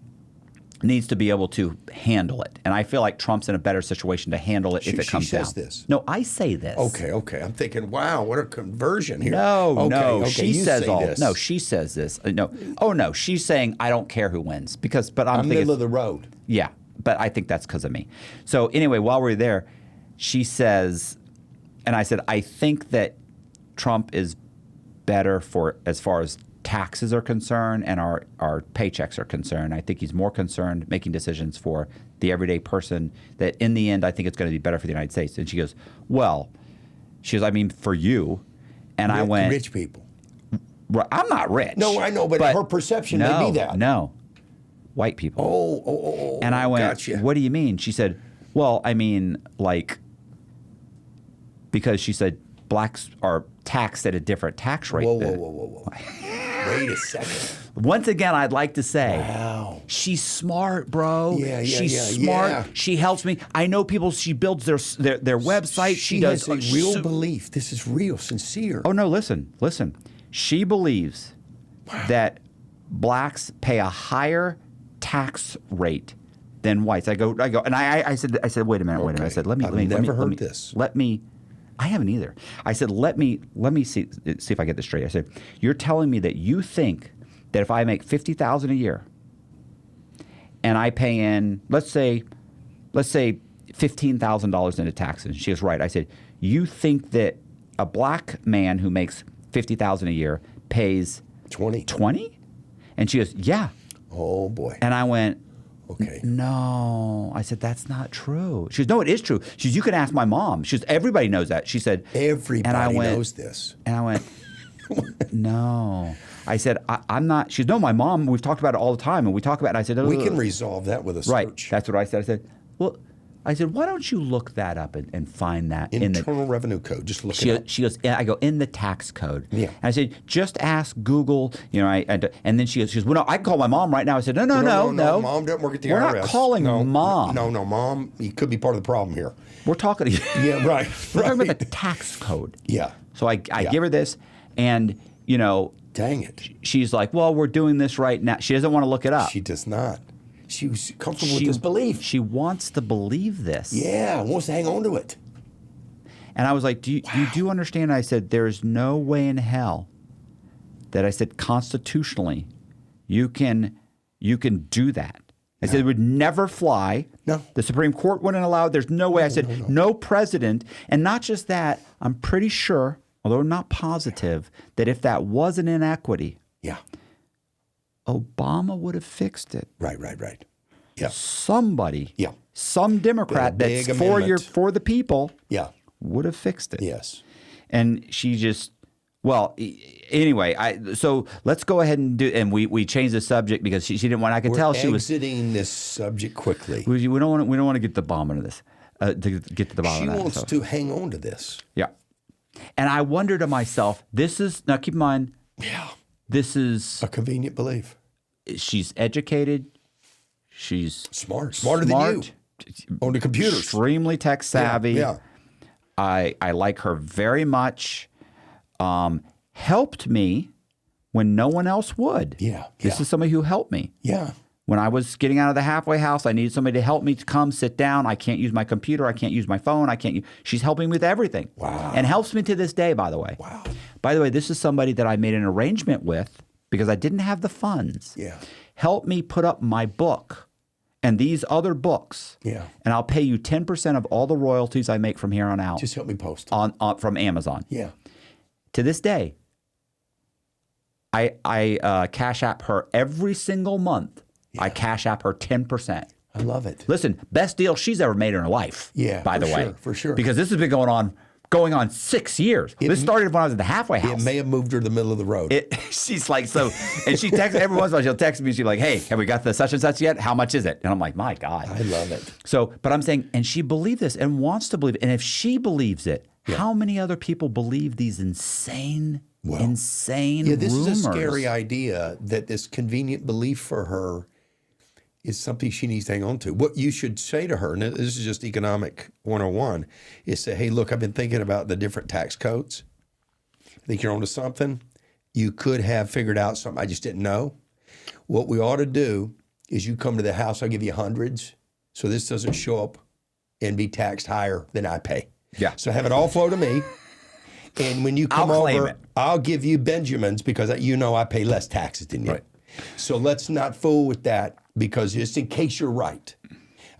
needs to be able to handle it. And I feel like Trump's in a better situation to handle it if it comes down. She says this. No, I say this. Okay. I'm thinking, wow, what a conversion here. No. Okay, She says this. No, she says this. No. Oh, no. She's saying, I don't care who wins. But I'm thinking, middle of the road. Yeah. But I think that's because of me. So anyway, while we're there, she says, and I said, I think that Trump is better for as far as taxes are concerned and our paychecks are concerned. I think he's more concerned making decisions for the everyday person, that in the end, I think it's going to be better for the United States. And she goes, well, I mean, for you. And I went, rich people. I'm not rich. No, I know, but her perception may be that. No, white people. Oh. And I went, gotcha. What do you mean? She said, well, I mean, like, because she said blacks are taxed at a different tax rate. Whoa. Wait a second. Once again, I'd like to say, wow, she's smart, bro. Yeah, she's smart. Yeah. She helps me. I know people. She builds their website. She does a real belief. This is real, sincere. Oh no, listen. She believes that blacks pay a higher tax rate than whites. I go, and I said, wait a minute. I said, let me. I've never heard this. I haven't either. I said, let me see if I get this straight. I said, you're telling me that you think that if I make $50,000 a year and I pay in, let's say $15,000 into taxes. And she was right. I said, you think that a black man who makes $50,000 a year pays 20? And she goes, yeah. Oh boy. And I went, okay. No. I said, that's not true. She goes, no, it is true. She goes, you can ask my mom. She goes, everybody knows that. She said, everybody knows this. And I went, no. I said, I'm not. She goes, no, my mom, we've talked about it all the time. And we talk about it. And I said, we can resolve that with a search. Right. That's what I said. I said, well, why don't you look that up and find that Internal Revenue Code? Just look it up. She goes, I go, in the tax code. Yeah. And I said, just ask Google, and then she goes, well, no, I can call my mom right now. I said, no. Mom doesn't work at the IRS. We're not calling mom. No, mom, you could be part of the problem here. We're talking. Yeah, right. We're talking about the tax code. Yeah. So I give her this, and, dang it. She's like, well, we're doing this right now. She doesn't want to look it up. She does not. She was comfortable with this belief. She wants to believe this. Yeah, wants to hang on to it. And I was like, you do understand? I said, there's no way in hell that I said constitutionally you can do that. I said it would never fly. No. The Supreme Court wouldn't allow it. There's no way. I said, no president. And not just that, I'm pretty sure, although not positive, that if that was an inequity, yeah, Obama would have fixed it. Right. Yeah. Somebody, yeah, some Democrat that's for the people, yeah, would have fixed it. Yes. And she just, anyway, so let's go ahead and do, and we changed the subject because she didn't want. I could tell she was exiting this subject quickly. We don't want to get the bottom of this. To get to the bottom of that. She wants to hang on to this. Yeah. And I wonder to myself, now keep in mind, yeah, this is a convenient belief. She's educated. She's smarter than you on the computers. Extremely tech savvy. Yeah. I like her very much. Helped me when no one else would. Yeah. This is somebody who helped me. Yeah. When I was getting out of the halfway house, I needed somebody to help me to come sit down. I can't use my computer. I can't use my phone. She's helping me with everything. Wow. And helps me to this day, by the way. Wow. By the way, this is somebody that I made an arrangement with because I didn't have the funds. Yeah. Help me put up my book and these other books. Yeah. And I'll pay you 10% of all the royalties I make from here on out. Just help me post on from Amazon. Yeah. To this day, I Cash App her every single month. Yeah. I Cash App her 10%. I love it. Listen, best deal she's ever made in her life. Yeah, by the way, for sure. Because this has been going on 6 years. This started when I was at the halfway house. It may have moved her to the middle of the road. She's like, so, and she texts every once in a while. She'll text me. She's like, hey, have we got the such and such yet? How much is it? And I'm like, my God. I love it. So, but I'm saying, and she believed this and wants to believe it. And if she believes it, how many other people believe these insane rumors? This is a scary idea that this convenient belief for her is something she needs to hang on to. What you should say to her, and this is just economic 101, is say, hey, look, I've been thinking about the different tax codes. I think you're onto something. You could have figured out something I just didn't know. What we ought to do is you come to the house, I'll give you hundreds, so this doesn't show up and be taxed higher than I pay. Yeah. So have it all flow to me. And when you come over, I'll give you Benjamins because I pay less taxes than you. Right. So let's not fool with that because just in case you're right.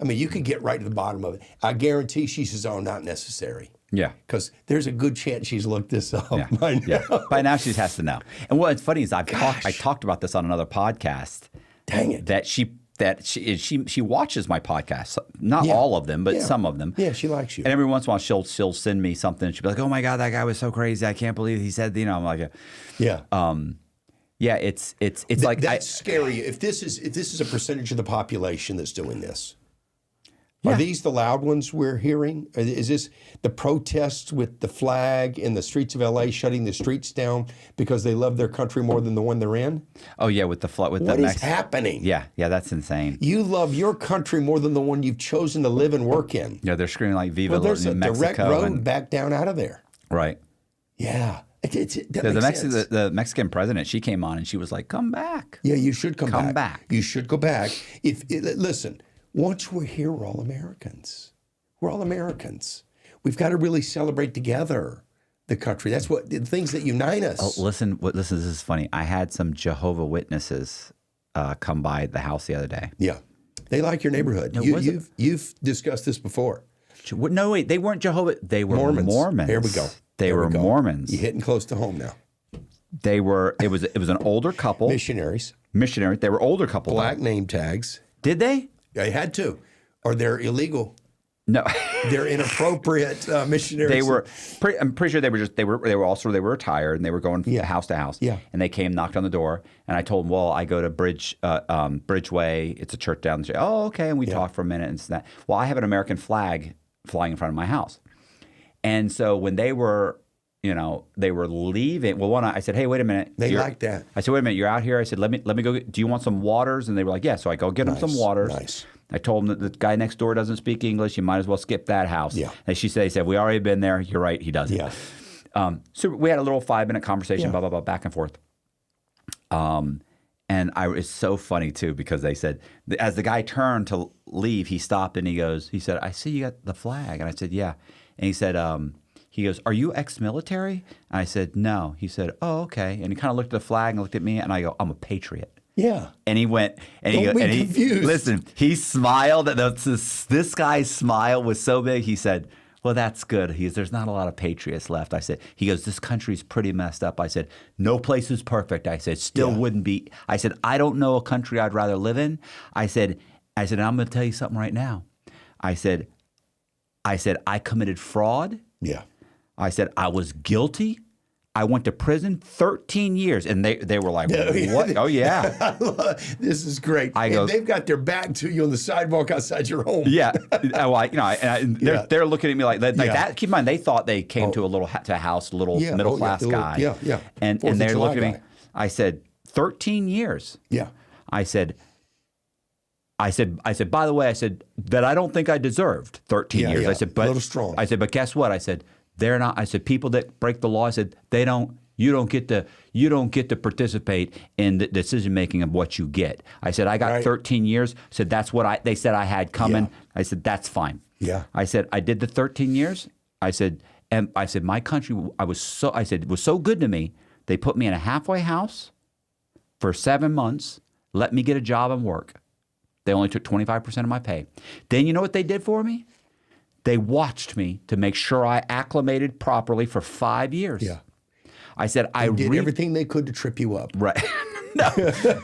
I mean, you can get right to the bottom of it. I guarantee she says, oh, not necessary. Yeah. Because there's a good chance she's looked this up by now. Yeah. By now she has to know. And what's funny is I talked about this on another podcast. Dang it. That she that she watches my podcasts. Not all of them, but some of them. Yeah, she likes you. And every once in a while, she'll send me something. She'll be like, "Oh my God, that guy was so crazy! I can't believe he said." I'm like, yeah, it's like that's scary. If this is a percentage of the population that's doing this, are these the loud ones we're hearing? Is this the protests with the flag in the streets of LA shutting the streets down because they love their country more than the one they're in? Oh yeah, with the what is happening? Yeah, that's insane. You love your country more than the one you've chosen to live and work in. Yeah, they're screaming like "Viva Mexico!" There's a direct road back down out of there. Right. Yeah. The Mexican president, she came on and she was like, "Come back." Yeah, you should come back. back. You should go back. Listen, once we're here, we're all Americans. We're all Americans. We've got to really celebrate together the country. That's what the things that unite us. Oh, listen, this is funny. I had some Jehovah's Witnesses come by the house the other day. Yeah, they like your neighborhood. No, you've discussed this before. No, wait, they weren't Jehovah. They were Mormons. There we go. They were Mormons. You're hitting close to home now. They were. It was an older couple. Missionaries. They were older couple. Black name tags. Did they? They had to, or they're illegal. No, they're inappropriate missionaries. They were. I'm pretty sure they were retired and they were going house to house. Yeah. And they came, knocked on the door, and I told them, "Well, I go to Bridgeway. It's a church down the street." Oh, okay. And we talked for a minute and that. Well, I have an American flag flying in front of my house, and so when they were leaving. Well, I said, "Hey, wait a minute." They like that. I said, "Wait a minute. You're out here." I said, "Let me go. Do you want some waters?" And they were like, "Yeah." So I go get them some waters. Nice. I told them that the guy next door doesn't speak English. You might as well skip that house. Yeah. And they said, "We already been there. You're right. He doesn't." Yeah. So we had a little 5-minute conversation, blah, blah, blah, back and forth. And it's so funny too, because they said, as the guy turned to leave, he stopped and he said, "I see you got the flag." And I said, "Yeah." And he said, he goes, "Are you ex-military?" And I said, "No." He said, "Oh, okay." And he kind of looked at the flag and looked at me, and I go, "I'm a patriot." Yeah. And he went, and Don't be confused. Listen, he smiled. This guy's smile was so big. He said, "Well, that's good." He goes, "There's not a lot of patriots left." I said, he goes, "This country's pretty messed up." I said, "No place is perfect." I said, "Still wouldn't be." I said, "I don't know a country I'd rather live in." I said, "I'm going to tell you something right now." I said, "I committed fraud." Yeah. I said, "I was guilty. I went to prison 13 years." And they were like, "What?" Oh, yeah. This is great. And they've got their back to you on the sidewalk outside your home. Yeah. They're looking at me like that. Keep in mind, they thought they came to a house, middle class guy. Yeah. And they're looking at me. I said, 13 years. Yeah. I said, by the way, I said, that I don't think I deserved 13 years. Yeah. I said, but a little strong. I said, but guess what? I said, they're not. I said, people that break the law, I said, you don't get to participate in the decision making of what you get. I said, I got 13 years. I said, that's what they said I had coming. Yeah. I said, that's fine. Yeah. I said, I did the 13 years. I said, my country, it was so good to me. They put me in a halfway house for 7 months, let me get a job and work. They only took 25% of my pay. Then you know what they did for me? They watched me to make sure I acclimated properly for 5 years. Yeah. I said, they did everything they could to trip you up. Right.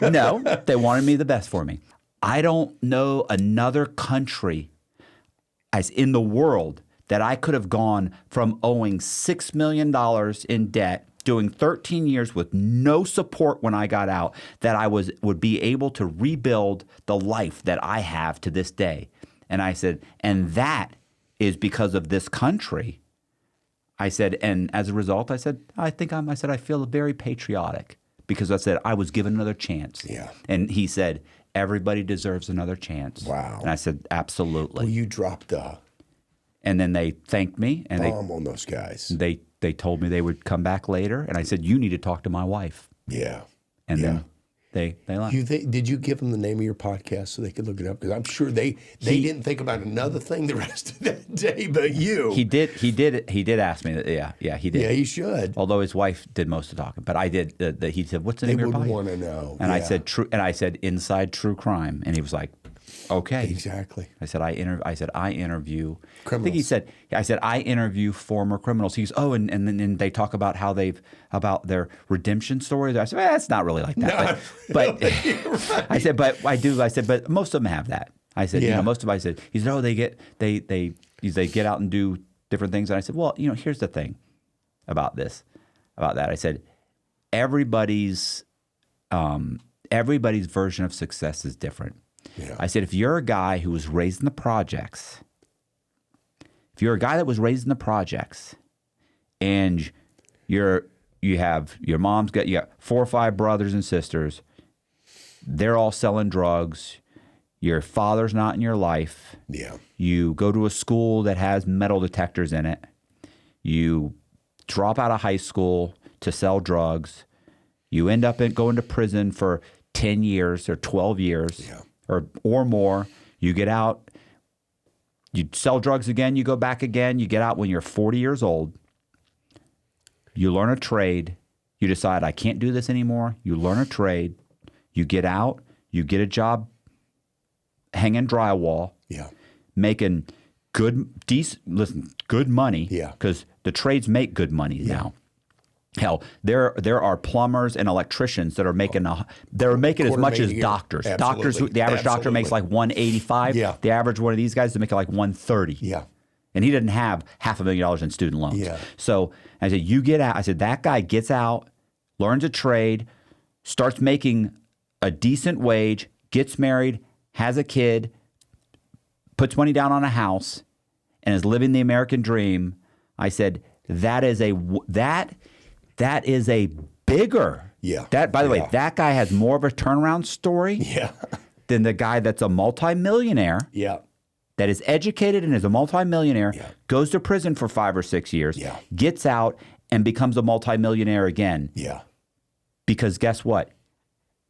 No, they wanted me the best for me. I don't know another country as in the world that I could have gone from owing $6 million in debt, doing 13 years with no support when I got out, that I would be able to rebuild the life that I have to this day. And I said, and that is because of this country. I said, and as a result, I said, I feel very patriotic because I said I was given another chance. Yeah. And he said, everybody deserves another chance. Wow. And I said, absolutely. Well, you dropped and then they thanked me, and bomb on those guys. They told me they would come back later, and I said, you need to talk to my wife. Yeah. And then they left. Did you give them the name of your podcast so they could look it up? Because I'm sure they didn't think about another thing the rest of that day, but you. He did ask me that. Yeah, he did. Yeah, he should. Although his wife did most of the talking, but I did. He said, "What's the name of your podcast?" They would want to know. And I said, "True." And I said, "Inside True Crime." And he was like, Okay. Exactly. I said, I interview. Criminals. I think he said, I interview former criminals. He's, and then they talk about about their redemption stories. I said, that's not really like that. But Right. I said, but I do. I said, but most of them have that. I said, most of them, I said, he said, they get out and do different things. And I said, well, here's the thing about that. I said, everybody's version of success is different. Yeah. I said, if you're a guy who was raised in the projects, and you have your mom's got 4 or 5 brothers and sisters, they're all selling drugs, your father's not in your life. Yeah. You go to a school that has metal detectors in it. You drop out of high school to sell drugs. You end up going to prison for 10 years or 12 years or more. You get out. You sell drugs again. You go back again. You get out when you're 40 years old. You learn a trade. You decide, I can't do this anymore. You learn a trade. You get out. You get a job hanging drywall. Yeah. Making good money. Yeah. Because the trades make good money now. Hell, there are plumbers and electricians that are making as much as doctors. Doctors, the average doctor makes like $185. Yeah. The average one of these guys is making like $130. Yeah. And he didn't have $500,000 in student loans. Yeah. So I said, you get out. I said, that guy gets out, learns a trade, starts making a decent wage, gets married, has a kid, puts money down on a house, and is living the American dream. I said, that is a bigger. Yeah. By the way, that guy has more of a turnaround story than the guy that's a multimillionaire. Yeah. That is educated and is a multimillionaire, goes to prison for 5 or 6 years, gets out and becomes a multimillionaire again. Yeah. Because guess what?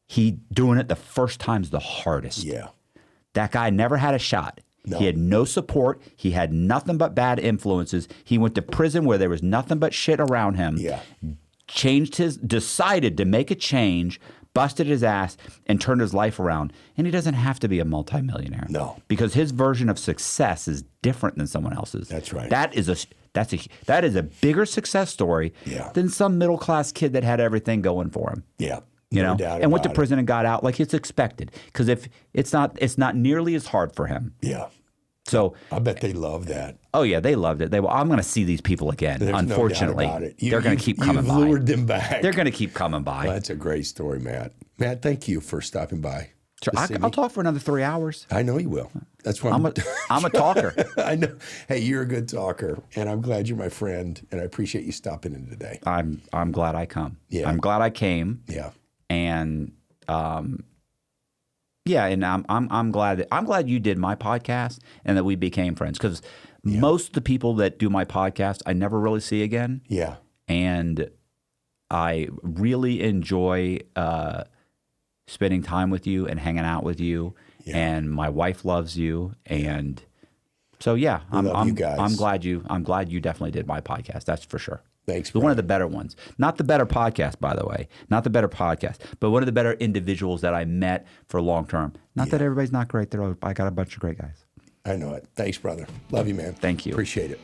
He doing it the first time's the hardest. Yeah. That guy never had a shot. No. He had no support. He had nothing but bad influences. He went to prison where there was nothing but shit around him. Yeah. Decided to make a change, busted his ass, and turned his life around. And he doesn't have to be a multimillionaire. No. Because his version of success is different than someone else's. That's right. That is a bigger success story than some middle class kid that had everything going for him. Yeah. No doubt and went to prison and got out like it's expected. Because if it's not nearly as hard for him. Yeah. So I bet they love that. Oh yeah, they loved it. I'm going to see these people again. There's unfortunately, no doubt about it. They're going to keep coming by. You've lured them back. They're going to keep coming by. Well, that's a great story, Matt. Matt, thank you for stopping by. Sure, I'll talk for another 3 hours. I know you will. That's why I'm a talker. I know. Hey, you're a good talker, and I'm glad you're my friend, and I appreciate you stopping in today. I'm glad I come. Yeah. I'm glad I came. Yeah. And and I'm glad you did my podcast and that we became friends, because most of the people that do my podcast I never really see again. Yeah. And I really enjoy spending time with you and hanging out with you. Yeah. And my wife loves you. And so love you guys. I'm glad you definitely did my podcast. That's for sure. Thanks. One of the better ones. Not the better podcast, by the way. Not the better podcast, but one of the better individuals that I met for long term. Not that everybody's not great. I got a bunch of great guys. I know it. Thanks, brother. Love you, man. Thank you. Appreciate it.